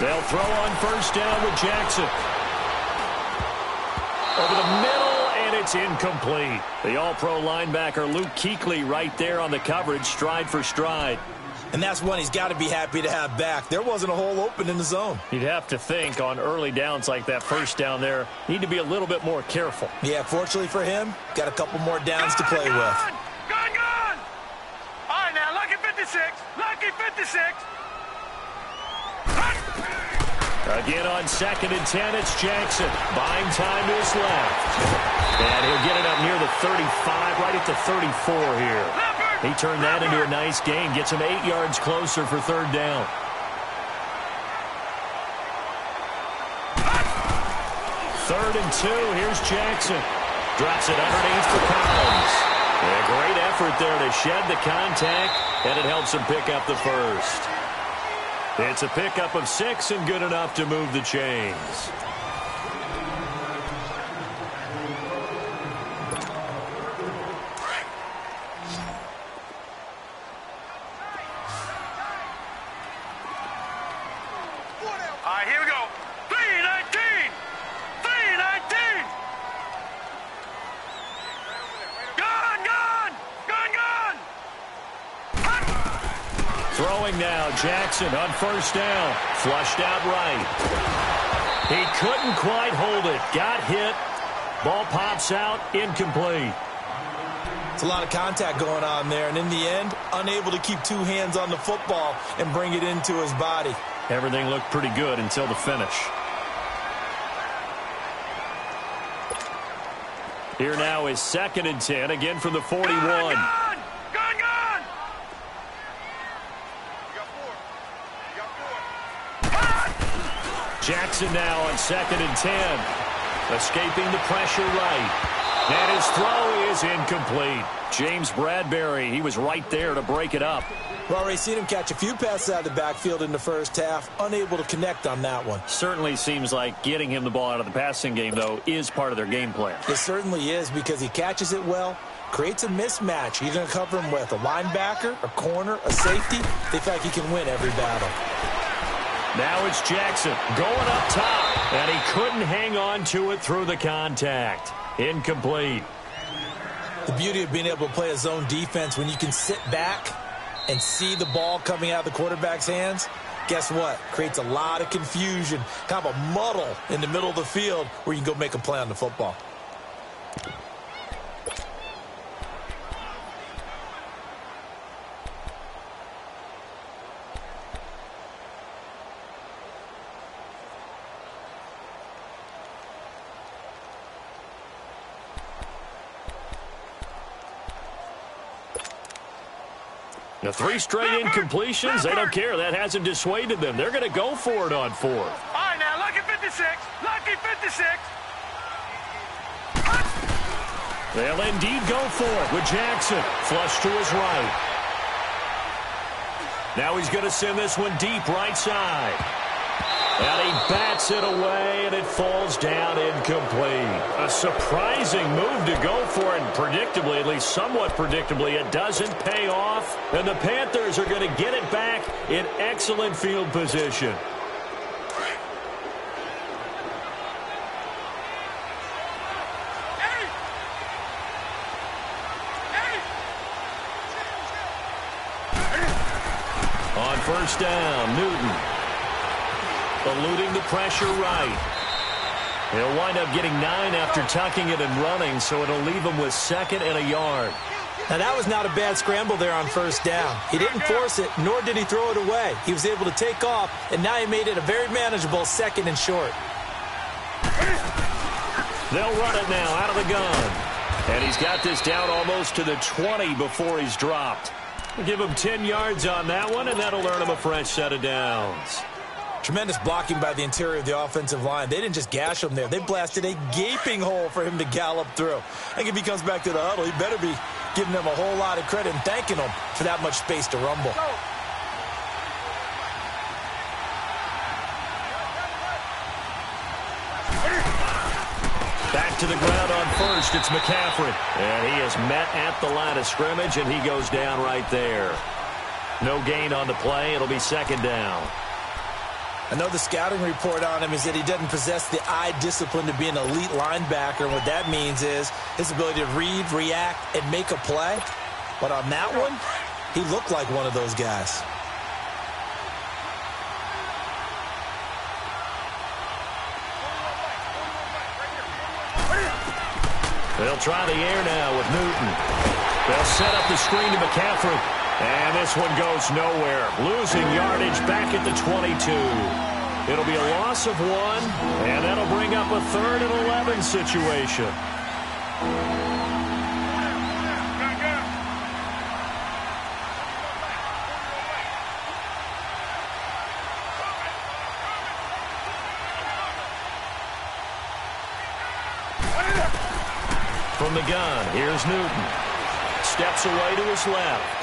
Speaker 2: They'll throw on 1st down with Jackson. Over the middle, and it's incomplete. The all-pro linebacker Luke Kuechly right there on the coverage, stride for stride.
Speaker 3: And that's one he's got to be happy to have back. There wasn't a hole open in the zone.
Speaker 2: You'd have to think on early downs like that 1st down there, need to be a little bit more careful.
Speaker 3: Yeah, fortunately for him, got a couple more downs to play with.
Speaker 1: Gone! All right, now, lucky 56. Lucky 56.
Speaker 2: Again on 2nd and 10, it's Jackson. Buying time to his left. And he'll get it up near the 35, right at the 34 here. He turned that into a nice gain, gets him 8 yards closer for 3rd down. Third and 2, here's Jackson. Drops it underneath for Collins. And a great effort there to shed the contact, and it helps him pick up the first. It's a pickup of 6 and good enough to move the chains.
Speaker 1: All right, here we go. 319. 319. Gone!
Speaker 2: Throwing now, Jackson on 1st down. Flushed out right. He couldn't quite hold it. Got hit. Ball pops out. Incomplete.
Speaker 3: It's a lot of contact going on there, and in the end, unable to keep 2 hands on the football and bring it into his body.
Speaker 2: Everything looked pretty good until the finish. Here now is 2nd and 10, again from the 41. Jackson now on 2nd and 10. Escaping the pressure right. And his throw is incomplete. James Bradbury, he was right there to break it up.
Speaker 3: We've already seen him catch a few passes out of the backfield in the first half. Unable to connect on that one.
Speaker 2: Certainly seems like getting him the ball out of the passing game, though, is part of their game plan.
Speaker 3: It certainly is, because he catches it well, creates a mismatch. You're going to cover him with a linebacker, a corner, a safety. They feel like he can win every battle.
Speaker 2: Now it's Jackson going up top, and he couldn't hang on to it through the contact. Incomplete.
Speaker 3: The beauty of being able to play a zone defense when you can sit back and see the ball coming out of the quarterback's hands, guess what? Creates a lot of confusion, kind of a muddle in the middle of the field where you can go make a play on the football.
Speaker 2: The 3 straight incompletions, they don't care. That hasn't dissuaded them. They're going to go for it on 4th.
Speaker 1: All right, now, lucky 56. Lucky 56.
Speaker 2: They'll indeed go for it with Jackson. Flush to his right. Now he's going to send this one deep right side. And he bats it away, and it falls down incomplete. A surprising move to go for it, and predictably, at least somewhat predictably, it doesn't pay off. And the Panthers are going to get it back in excellent field position. first down. Newton eluding the pressure right. He'll wind up getting 9 after tucking it and running, so it'll leave him with 2nd and a yard.
Speaker 3: Now, that was not a bad scramble there on first down. He didn't force it, nor did he throw it away. He was able to take off, and now he made it a very manageable 2nd and short.
Speaker 2: They'll run it now out of the gun. And he's got this down almost to the 20 before he's dropped. We'll give him 10 yards on that one, and that'll earn him a fresh set of downs.
Speaker 3: Tremendous blocking by the interior of the offensive line. They didn't just gash him there. They blasted a gaping hole for him to gallop through. I think if he comes back to the huddle, he better be giving them a whole lot of credit and thanking them for that much space to rumble.
Speaker 2: Back to the ground on first. It's McCaffrey. And he is met at the line of scrimmage, and he goes down right there. No gain on the play. It'll be 2nd down.
Speaker 3: I know the scouting report on him is that he doesn't possess the eye discipline to be an elite linebacker. And what that means is his ability to read, react, and make a play. But on that one, he looked like one of those guys.
Speaker 2: They'll try the air now with Newton. They'll set up the screen to McCaffrey. And this one goes nowhere. Losing yardage back at the 22. It'll be a loss of 1, and that'll bring up a 3rd and 11 situation. From the gun, here's Newton. Steps away to his left.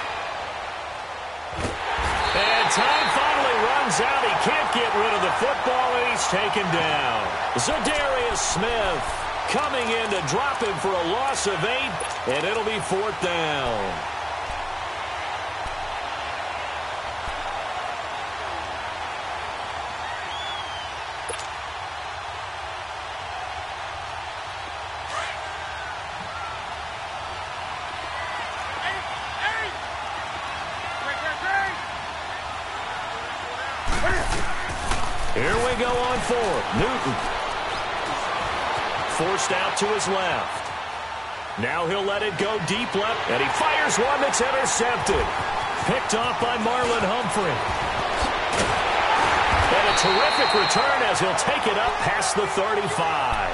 Speaker 2: And time finally runs out. He can't get rid of the football, and he's taken down. Zadarius Smith coming in to drop him for a loss of 8, and it'll be 4th down. Here we go on 4th. Newton. Forced out to his left. Now he'll let it go deep left, and he fires one that's intercepted. Picked off by Marlon Humphrey. And a terrific return as he'll take it up past the 35.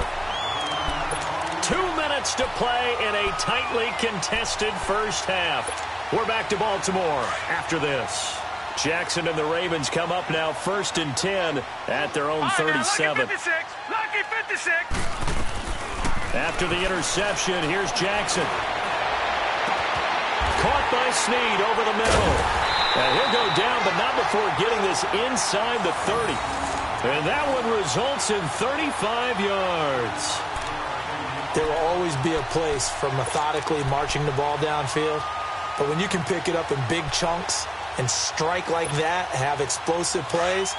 Speaker 2: 2 minutes to play in a tightly contested first half. We're back to Baltimore after this. Jackson and the Ravens come up now 1st and 10 at their own 37.
Speaker 1: Lucky 56.
Speaker 2: After the interception, here's Jackson. Caught by Snead over the middle. And he'll go down, but not before getting this inside the 30. And that one results in 35 yards.
Speaker 3: There will always be a place for methodically marching the ball downfield. But when you can pick it up in big chunks and strike like that, have explosive plays,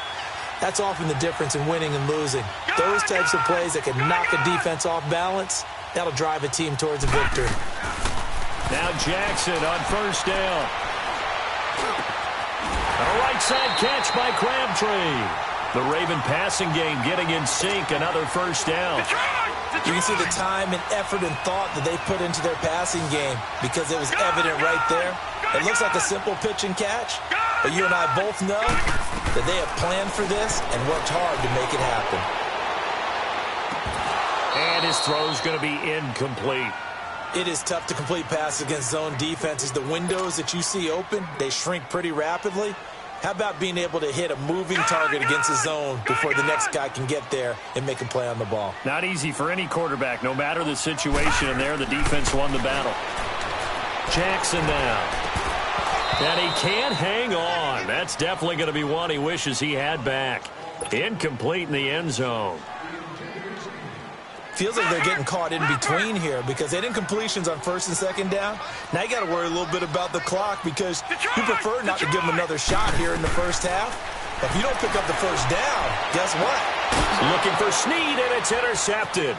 Speaker 3: that's often the difference in winning and losing. Those types of plays that can knock a defense off balance, that'll drive a team towards a victory.
Speaker 2: Now Jackson on first down. A right side catch by Crabtree. The Raven passing game getting in sync, another first down.
Speaker 3: You can see the time and effort and thought that they put into their passing game because it was evident right there. It looks like a simple pitch and catch, but you and I both know that they have planned for this and worked hard to make it happen.
Speaker 2: And his throw's going to be incomplete.
Speaker 3: It is tough to complete passes against zone defenses. The windows that you see open, they shrink pretty rapidly. How about being able to hit a moving target against a zone before the next guy can get there and make a play on the ball?
Speaker 2: Not easy for any quarterback, no matter the situation, and there the defense won the battle. Jackson now. And he can't hang on. That's definitely going to be one he wishes he had back. Incomplete in the end zone.
Speaker 3: Feels like they're getting caught in between here because they didn't completions on first and second down. Now you got to worry a little bit about the clock because you prefer not to give them another shot here in the first half. But if you don't pick up the first down, guess what?
Speaker 2: Looking for Snead, and it's intercepted.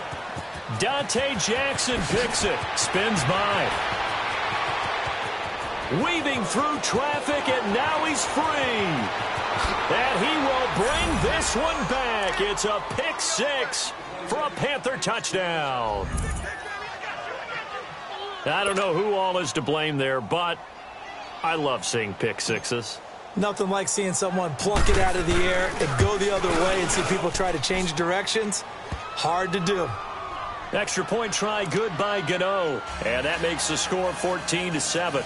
Speaker 2: Dante Jackson picks it. Spins by. weaving through traffic, and now he's free. And he will bring this one back. It's a pick six for a Panther touchdown. I don't know who all is to blame there, but I love seeing pick sixes.
Speaker 3: Nothing like seeing someone pluck it out of the air and go the other way and see people try to change directions. Hard to do.
Speaker 2: Extra point try good by Gano. And that makes the score 14-7.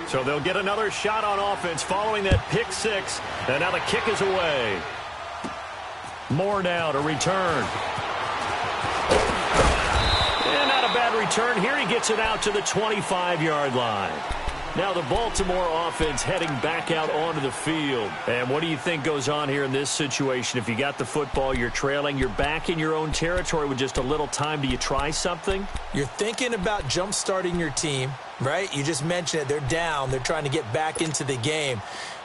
Speaker 2: So they'll get another shot on offense following that pick six. And now the kick is away. Moore now to return. And not a bad return here. He gets it out to the 25-yard line. Now the Baltimore offense heading back out onto the field. And what do you think goes on here in this situation? If you got the football, you're trailing, you're back in your own territory with just a little time. Do you try something?
Speaker 3: You're thinking about jump-starting your team, right? You just mentioned it. They're down. They're trying to get back into the game.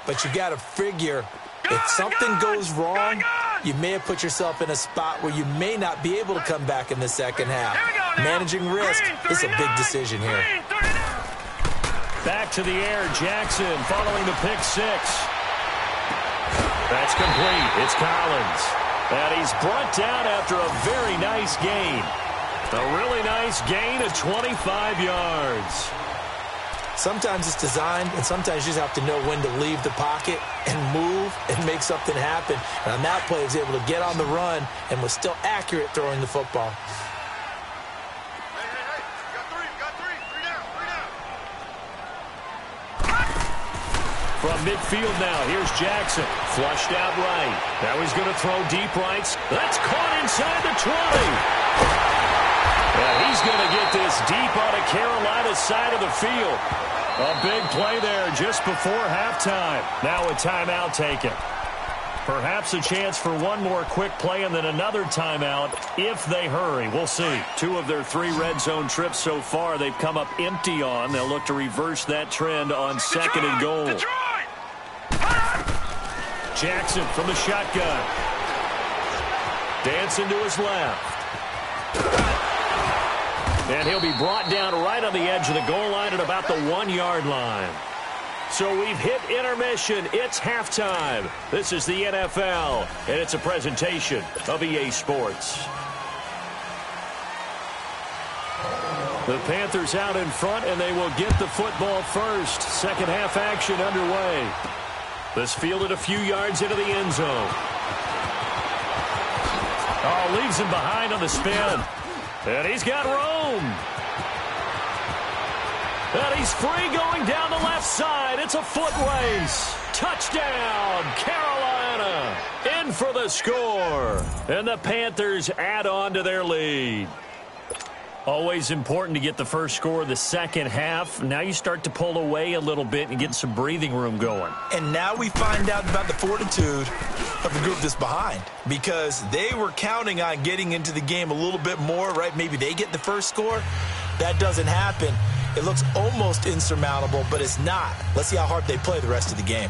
Speaker 3: But you got to figure if something goes wrong, you may have put yourself in a spot where you may not be able to come back in the second half. Managing risk is a big decision here.
Speaker 2: Back to the air, Jackson following the pick six. That's complete. It's Collins. And he's brought down after a very nice gain. A really nice gain of 25 yards.
Speaker 3: Sometimes it's designed, and sometimes you just have to know when to leave the pocket and move and make something happen. And on that play, he was able to get on the run and was still accurate throwing the football.
Speaker 2: From midfield now, here's Jackson. Flushed out right. Now he's going to throw deep rights. That's caught inside the 20. And he's going to get this deep on the Carolina side of the field. A big play there just before halftime. Now a timeout taken. Perhaps a chance for one more quick play and then another timeout if they hurry. We'll see. 2 of their 3 red zone trips so far they've come up empty on. They'll look to reverse that trend on second and goal. Jackson from the shotgun. Dancing to his left. And he'll be brought down right on the edge of the goal line at about the 1-yard line. So we've hit intermission. It's halftime. This is the NFL, and it's a presentation of EA Sports. The Panthers out in front, and they will get the football first. Second half action underway. This fielded a few yards into the end zone. Oh, leaves him behind on the spin. And he's got room. And he's free going down the left side. It's a foot race. Touchdown, Carolina. In for the score. And the Panthers add on to their lead. Always important to get the first score of the second half. Now you start to pull away a little bit and get some breathing room going.
Speaker 3: And now we find out about the fortitude of the group that's behind, because they were counting on getting into the game a little bit more, right? Maybe they get the first score. That doesn't happen. It looks almost insurmountable, but it's not. Let's see how hard they play the rest of the game.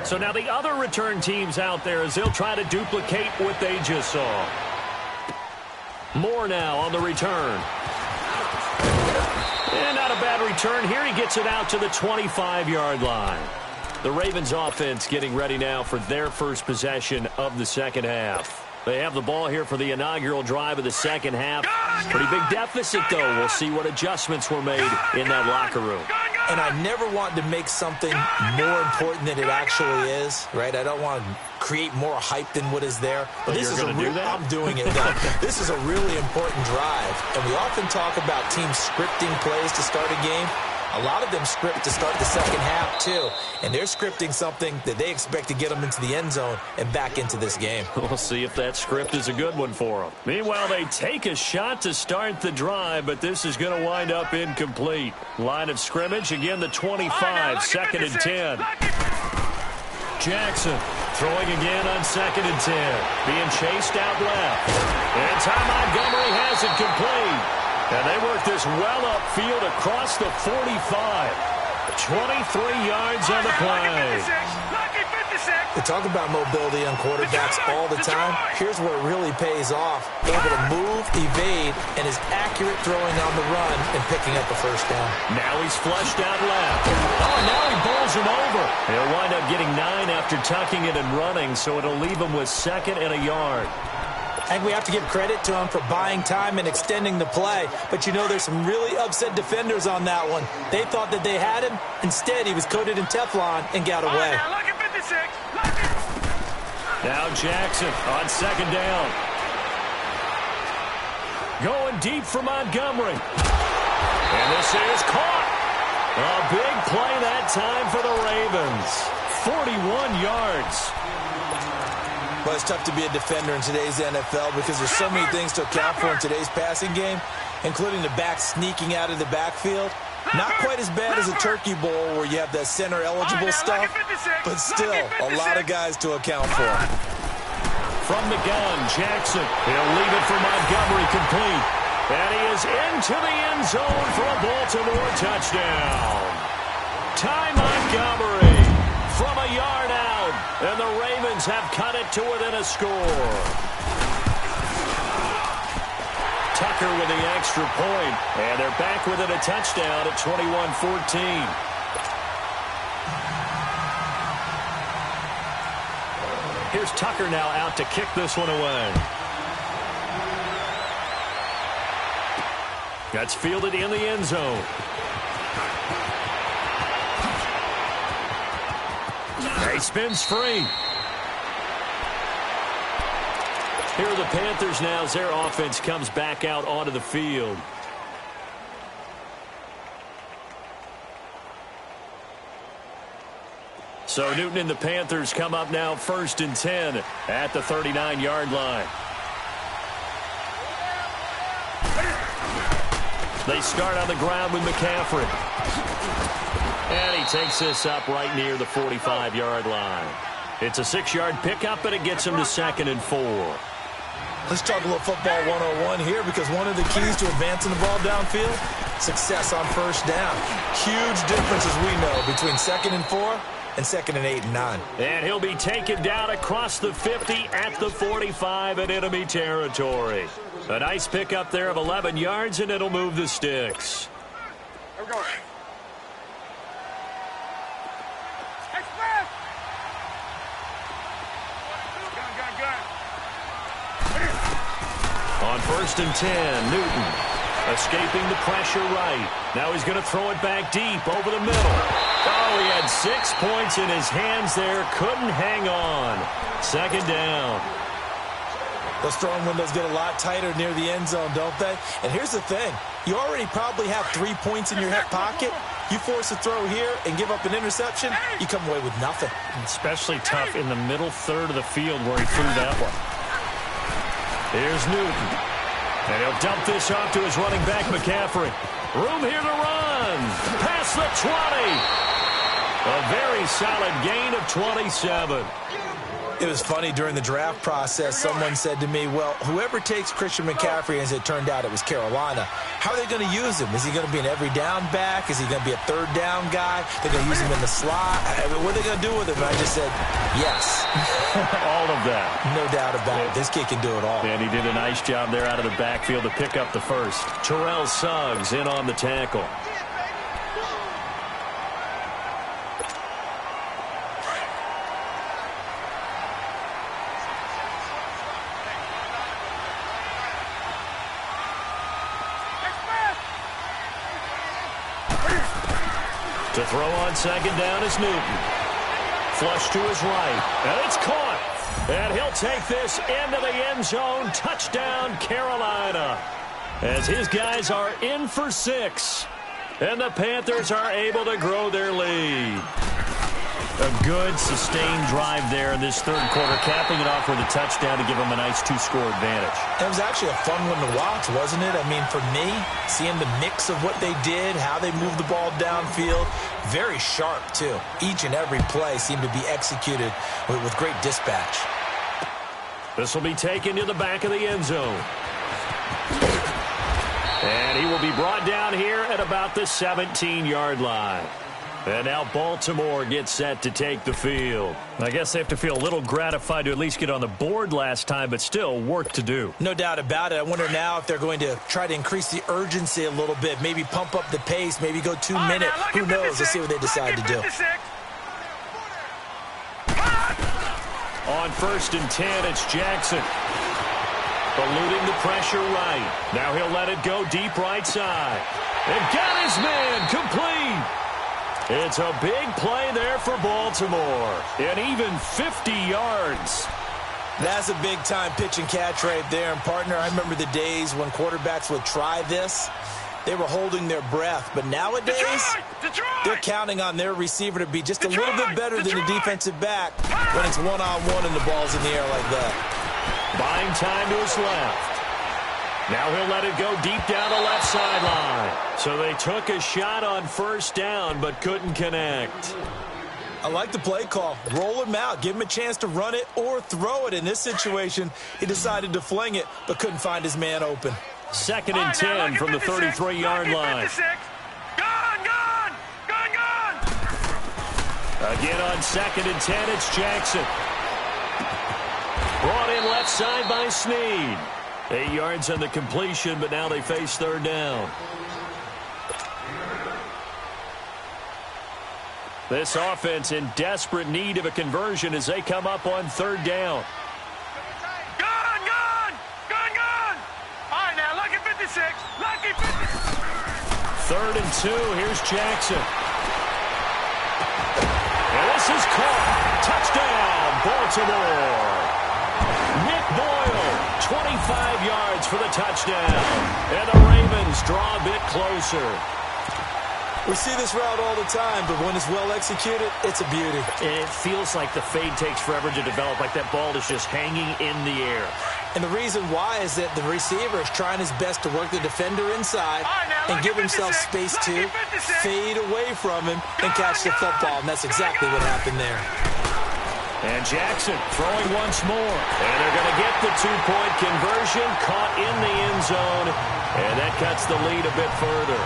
Speaker 2: So now the other return teams out there as they'll try to duplicate what they just saw. Moore now on the return. And not a bad return here. He gets it out to the 25-yard line. The Ravens offense getting ready now for their first possession of the second half. They have the ball here for the inaugural drive of the second half. Pretty big deficit, though. We'll see what adjustments were made in that locker room.
Speaker 3: And I never want to make something more important than it actually is, right? I don't want to create more hype than what is there. But this is a real, I'm doing it now. This is a really important drive. And we often talk about teams scripting plays to start a game. A lot of them script to start the second half, too. And they're scripting something that they expect to get them into the end zone and back into this game.
Speaker 2: We'll see if that script is a good one for them. Meanwhile, they take a shot to start the drive, but this is going to wind up incomplete. Line of scrimmage, again, the 25, second and 10. Jackson throwing again on second and 10. Being chased out left. And Ty Montgomery has it complete. And they work this well upfield across the 45. 23 yards on the play.
Speaker 3: We talk about mobility on quarterbacks all the time. Here's where it really pays off. Able to move, evade, and is accurate throwing on the run and picking up a first down.
Speaker 2: Now he's flushed out left. Oh, now he bowls him over. He'll wind up getting 9 after tucking it and running, so it'll leave him with 2nd and a yard.
Speaker 3: I think we have to give credit to him for buying time and extending the play. But, you know, there's some really upset defenders on that one. They thought that they had him. Instead, he was coated in Teflon and got away.
Speaker 1: Now look at 56. Look at.
Speaker 2: Now Jackson on 2nd down. Going deep for Montgomery. And this is caught. A big play that time for the Ravens. 41 yards.
Speaker 3: Well, it's tough to be a defender in today's NFL because there's so many things to account for in today's passing game, including the back sneaking out of the backfield. Not quite as bad as a turkey bowl where you have the center-eligible stuff, but still a lot of guys to account for.
Speaker 2: From the gun, Jackson. He'll leave it for Montgomery complete. And he is into the end zone for a Baltimore touchdown. Ty Montgomery from a yard out, and the Ravens have cut it to within a score. Tucker with the extra point, and they're back within a touchdown at 21-14. Here's Tucker now out to kick this one away. That's fielded in the end zone. He spins free. Here are the Panthers now as their offense comes back out onto the field. So Newton and the Panthers come up now 1st and 10 at the 39-yard line. They start on the ground with McCaffrey. And he takes this up right near the 45-yard line. It's a 6-yard pickup, but it gets him to 2nd and 4.
Speaker 3: Let's talk a little football 101 here because one of the keys to advancing the ball downfield, success on first down. Huge difference, as we know, between 2nd and 4 and 2nd and 8 and 9.
Speaker 2: And he'll be taken down across the 50 at the 45 in enemy territory. A nice pickup there of 11 yards, and it'll move the sticks.
Speaker 1: Here we go.
Speaker 2: On 1st and 10, Newton escaping the pressure right. Now he's going to throw it back deep over the middle. Oh, he had 6 points in his hands there. Couldn't hang on. 2nd down.
Speaker 3: Those throwing windows get a lot tighter near the end zone, don't they? And here's the thing. You already probably have 3 points in your hip pocket. You force a throw here and give up an interception, you come away with nothing.
Speaker 2: Especially tough in the middle third of the field where he threw that one. Here's Newton. And he'll dump this off to his running back, McCaffrey. Room here to run. Past the 20. A very solid gain of 27.
Speaker 3: It was funny during the draft process. Someone said to me, well, whoever takes Christian McCaffrey, as it turned out it was Carolina, how are they going to use him? Is he going to be an every down back? Is he going to be a 3rd down guy? They're going to use him in the slot? I mean, what are they going to do with him? And I just said, yes.
Speaker 2: All of that.
Speaker 3: No doubt about it. This kid can do it all.
Speaker 2: And he did a nice job there out of the backfield to pick up the first. Terrell Suggs in on the tackle. To throw on 2nd down is Newton. Flush to his right. And it's caught. And he'll take this into the end zone. Touchdown, Carolina. As his guys are in for 6. And the Panthers are able to grow their lead. A good, sustained drive there in this 3rd quarter, capping it off with a touchdown to give them a nice 2-score advantage.
Speaker 3: It was actually a fun one to watch, wasn't it? I mean, for me, seeing the mix of what they did, how they moved the ball downfield, very sharp, too. Each and every play seemed to be executed with great dispatch.
Speaker 2: This will be taken to the back of the end zone. And he will be brought down here at about the 17-yard line. And now Baltimore gets set to take the field.
Speaker 3: I guess they have to feel a little gratified to at least get on the board last time, but still work to do. No doubt about it. I wonder now if they're going to try to increase the urgency a little bit, maybe pump up the pace, maybe go 2 minutes. Who knows? Let's see what they decide to do.
Speaker 2: On 1st and 10, it's Jackson. Eluding the pressure right. Now he'll let it go deep right side. And got his man complete. It's a big play there for Baltimore. And even 50 yards.
Speaker 3: That's a big-time pitch and catch right there. And, partner, I remember the days when quarterbacks would try this. They were holding their breath. But nowadays, they're counting on their receiver to be just a little bit better than the defensive back when it's one-on-one and the ball's in the air like that.
Speaker 2: Buying time to his left. Now he'll let it go deep down the left sideline. So they took a shot on 1st down but couldn't connect.
Speaker 3: I like the play call. Roll him out. Give him a chance to run it or throw it. In this situation, he decided to fling it but couldn't find his man open.
Speaker 2: 2nd and 10 from the 33-yard line.
Speaker 1: Gone!
Speaker 2: Again on 2nd and 10, it's Jackson. Brought in left side by Snead. 8 yards on the completion, but now they face 3rd down. This offense in desperate need of a conversion as they come up on 3rd down.
Speaker 1: Gone! All right, now, lucky 56. Lucky 56.
Speaker 2: 3rd and 2, here's Jackson. And this is caught. Touchdown, Baltimore. Nick Boyle, 25 yards for the touchdown. And the Ravens draw a bit closer.
Speaker 3: We see this route all the time, but when it's well executed, it's a beauty.
Speaker 2: It feels like the fade takes forever to develop, like that ball is just hanging in the air.
Speaker 3: And the reason why is that the receiver is trying his best to work the defender inside and give himself space to fade away from him and catch the football, and that's exactly what happened there.
Speaker 2: And Jackson throwing once more. And they're going to get the 2-point conversion, caught in the end zone, and that cuts the lead a bit further.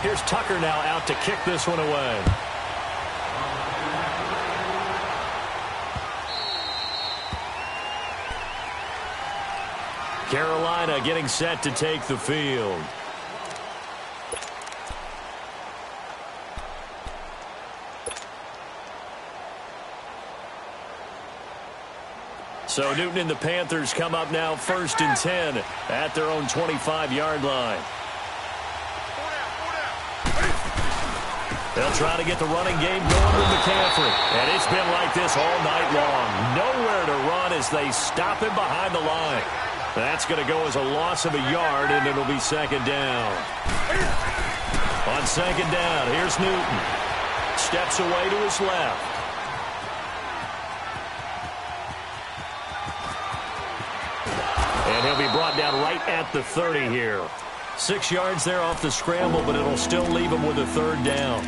Speaker 2: Here's Tucker now out to kick this one away. Carolina getting set to take the field. So Newton and the Panthers come up now 1st and 10 at their own 25-yard line. They'll try to get the running game going with McCaffrey. And it's been like this all night long. Nowhere to run as they stop him behind the line. That's going to go as a loss of a yard, and it'll be 2nd down. On 2nd down, here's Newton. Steps away to his left. And he'll be brought down right at the 30 here. 6 yards there off the scramble, but it'll still leave him with a 3rd down.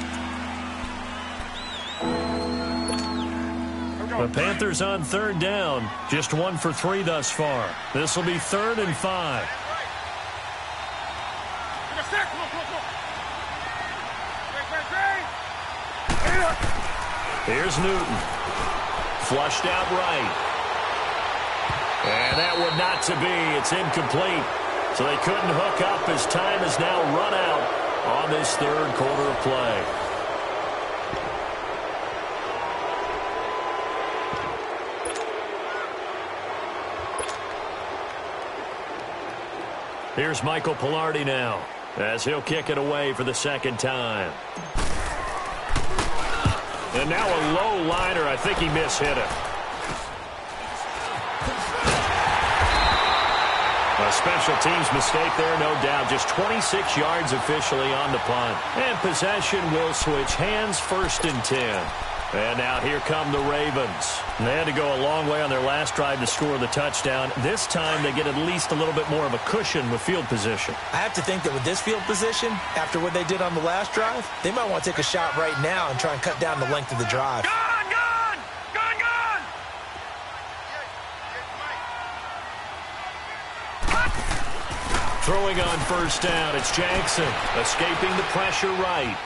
Speaker 2: The Panthers on 3rd down. Just 1 for 3 thus far. This will be 3rd and 5. Here's Newton. Flushed out right. And that one not to be. It's incomplete. So they couldn't hook up as time has now run out on this 3rd quarter of play. Here's Michael Pilardi now as he'll kick it away for the 2nd time. And now a low liner. I think he mishit it. A special teams mistake there, no doubt. Just 26 yards officially on the punt. And possession will switch hands, 1st and 10. And now here come the Ravens. They had to go a long way on their last drive to score the touchdown. This time they get at least a little bit more of a cushion with field position.
Speaker 3: I have to think that with this field position, after what they did on the last drive, they might want to take a shot right now and try and cut down the length of the drive.
Speaker 2: Throwing on first down, it's Jackson, escaping the pressure right.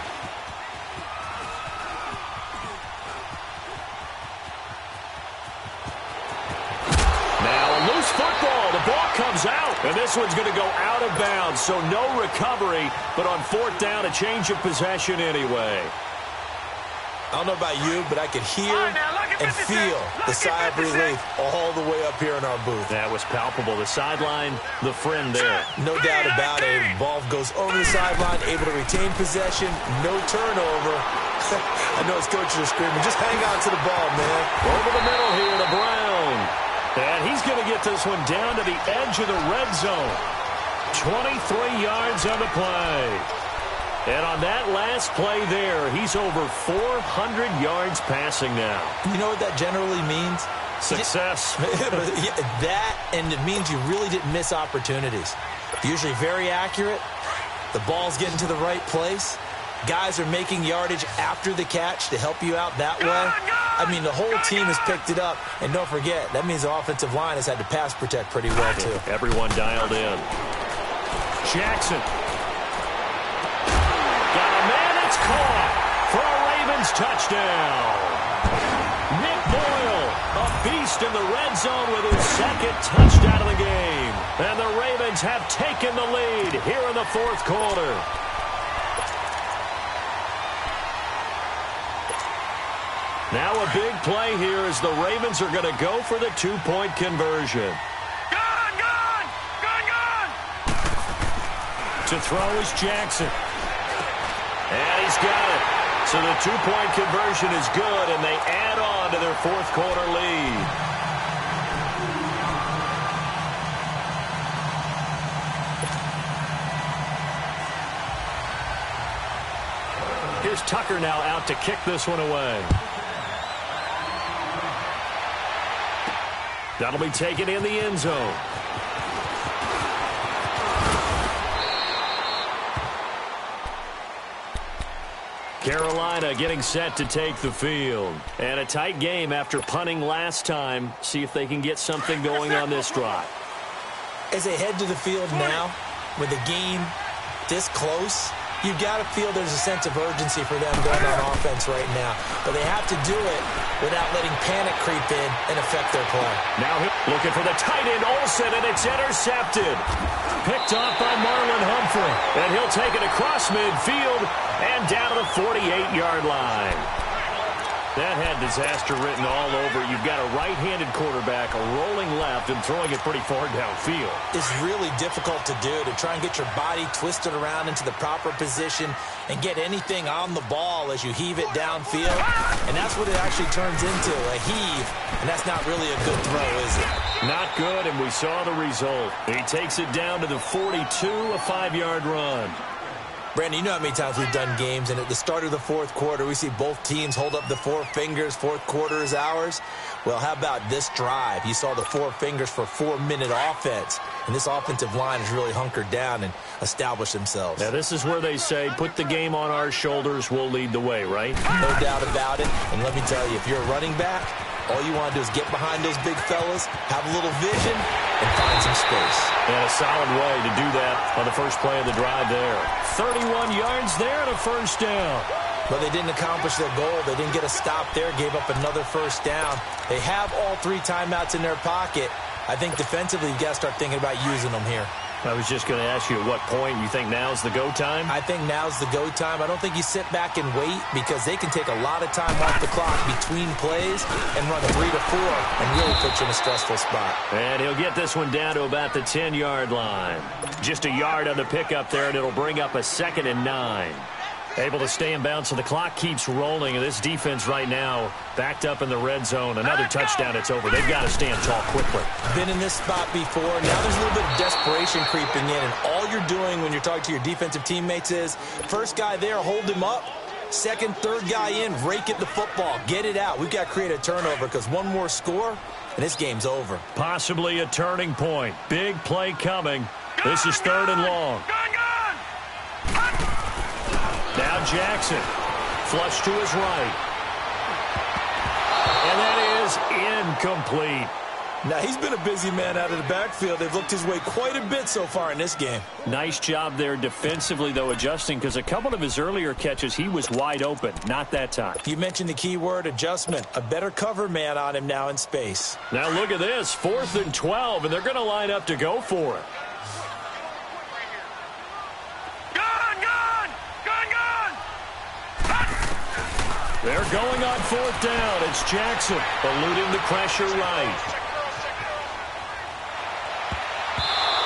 Speaker 2: Now a loose football. The ball comes out, and this one's going to go out of bounds, so no recovery, but on fourth down, a change of possession anyway.
Speaker 3: I don't know about you, but I could hear and feel the sigh of relief all the way up here in our booth.
Speaker 2: That was palpable. The sideline, the friend there.
Speaker 3: No doubt about it. Ball goes over the sideline, able to retain possession, no turnover. I know his coaches are screaming, just hang on to the ball, man.
Speaker 2: Over the middle here to Brown. And he's going to get this one down to the edge of the red zone. 23 yards on the play. And on that last play there, he's over 400 yards passing now.
Speaker 3: You know what that generally means?
Speaker 2: Success.
Speaker 3: That, and it means you really didn't miss opportunities. Usually very accurate. The ball's getting to the right place. Guys are making yardage after the catch to help you out that way. I mean, the whole team has picked it up. And don't forget, that means the offensive line has had to pass protect pretty well, too.
Speaker 2: Everyone dialed in. Jackson. Got a man that's caught for a Ravens touchdown. Nick Boyle, a beast in the red zone with his second touchdown of the game. And the Ravens have taken the lead here in the fourth quarter. Now a big play here as the Ravens are going to go for the two-point conversion. Gone! To throw is Jackson. And he's got it. So the two-point conversion is good, and they add on to their fourth quarter lead. Here's Tucker now out to kick this one away. That'll be taken in the end zone. Carolina getting set to take the field. And a tight game after punting last time. See if they can get something going on this drive.
Speaker 3: As they head to the field now, with the game this close, you've got to feel there's a sense of urgency for them going on offense right now. But they have to do it without letting panic creep in and affect their play.
Speaker 2: Now looking for the tight end, Olsen, and it's intercepted. Picked off by Marlon Humphrey. And he'll take it across midfield and down to the 48-yard line. That had disaster written all over. You've got a right-handed quarterback, a rolling left, and throwing it pretty far downfield.
Speaker 3: It's really difficult to do, to try and get your body twisted around into the proper position and get anything on the ball as you heave it downfield. And that's what it actually turns into, a heave. And that's not really a good throw, is it?
Speaker 2: Not good, and we saw the result. He takes it down to the 42, a 5-yard run.
Speaker 3: Brandon, you know how many times we've done games, and at the start of the fourth quarter, we see both teams hold up the four fingers, fourth quarter is ours. Well, how about this drive? You saw the four fingers for 4-minute offense, and this offensive line has really hunkered down and established themselves.
Speaker 2: Now, this is where they say, put the game on our shoulders, we'll lead the way, right?
Speaker 3: No doubt about it, and let me tell you, if you're a running back, all you want to do is get behind those big fellas, have a little vision, and find some space.
Speaker 2: And a solid way to do that on the first play of the drive there. 31 yards there and a first down.
Speaker 3: But they didn't accomplish their goal. They didn't get a stop there, gave up another first down. They have all 3 timeouts in their pocket. I think defensively, you've got to start thinking about using them here.
Speaker 2: I was just going to ask you at what point you think now's the go time?
Speaker 3: I think now's the go time. I don't think you sit back and wait because they can take a lot of time off the clock between plays and run 3 to 4 and really put you in a stressful spot.
Speaker 2: And he'll get this one down to about the 10-yard line. Just a yard on the pickup there, and it'll bring up a 2nd and 9. Able to stay in bounds, so the clock keeps rolling. And this defense right now backed up in the red zone. Another touchdown, it's over. They've got to stand tall quickly.
Speaker 3: Been in this spot before. Now there's a little bit of desperation creeping in. And all you're doing when you're talking to your defensive teammates is, first guy there, hold him up. Second, third guy in, rake at the football. Get it out. We've got to create a turnover because one more score, and this game's over.
Speaker 2: Possibly a turning point. Big play coming. This is 3rd and long. Now Jackson, flush to his right. And that is incomplete.
Speaker 3: Now, he's been a busy man out of the backfield. They've looked his way quite a bit so far in this game.
Speaker 2: Nice job there defensively, though, adjusting, because a couple of his earlier catches, he was wide open. Not that time.
Speaker 3: You mentioned the key word, adjustment. A better cover man on him now in space.
Speaker 2: Now look at this, 4th and 12, and they're going to line up to go for it. They're going on 4th down. It's Jackson eluding the pressure right.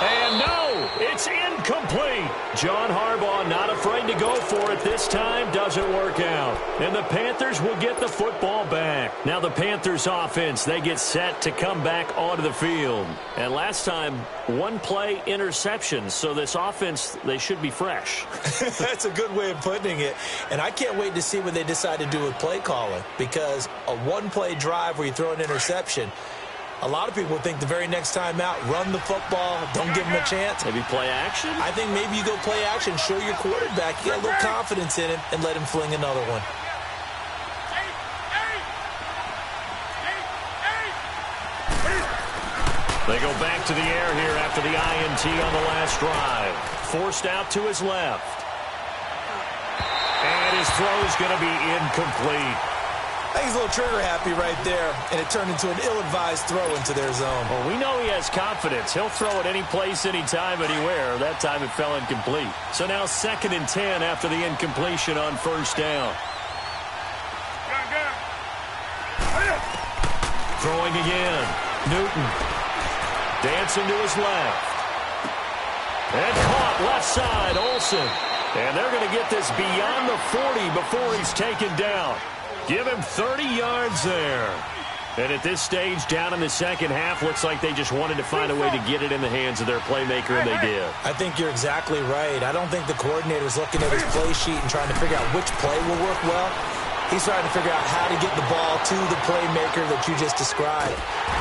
Speaker 2: And no, it's incomplete. John Harbaugh not afraid to go for it this time. Doesn't work out. And the Panthers will get the football back. Now the Panthers offense, they get set to come back onto the field. And last time, 1-play interception. So this offense, they should be fresh.
Speaker 3: That's a good way of putting it. And I can't wait to see what they decide to do with play calling. Because a 1-play drive where you throw an interception, a lot of people think the very next time out, run the football, don't give them a chance.
Speaker 2: Maybe play action?
Speaker 3: I think maybe you go play action, show your quarterback, you get a little confidence in him, and let him fling another one.
Speaker 2: They go back to the air here after the INT on the last drive. Forced out to his left. And his throw is going to be incomplete.
Speaker 3: I think he's a little trigger happy right there, and it turned into an ill-advised throw into their zone.
Speaker 2: Well, we know he has confidence. He'll throw it any place, anytime, anywhere. That time it fell incomplete. So now 2nd and 10 after the incompletion on 1st down. Throwing again. Newton. Dancing to his left. And caught left side, Olsen. And they're going to get this beyond the 40 before he's taken down. Give him 30 yards there. And at this stage, down in the second half, looks like they just wanted to find a way to get it in the hands of their playmaker, and they did.
Speaker 3: I think you're exactly right. I don't think the coordinator's looking at his play sheet and trying to figure out which play will work well. He's trying to figure out how to get the ball to the playmaker that you just described.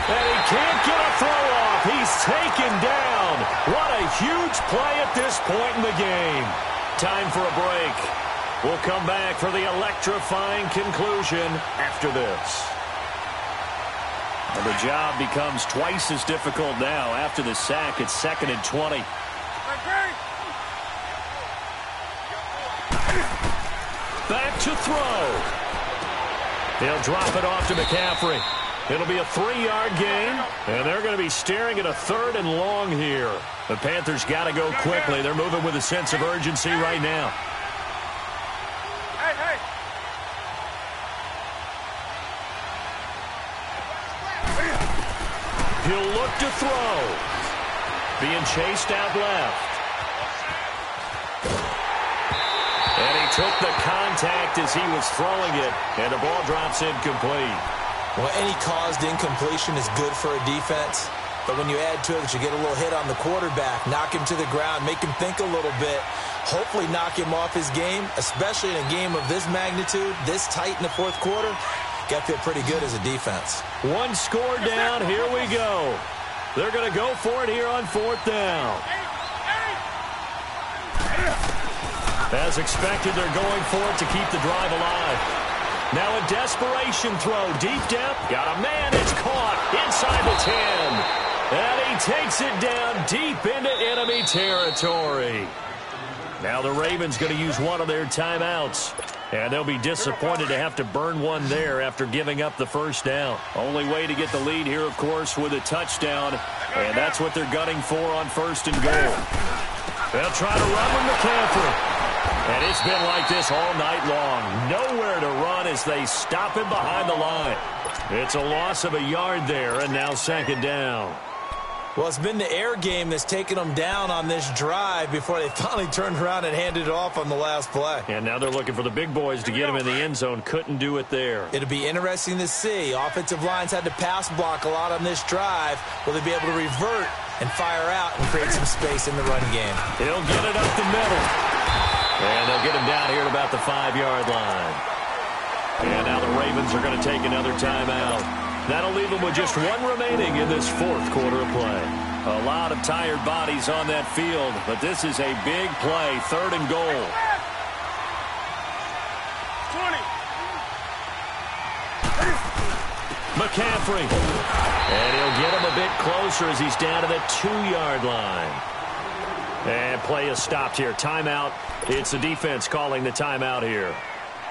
Speaker 2: And he can't get a throw off. He's taken down. What a huge play at this point in the game. Time for a break. We'll come back for the electrifying conclusion after this. And the job becomes twice as difficult now. After the sack, it's 2nd and 20. Back to throw. He'll drop it off to McCaffrey. It'll be a 3-yard gain, and they're going to be staring at a 3rd and long here. The Panthers got to go quickly. They're moving with a sense of urgency right now. He'll look to throw. Being chased out left. And he took the contact as he was throwing it, and the ball drops incomplete.
Speaker 3: Well, any caused incompletion is good for a defense, but when you add to it that you get a little hit on the quarterback, knock him to the ground, make him think a little bit, hopefully knock him off his game, especially in a game of this magnitude, this tight in the 4th quarter, got to feel pretty good as a defense.
Speaker 2: One score down. Here we go. They're going to go for it here on 4th down. As expected, they're going for it to keep the drive alive. Now a desperation throw. Deep depth. Got a man. It's caught inside the 10. And he takes it down deep into enemy territory. Now the Ravens going to use one of their timeouts. And they'll be disappointed to have to burn one there after giving up the 1st down. Only way to get the lead here, of course, with a touchdown. And that's what they're gunning for on 1st and goal. They'll try to run with McCaffrey. And it's been like this all night long. Nowhere to run as they stop him behind the line. It's a loss of a yard there, and now 2nd down.
Speaker 3: Well, it's been the air game that's taken them down on this drive before they finally turned around and handed it off on the last play.
Speaker 2: And now they're looking for the big boys to get him in the end zone. Couldn't do it there.
Speaker 3: It'll be interesting to see. Offensive lines had to pass block a lot on this drive. Will they be able to revert and fire out and create some space in the run game?
Speaker 2: He'll get it up the middle. And they'll get him down here at about the 5-yard line. And now the Ravens are going to take another timeout. That'll leave them with just one remaining in this 4th quarter of play. A lot of tired bodies on that field, but this is a big play, 3rd and goal.
Speaker 1: 20.
Speaker 2: McCaffrey. And he'll get him a bit closer as he's down to the 2-yard line. And play is stopped here. Timeout. It's the defense calling the timeout here.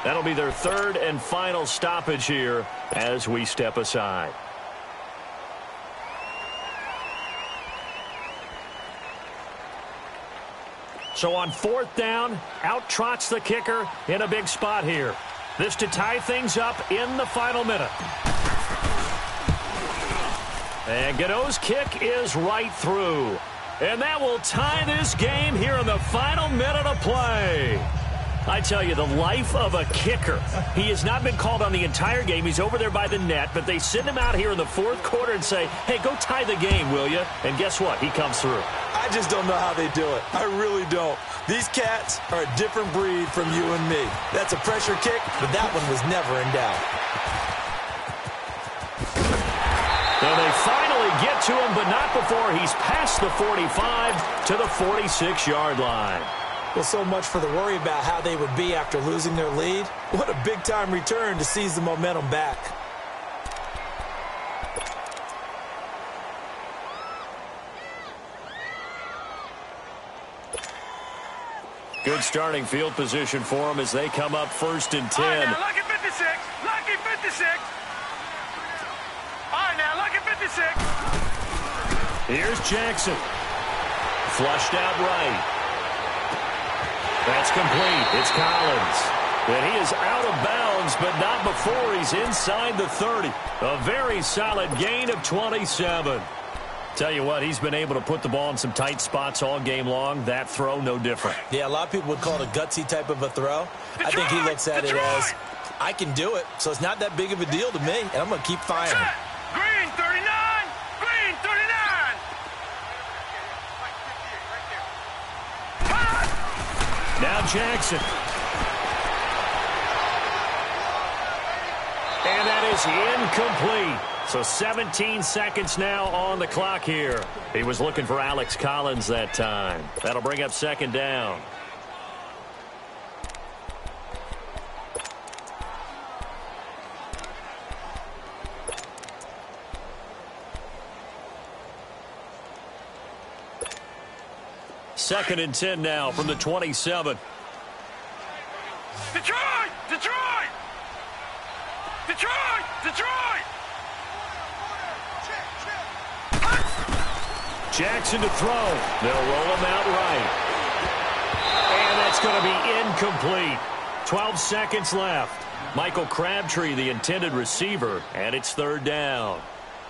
Speaker 2: That'll be their third and final stoppage here as we step aside. So on 4th down, out trots the kicker in a big spot here. This to tie things up in the final minute. And Gano's kick is right through. And that will tie this game here in the final minute of play. I tell you, the life of a kicker. He has not been called on the entire game. He's over there by the net, but they send him out here in the 4th quarter and say, hey, go tie the game, will you? And guess what? He comes through.
Speaker 3: I just don't know how they do it. I really don't. These cats are a different breed from you and me. That's a pressure kick, but that one was never in doubt.
Speaker 2: And they finally get to him, but not before he's past the 45 to the 46-yard line.
Speaker 3: Well, so much for the worry about how they would be after losing their lead. What a big-time return to seize the momentum back.
Speaker 2: Good starting field position for them as they come up 1st and 10.
Speaker 1: All right, now, lucky 56. Lucky 56. All right, now, lucky 56.
Speaker 2: Here's Jackson. Flushed out right. That's complete. It's Collins. And he is out of bounds, but not before he's inside the 30. A very solid gain of 27. Tell you what, he's been able to put the ball in some tight spots all game long. That throw, no different.
Speaker 3: Yeah, a lot of people would call it a gutsy type of a throw. I think he looks at it as, I can do it, so it's not that big of a deal to me, and I'm going to keep firing.
Speaker 1: Green 39. Green 39.
Speaker 2: Now Jackson. And that is incomplete. So 17 seconds now on the clock here. He was looking for Alex Collins that time. That'll bring up 2nd down. Second and 10 now from the 27.
Speaker 1: Detroit! Detroit! Detroit! Detroit!
Speaker 2: Jackson to throw. They'll roll him out right. And that's going to be incomplete. 12 seconds left. Michael Crabtree, the intended receiver, and it's 3rd down.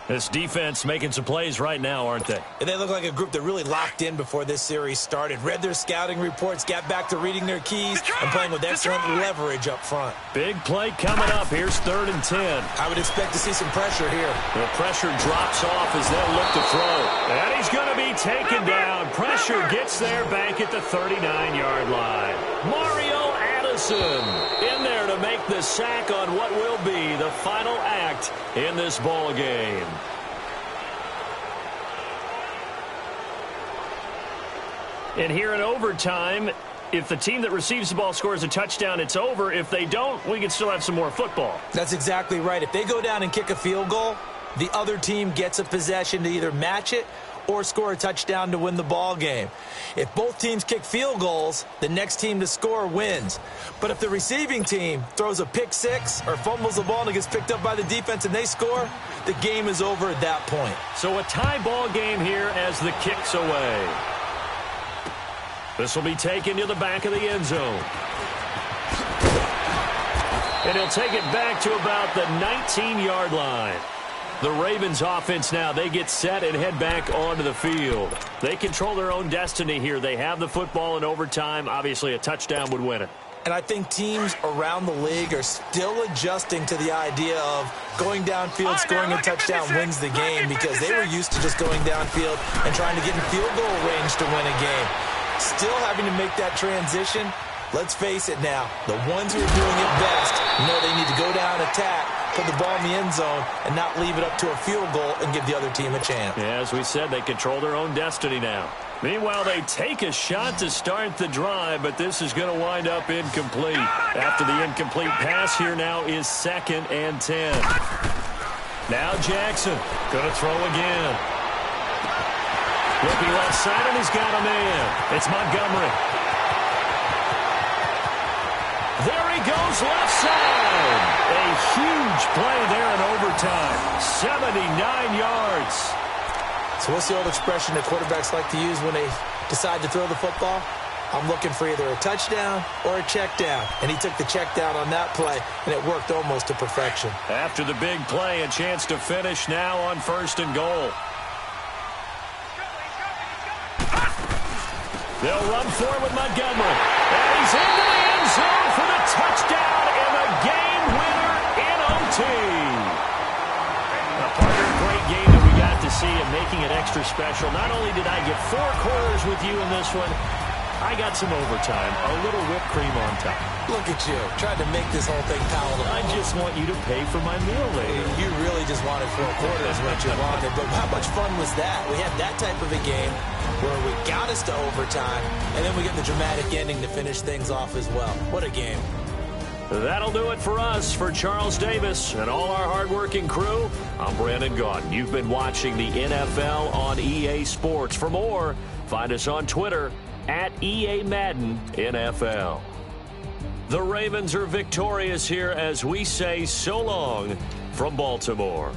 Speaker 2: This defense making some plays right now, aren't they?
Speaker 3: And they look like a group that really locked in before this series started. Read their scouting reports, got back to reading their keys, and playing with excellent leverage up front.
Speaker 2: Big play coming up. Here's 3rd and 10.
Speaker 3: I would expect to see some pressure here.
Speaker 2: The pressure drops off as they'll look to throw. And he's going to be taken down. Pressure gets there back at the 39-yard line. Mario Addison in there to make the sack on what will be the final act in this ball game. And here in overtime, if the team that receives the ball scores a touchdown, it's over. If they don't, we can still have some more football.
Speaker 3: That's exactly right. If they go down and kick a field goal, the other team gets a possession to either match it or score a touchdown to win the ball game. If both teams kick field goals, the next team to score wins. But if the receiving team throws a pick six or fumbles the ball and it gets picked up by the defense and they score, the game is over at that point.
Speaker 2: So a tie ball game here as the kick's away. This will be taken to the back of the end zone. And he'll take it back to about the 19-yard line. The Ravens offense now, they get set and head back onto the field. They control their own destiny here. They have the football in overtime. Obviously, a touchdown would win it.
Speaker 3: And I think teams around the league are still adjusting to the idea of going downfield, scoring a touchdown wins the game, because they were used to just going downfield and trying to get in field goal range to win a game. Still having to make that transition. Let's face it now, the ones who are doing it best know they need to go down, attack, put the ball in the end zone, and not leave it up to a field goal and give the other team a chance.
Speaker 2: Yeah, as we said, they control their own destiny now. Meanwhile, they take a shot to start the drive, but this is going to wind up incomplete. After the incomplete pass, here now is 2nd and 10. Now Jackson going to throw again. Looking left side, and he's got a man. It's Montgomery. There he goes left side. A huge play there in overtime. 79 yards.
Speaker 3: So what's the old expression that quarterbacks like to use when they decide to throw the football? I'm looking for either a touchdown or a check down. And he took the check down on that play, and it worked almost to perfection.
Speaker 2: After the big play, a chance to finish now on 1st and goal. They'll run for it with Montgomery. And he's into the end zone for the touchdown and the game winner in OT. A partner, great game that we got to see and making it extra special. Not only did I get 4 quarters with you in this one, I got some overtime, a little whipped cream on top.
Speaker 3: Look at you, trying to make this whole thing palatable.
Speaker 2: I just want you to pay for my meal later.
Speaker 3: You really just wanted 4 quarters what you wanted, but how much fun was that? We had that type of a game where we got us to overtime, and then we get the dramatic ending to finish things off as well. What a game.
Speaker 2: That'll do it for us. For Charles Davis and all our hardworking crew, I'm Brandon Gaudin. You've been watching the NFL on EA Sports. For more, find us on Twitter at EA Madden NFL. The Ravens are victorious here as we say so long from Baltimore.